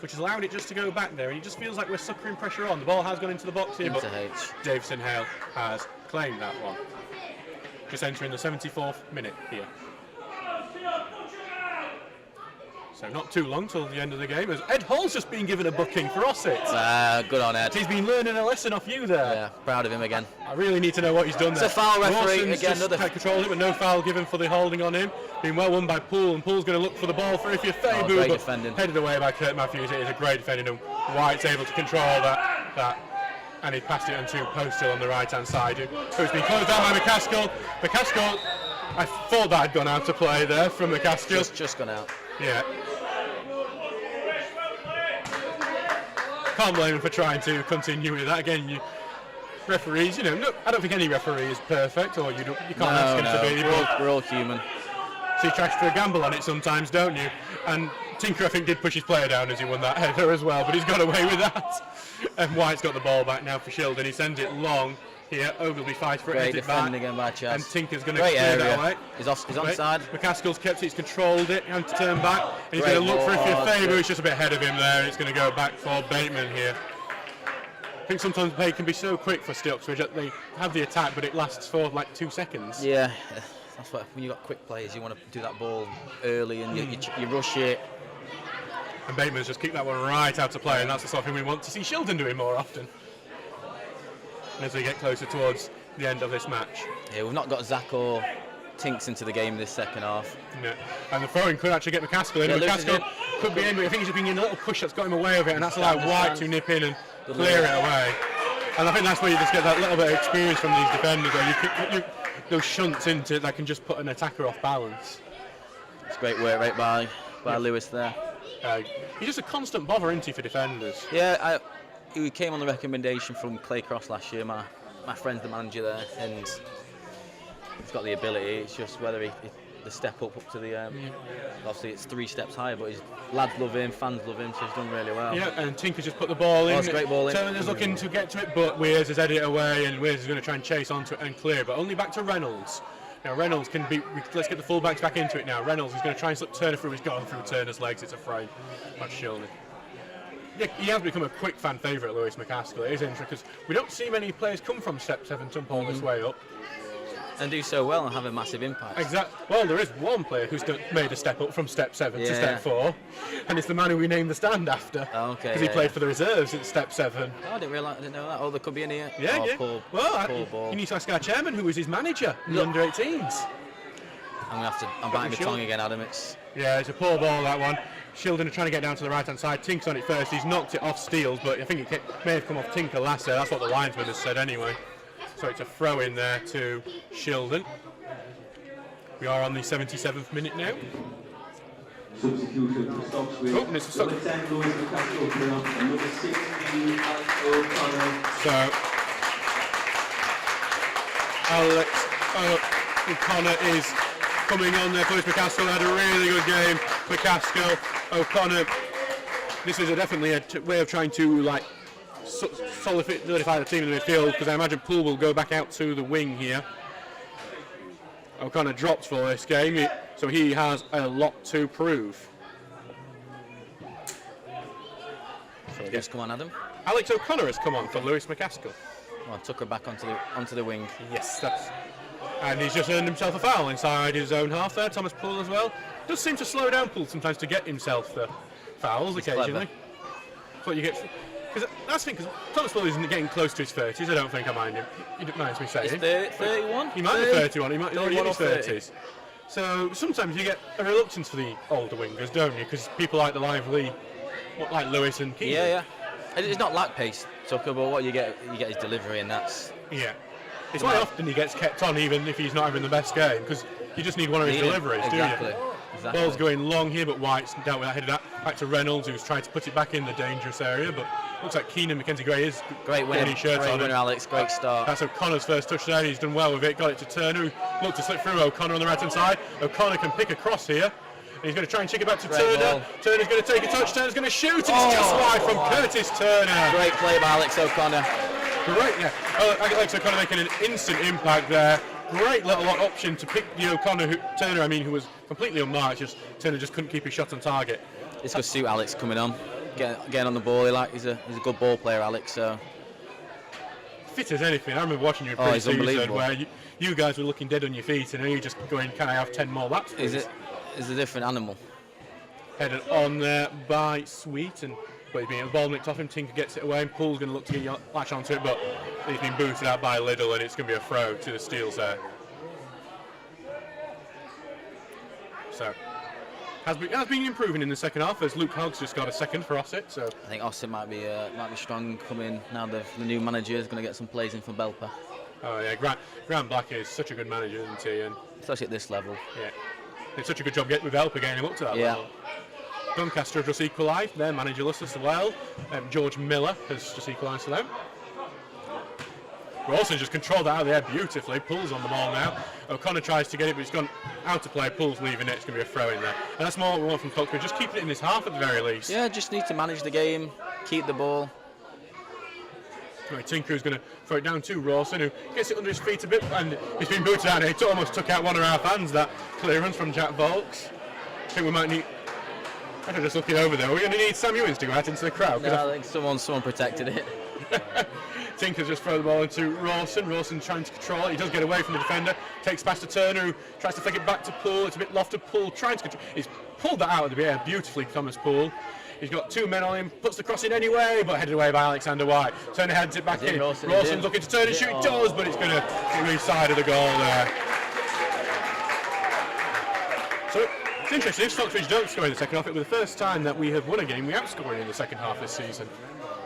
which has allowed it just to go back there, and he just feels like we're suckering pressure on. The ball has gone into the box here, but Davison Hale has claimed that one. Just entering the 74th minute here. So not too long till the end of the game, as Ed Hall's just been given a booking for Ossett. Good on Ed. He's been learning a lesson off you there. Yeah, proud of him again. I really need to know what he's done there. It's a foul, referee. Rawson's Again, just controlled it, but no foul given for the holding on him. Being well won by Poole, and Poole's going to look for the ball for Ifeafabu, great but defending. Headed away by Kurt Matthews. It is a great defending, and White's able to control that. And he passed it onto Postal on the right-hand side, who's been closed down by McCaskill. McCaskill, I thought that had gone out to play there from McCaskill. Just gone out. Yeah. Can't blame him for trying to continue with that. Again, referees, no, I don't think any referee is perfect, or you can't ask him to be. We're all human. So you try to gamble on it sometimes, don't you? And Tinker, I think, did push his player down as he won that header as well, but he's got away with that. And White's got the ball back now for Shildon. He sends it long here. Ogilvy fights for it. Great defending again by Chaz. And Tinker's going to clear that way. He's onside. McCaskill's kept it, he's controlled it, and to turn back. And he's going to look for Ifeafabu, who's just a bit ahead of him there. It's going to go back for Bateman here. I think sometimes they can be so quick for Stocksbridge that they have the attack, but it lasts for like 2 seconds. Yeah, that's what, when you've got quick players, you want to do that ball early and you rush it. And Bateman's just kicked that one right out to play, and that's the sort of thing we want to see Shildon doing more often. And as we get closer towards the end of this match. Yeah, we've not got Zach or Tinks into the game this second half. No. And the throwing could actually get McCaskill in. McCaskill could be in, but I think he's just been getting a little push that's got him away with it, and that's allowed White to nip in and clear it away. And I think that's where you just get that little bit of experience from these defenders, where you those shunts into it that can just put an attacker off balance. It's great work right by Lewis there. He's just a constant bother, isn't he, for defenders? Yeah, he came on the recommendation from Clay Cross last year. My friend's the manager there, and he's got the ability. It's just whether the step up to the obviously it's 3 steps higher, but his lads love him, fans love him, so he's done really well. Yeah, and Tinker just put the ball in. That's a great ball in. Turner's looking to get to it, but Weirs has headed it away, and Weirs is going to try and chase onto it and clear, but only back to Reynolds. Now Reynolds can be. Let's get the fullbacks back into it now. Reynolds is going to try and slip Turner through. He's gone through Turner's legs. It's a frame. That's Shildon. Yeah, he has become a quick fan favourite, Lewis McCaskill. It is interesting because we don't see many players come from step 7 jump all this way up and do so well and have a massive impact. Exactly. Well, there is one player who's made a step up from step 7 to step 4, and it's the man who we named the stand after. Oh, okay. Because he played for the reserves at step 7. Oh, I didn't know that. Oh, there could be in here. Yeah, yeah. Poor you need to ask our chairman, who was his manager in the under-18s. I'm biting my tongue again, Adam. It's a poor ball, that one. Shildon are trying to get down to the right-hand side. Tink's on it first. He's knocked it off Steels, but I think it may have come off Tinker last there. That's what the linesman has said anyway. So it's a throw in there to Shildon. We are on the 77th minute now. Substitution for Stocksbridge. Oh, it's a number 10, Lewis McCaskill, and number 16, Alex O'Connor. So, Alex O'Connor is coming on there. Lewis McCaskill had a really good game. McCaskill, O'Connor. This is definitely a way of trying to solidify the team in the midfield, because I imagine Poole will go back out to the wing here. O'Connor drops for this game, so he has a lot to prove. So just come on, Adam. Alex O'Connor has come on for Lewis McCaskill. Well, took her back onto the wing. Yes, and he's just earned himself a foul inside his own half there. Thomas Poole as well. Does seem to slow down Poole sometimes to get himself the fouls occasionally. That's what you get. Because that's the thing, because Thomas Poole isn't getting close to his 30s, I don't think I mind him. He minds me saying. He's 31? He might be 31, he might be already in his 30s. So sometimes you get a reluctance for the older wingers, don't you? Because people like the lively, like Lewis and Keane. Yeah. It's not lack pace, Tucker, but what you get his delivery, and that's... Yeah. It's why often he gets kept on, even if he's not having the best game, because you just need one of his deliveries, do you? Exactly. Ball's going long here, but White's dealt with that, headed back to Reynolds, who's trying to put it back in the dangerous area, but looks like Keenan Mackenzie Gray is great winner, Alex, great start. That's O'Connor's first touchdown. He's done well with it. Got it to Turner, who looked to slip through. O'Connor on the right hand side. O'Connor can pick across here. He's going to try and kick it back to Turner. Ball. Turner's going to take a touch. Turner's going to shoot. It's just wide from Curtis Turner. Great play by Alex O'Connor. Great, yeah. Alex O'Connor making an instant impact there. Great little option to pick the Turner, who was completely unmarked. Turner just couldn't keep his shot on target. It's going to suit Alex coming on. getting on the ball. He's a good ball player, Alex. So fit as anything. I remember watching you in pre-season where you guys were looking dead on your feet, and now you're just going, can I have 10 more laps, please? Is a different animal. Headed on there by Sweet, and but he's being the ball nicked off him. Tinker gets it away, and Pool's going to look to latch onto it, but he's been booted out by Liddell, and it's going to be a throw to the Steels there. So has been improving in the second half as Luke Hoggs just got a second for Ossett. So I think Ossett might be strong coming now. The new manager is going to get some plays in for Belper. Oh yeah, Grant Black is such a good manager, isn't he? And especially at this level. Yeah, did such a good job with Belper getting him up to that level. Doncaster have just equalised. They're managerless as well. George Miller has just equalised for them. Rawson just controlled that out of the air beautifully. Pulls on the ball now. O'Connor tries to get it, but it's gone out to play. Pulls leaving it. It's going to be a throw in there. And that's more what we want from Stocksbridge. Just keep it in this half at the very least. Yeah, just need to manage the game, keep the ball. Right, Tinker is going to throw it down to Rawson, who gets it under his feet a bit, and he's been booted out. It almost took out one of our fans, that clearance from Jack Volks. I think we might need... I'm just looking over there. Are we going to need Sam Ewins to go out into the crowd? No, I think someone protected it. Tinker's just throw the ball into Rawson. Rawson trying to control it. He does get away from the defender. Takes past to Turner, who tries to flick it back to Poole. It's a bit lofted. Poole trying to control. He's pulled that out of the air beautifully, Thomas Poole. He's got two men on him. Puts the cross in anyway, but headed away by Alexander White. Turner heads it back in. Rawson's looking to turn and shoot. It does, but it's going to hit the side of the goal there. So it's interesting. If Stocksbridge don't score in the second half, it was the first time that we have won a game we outscored in the second half this season.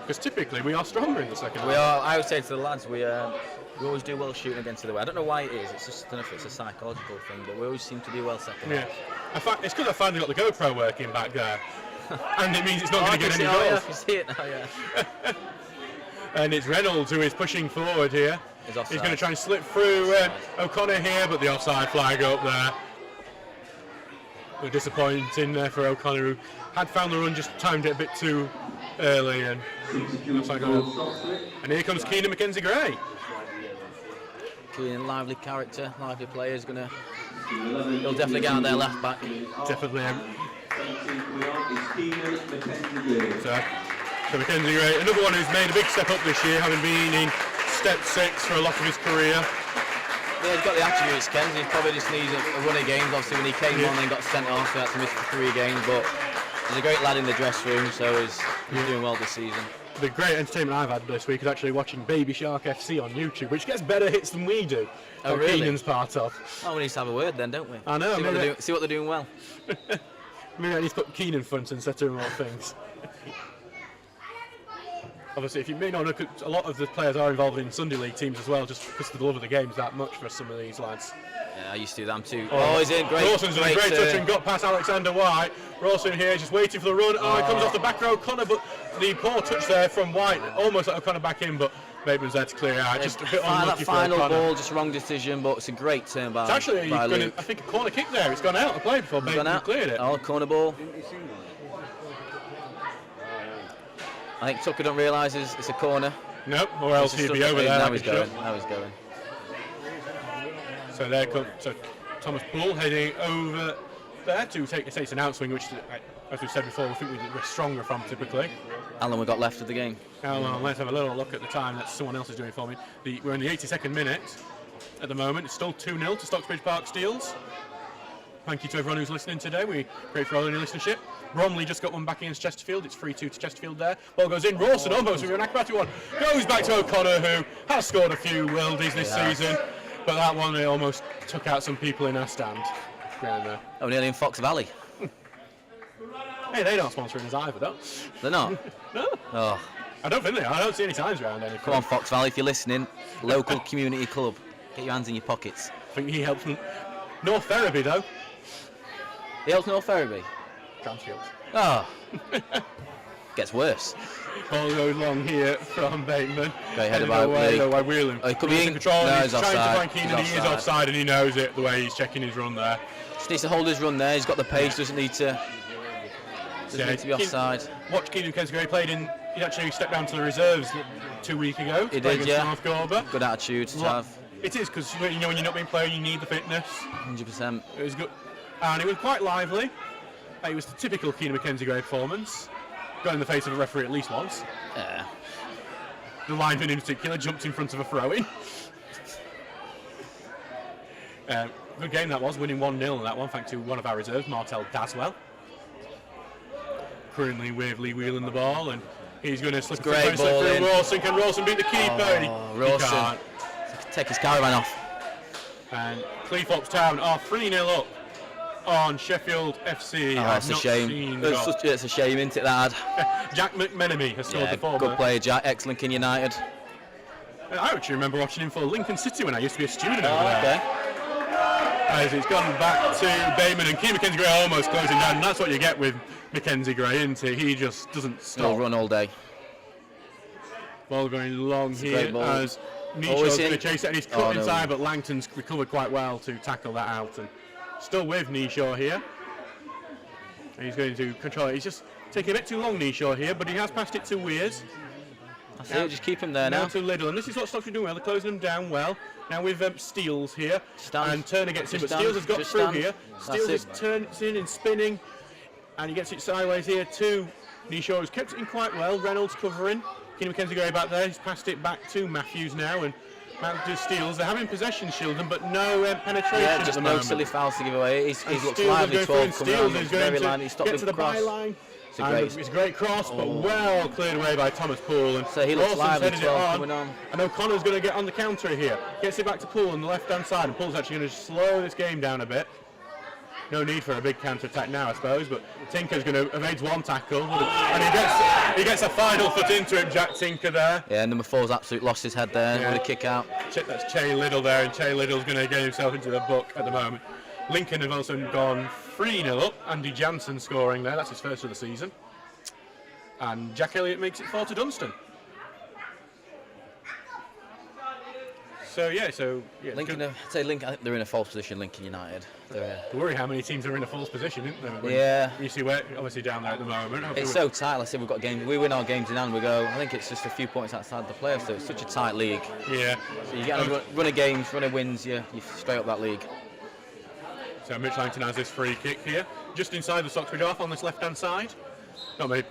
Because typically we are stronger in the second half. We are. I would say to the lads, we always do well shooting against the way. I don't know why it is. It's just, I don't know if it's a psychological thing, but we always seem to do well second half. It's because I finally got the GoPro working back there, and it means it's not going to get any goals. I can see it now, yeah. And it's Reynolds who is pushing forward here. He's going to try and slip through O'Connor here, but the offside flag up there. We're disappointing there for O'Connor, who had found the run, just timed it a bit too early, and here comes Keenan Mackenzie Gray. Keenan, lively character, lively player, he'll definitely get out there left back. Definitely. So Mackenzie Gray, another one who's made a big step up this year, having been in step 6 for a lot of his career. Yeah, he's got the attributes, Ken. He probably just needs a run of games. Obviously, when he came on and got sent off, he had to miss for 3 games, but he's a great lad in the dress room, so he's doing well this season. The great entertainment I've had this week is actually watching Baby Shark FC on YouTube, which gets better hits than we do. Oh, really? Keenan's part of. Oh, we need to have a word then, don't we? I know. See what they're doing well. Maybe I need to put Keenan front and set him all things. Obviously, if you may not look at, a lot of the players are involved in Sunday League teams as well, just because of the love of the game's that much for some of these lads. Yeah, I used to do them too. Oh, he's in. Great. Rawson's done a great touch and got past Alexander White. Rawson here just waiting for the run. Oh, it comes off the back row O'Connor, but the poor touch there from White almost let O'Connor back in, but Bateman's there to clear out. Just a bit unlucky for O'Connor. That final ball, just wrong decision, but it's a great turn by. It's actually, I think, a corner kick there. It's gone out of play before Bateman cleared it. Oh, corner ball. I think Tucker don't realise it's a corner. Nope, or else he'd be over there. Now he's going. Now he's going. So there comes Thomas Poole heading over there to take an outswing, which, as we've said before, we think we're stronger from typically. How long we got left of the game? Let's have a little look at the time that someone else is doing for me. We're in the 82nd minute at the moment. It's still 2-0 to Stocksbridge Park Steels. Thank you to everyone who's listening today. We're grateful for all your listenership. Bromley just got one back against Chesterfield. It's 3-2 to Chesterfield there. Ball goes in. Rawson almost with an acrobatic one. Goes back to O'Connor, who has scored a few worldies this season. But that one, it almost took out some people in our stand. Oh, nearly in Fox Valley. Hey, they're not sponsoring us either, though. They're not? No. Oh. I don't think they are. I don't see any signs around anything. Come on, Fox Valley, if you're listening. Local community club. Get your hands in your pockets. I think he helps them. North Ferriby, though. He helps North Ferriby? Transfield. Oh. Gets worse. Ball goes long here from Bateman. Great header by Whelan. Oh, he could be in control. No, he's trying to find Keenan. He is offside, and he knows it the way he's checking his run there. Just needs to hold his run there. He's got the pace. Doesn't need to. Need to be offside. Watch Keenan Mackenzie played in. He actually stepped down to the reserves 2 weeks ago. He did, yeah. North Gorber. Good attitude to have. It is, because when you're not being playing, you need the fitness. 100%. It was good, and it was quite lively. It was the typical Keenan Mackenzie Gray performance. got in the face of a referee at least once. Yeah. The linesman in particular jumped in front of a throw-in. Good game that was, winning 1-0 in that one, thanks to one of our reserves, Martel Daswell. Currently with Lee Whelan the ball, and he's going to slip through Rawson. Can Rawson beat the keeper? Rawson. He can't. Take his caravan off. And Cleethorpes Town are 3-0 up on Sheffield FC. That's a shame. It's a shame, isn't it, that ad? Jack McMenemy has scored the former. Good player, Jack. Ex-Lincoln United. I actually remember watching him for Lincoln City when I used to be a student over there. Okay. As it's gone back to Bayman, and Keane Mackenzie Gray almost closing down. And that's what you get with Mackenzie Gray, isn't it? He just doesn't stop. He'll run all day. Ball going long here as Nishaw's going to chase it, and he's cut inside, but Langton's recovered quite well to tackle that out. And still with Nishaw here. And he's going to control it. He's just taking a bit too long, Nishaw here, but he has passed it to Weirs. That's it, just keep him there now. Now to Liddell, and this is what Stocksbridge doing well. They're closing him down well. Now with Steels here, and Turner gets in, but Steels has got through here. Steels is turns in and spinning, and he gets it sideways here too. Nishaw has kept it in quite well. Reynolds covering. Keane Mackenzie going back there. He's passed it back to Matthews now, and Matthews Steels. They're having possession, Shildon, but no penetration. Yeah, just at the no moment. Silly fouls to give away. He's looked Steels lively, 12 coming Steels on. is going Very to lively. Stopped get to the cross. byline. It's a great cross, but well cleared away by Thomas Poole. And so he looks lively, 12 coming on. And O'Connor's going to get on the counter here. Gets it back to Poole on the left-hand side, and Poole's actually going to slow this game down a bit. No need for a big counter-attack now, I suppose, but Tinker's going to evade one tackle, and he gets a final foot into him, Jack Tinker there. Yeah, number 4's absolutely lost his head there with a kick out. That's Che Liddell there, and Che Liddell's going to get himself into the book at the moment. Lincoln have also gone 3-0 up. Andy Jansen scoring there, that's his first of the season. And Jack Elliott makes it 4 to Dunstan. Lincoln, I'd say Lincoln, I think they're in a false position, Lincoln United. I worry how many teams are in a false position, isn't there? Yeah. You see we're obviously down there at the moment. It's so tight. Let's say we've got games. We win our games in hand. We go. I think it's just a few points outside the playoffs. So it's such a tight league. Yeah. So you get a run of games, run of wins. You straight up that league. So Mitch Langton has this free kick here, just inside the Stocksbridge half on this left-hand side. Not maybe.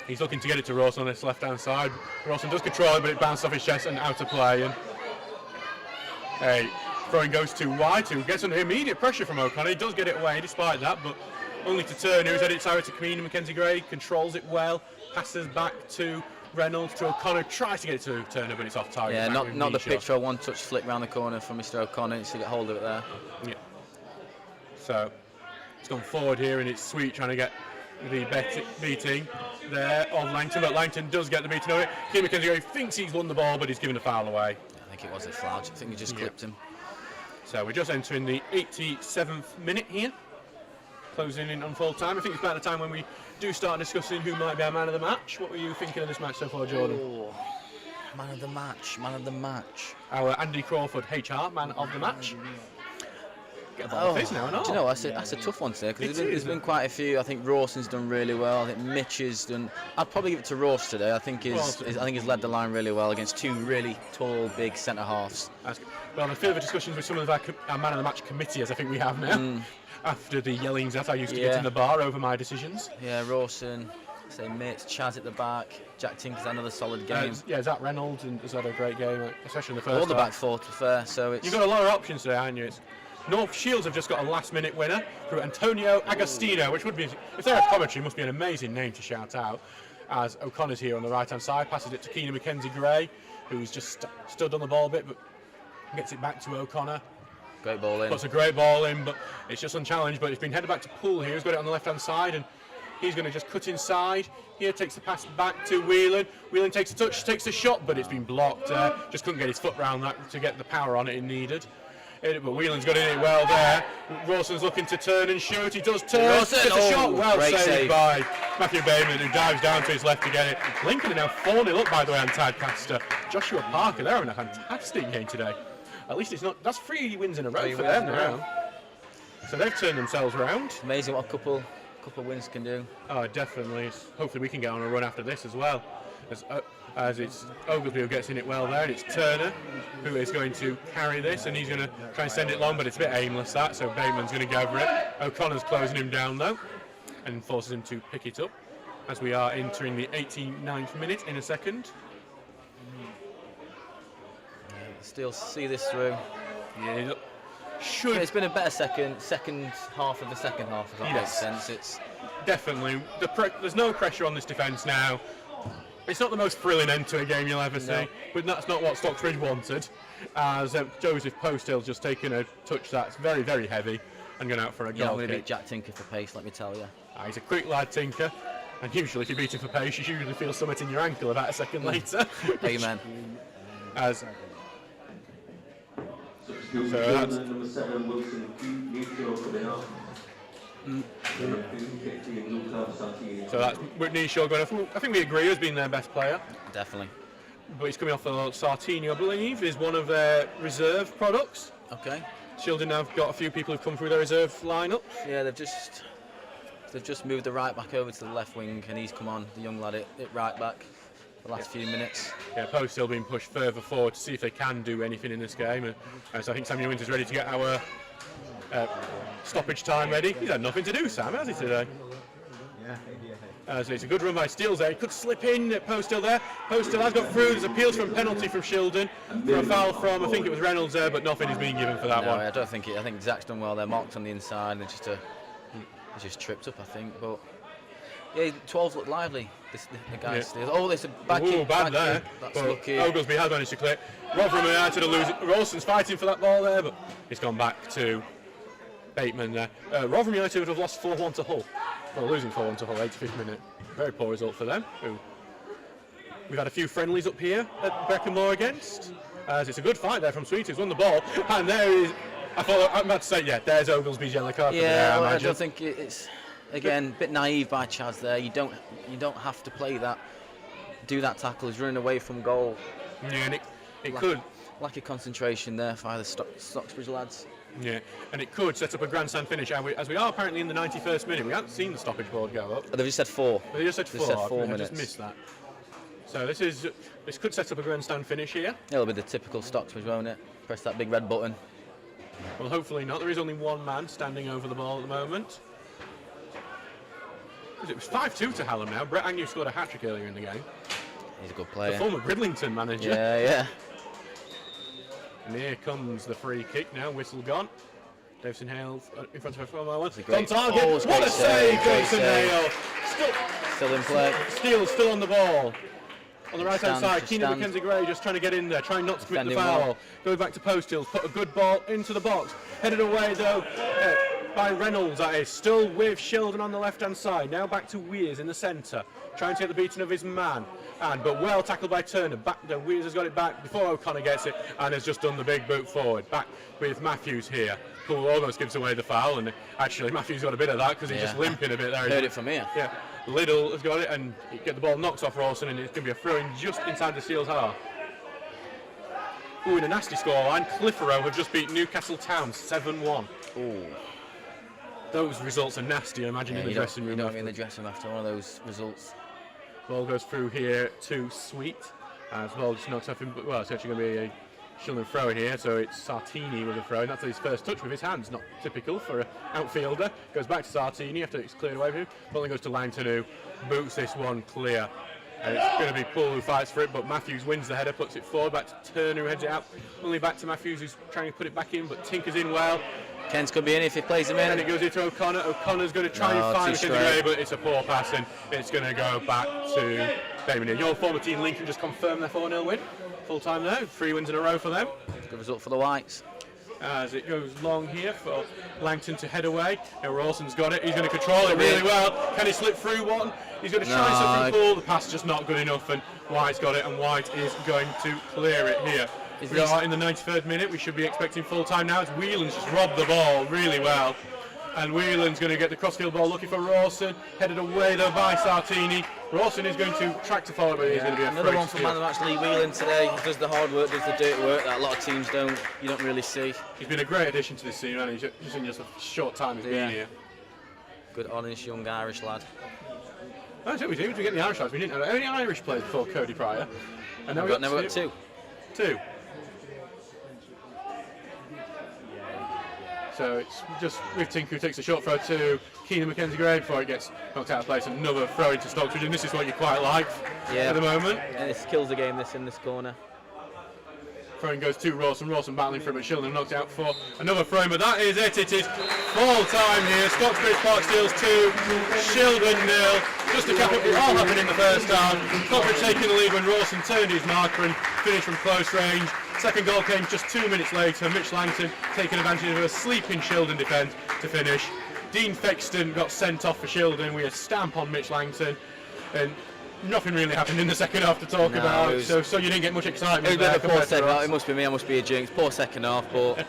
He's looking to get it to Rawson on this left-hand side. Rawson does control it, but it bounced off his chest and out of play. And throwing goes to White, who gets under immediate pressure from O'Connor. He does get it away despite that, but only to Turner, who's headed it to Keane Mackenzie Gray, controls it well, passes back to Reynolds, to O'Connor, tries to get it to Turner, but it's off target. Yeah, not the pitch for a one-touch flick round the corner from Mr. O'Connor. Needs to get hold of it there. Yeah. So it's gone forward here, and it's Sweet trying to get the beating there of Langton, but Langton does get the beating on it. Keane Mackenzie thinks he's won the ball, but he's given a foul away. I think it was a foul. I think he just clipped him. So we're just entering the 87th minute here, closing in on full time. I think it's about the time when we do start discussing who might be our man of the match. What were you thinking of this match so far, Jordan? Man of the match. Our Andy Crawford HR man of the match. Do you know, that's a tough one today, because there's been quite a few. I think Rawson's done really well. I think Mitch has done. I'd probably give it to Ross today. I think he's led the line really well against two really tall, big centre halves. Well, the further discussions with some of our man of the match committee, as I think we have now, after the yellings that I used to get in the bar over my decisions. Yeah, Rawson, say Mitch, Chaz at the back, Jack Tinker's had another solid game. Zach Reynolds has had a great game, especially in the first. All the back four, to be fair. So you've got a lot of options today, haven't you? North Shields have just got a last-minute winner through Antonio Agostino, which would be, if they're at commentary, must be an amazing name to shout out. As O'Connor's here on the right-hand side, passes it to Keane Mackenzie Gray, who's just stood on the ball a bit, but gets it back to O'Connor. Great ball in. Puts a great ball in, but it's just unchallenged. But it's been headed back to Poole here. He's got it on the left-hand side, and he's going to just cut inside. Here takes the pass back to Whelan. Whelan takes a touch, takes a shot, but it's been blocked. Just couldn't get his foot round that to get the power on it needed. But Whelan's got in it well there. Rawson's looking to turn and shoot. He does turn. Gets a shot. Well saved by Matthew Bayman, who dives down to his left to get it. Lincoln are now 4-0 up, by the way, on Tadcaster. Joshua Parker, they're having a fantastic game today. At least it's not. That's 3 wins in a row for them now. So they've turned themselves around. Amazing what a couple wins can do. Oh, definitely. Hopefully we can get on a run after this as well. As it's Ogilvie who gets in it well there, and it's Turner who is going to carry this, and he's going to try and send it long, but it's a bit aimless that, so Bateman's going to go over it. O'Connor's closing him down though. and forces him to pick it up as we are entering the 89th minute in a second. Still see this through. Yeah, It's been a better second half of the second half, if that makes sense. It's definitely there's no pressure on this defence now. It's not the most thrilling end to a game you'll ever see, but that's not what Stocksbridge wanted. As Joseph Postill's just taken a touch that's very, very heavy and gone out for a goal. I'm going to beat Jack Tinker for pace, let me tell you. He's a quick lad, Tinker, and usually if you beat him for pace, you usually feel something in your ankle about a second later. Amen. As So that's number 7, Wilson, Newfield coming off. Number 15, Luca Santini. So that's Whitney Shaw going off. I think we agree as being their best player. Definitely. But he's coming off for Sartini, I believe, is one of their reserve products. Okay. Shildon have got a few people who've come through their reserve lineup. Yeah, they've just moved the right back over to the left wing, and he's come on, the young lad, at right back for the last few minutes. Yeah, Post still being pushed further forward to see if they can do anything in this game. So I think Samuel Winter's ready to get our stoppage time ready. He's had nothing to do, Sam, has he, today? So it's a good run by Steele's there. He could slip in. Post still there. Post still has got through. There's appeals for a penalty from Shildon for a foul from, I think it was Reynolds there, but nothing is being given for that one. I don't think I think Zach's done well. They're marked on the inside and just tripped up, I think. But yeah, 12's look lively. The guys. Yeah. Oh, there's a back in. Bad there. In. That's but lucky. Oglesby has managed to clear. Rotherham United to lose it. Rawson's fighting for that ball there, but it's gone back to Bateman there. Rotherham United would have lost 4-1 to Hull. Well, losing 4-1 to Hull, 85th minute. Very poor result for them. We've had a few friendlies up here at Breckenmore against. As it's a good fight there from Sweet, who's won the ball. And there is, I'm about to say, there's Oglesby's yellow card. Yeah, I don't think it's, again, a bit naive by Chaz there. You don't have to play that, do that tackle. He's running away from goal. Yeah, and it could. Lack of concentration there by the Stocksbridge lads. Yeah, and it could set up a grandstand finish. As we are apparently in the 91st minute, we haven't seen the stoppage board go up. They've just said 4. They just said 4 minutes. I just missed that. So this could set up a grandstand finish here. It'll be the typical Stocksbridge, won't it? Press that big red button. Well, hopefully not. There is only one man standing over the ball at the moment. It was 5-2 to Hallam now. Brett Agnew scored a hat-trick earlier in the game. He's a good player. The former Bridlington manager. Yeah. And here comes the free kick now. Whistle gone. Davison Hale in front of her. On target. Oh, what a save, Davison Hale. Still in play. Steele still on the ball. On the right-hand side, Keenan Mackenzie Gray just trying to get in there, trying not to commit the foul. Well. Going back to Postill, put a good ball into the box. Headed away though by Reynolds, that is. Still with Shildon on the left-hand side. Now back to Weirs in the centre. Trying to get the beating of his man. But well tackled by Turner. Back there, Weirs has got it back before O'Connor gets it and has just done the big boot forward. Back with Matthews here, who almost gives away the foul. And actually, Matthews got a bit of that because he's just limping a bit there. Heard it from here. Yeah. Liddell has got it and get the ball knocked off Rawson and it's going to be a throw-in just inside the Seals half. Ooh, in a nasty scoreline, Clitheroe have just beat Newcastle Town 7-1. Ooh. Those results are nasty, I imagine, in the dressing room. You don't in the dressing room after one of those results. Ball goes through here to Sweet. As well, just knocks off him. Well, it's actually going to be a Shildon throw in here, so it's Sartini with a throw, and that's his first touch with his hands. Not typical for an outfielder. Goes back to Sartini after it's cleared away from him. Ball goes to Langton, who boots this one clear. And it's going to be Paul who fights for it, but Matthews wins the header, puts it forward, back to Turner who heads it out. Only back to Matthews who's trying to put it back in, but Tinker's in well. Kent's could be in if he plays him in. And it goes into O'Connor. O'Connor's going to try and find Mackenzie Gray, but it's a poor pass and it's going to go back to Damien. Your former team Lincoln just confirmed their 4-0 win. Full time now, 3 wins in a row for them. Good result for the Whites. As it goes long here for Langton to head away. Now Rawson's got it. He's going to control it really well. Can he slip through one? He's going to try something cool. The pass just not good enough, and White's got it, and White is going to clear it here. We are in the 93rd minute. We should be expecting full time now. It's Whelan's just robbed the ball really well. And Whelan's going to get the crossfield ball looking for Rawson. Headed away though by Sartini. Rawson is going to track to forward, but he's going to be another one for man of match Lee Whelan today. He does the hard work, does the dirty work that a lot of teams you don't really see. He's been a great addition to this team, and he's just in just a short time he's been here. Good, honest young Irish lad. That's what we did. We get the Irish lads. We didn't have any Irish players before Cody Pryor. And now never got two. Two. So it's just with Tinku who takes a short throw to Keenan Mackenzie Gray before it gets knocked out of place. Another throw into Stocksbridge, and this is what you quite like at the moment. And this kills the game, this in this corner. Throwing goes to Rawson. Rawson battling for it, but Shildon knocked out for another throw, but that is it. It is full time here. Stocksbridge Park Steels 2, Shildon 0. Just to cap up what all happened in the first half. Stocksbridge taking the lead when Rawson turned his marker and finished from close range. Second goal came just 2 minutes later. Mitch Langton taking advantage of a sleeping Shildon defence to finish. Dean Fexton got sent off for Shildon. We a stamp on Mitch Langton. And nothing really happened in the second half to talk about, so you didn't get much excitement. It was a bit of a poor second half. It must be me, I must be a jinx. Poor second half, but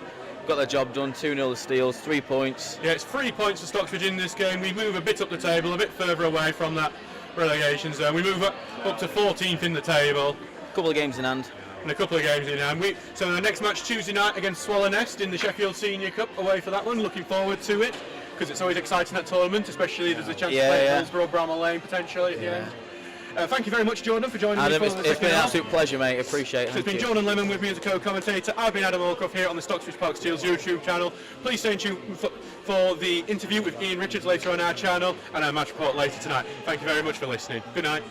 got the job done. 2-0 the Steels, 3 points. Yeah, it's 3 points for Stocksbridge in this game. We move a bit up the table, a bit further away from that relegation zone. We move up to 14th in the table. A couple of games in hand. And a couple of games in hand. So the next match Tuesday night against Swallow Nest in the Sheffield Senior Cup, away for that one. Looking forward to it, because it's always exciting, that tournament, especially there's a chance to play Hillsborough, Bramall Lane potentially at the end. Thank you very much, Jordan, for joining Adam, me. It's been an absolute pleasure, mate. Appreciate it. So it's been Jordan Lemon with me as a co-commentator. I've been Adam Allcroft here on the Stocksbridge Park Steels YouTube channel. Please stay tuned for the interview with Ian Richards later on our channel and our match report later tonight. Thank you very much for listening. Good night.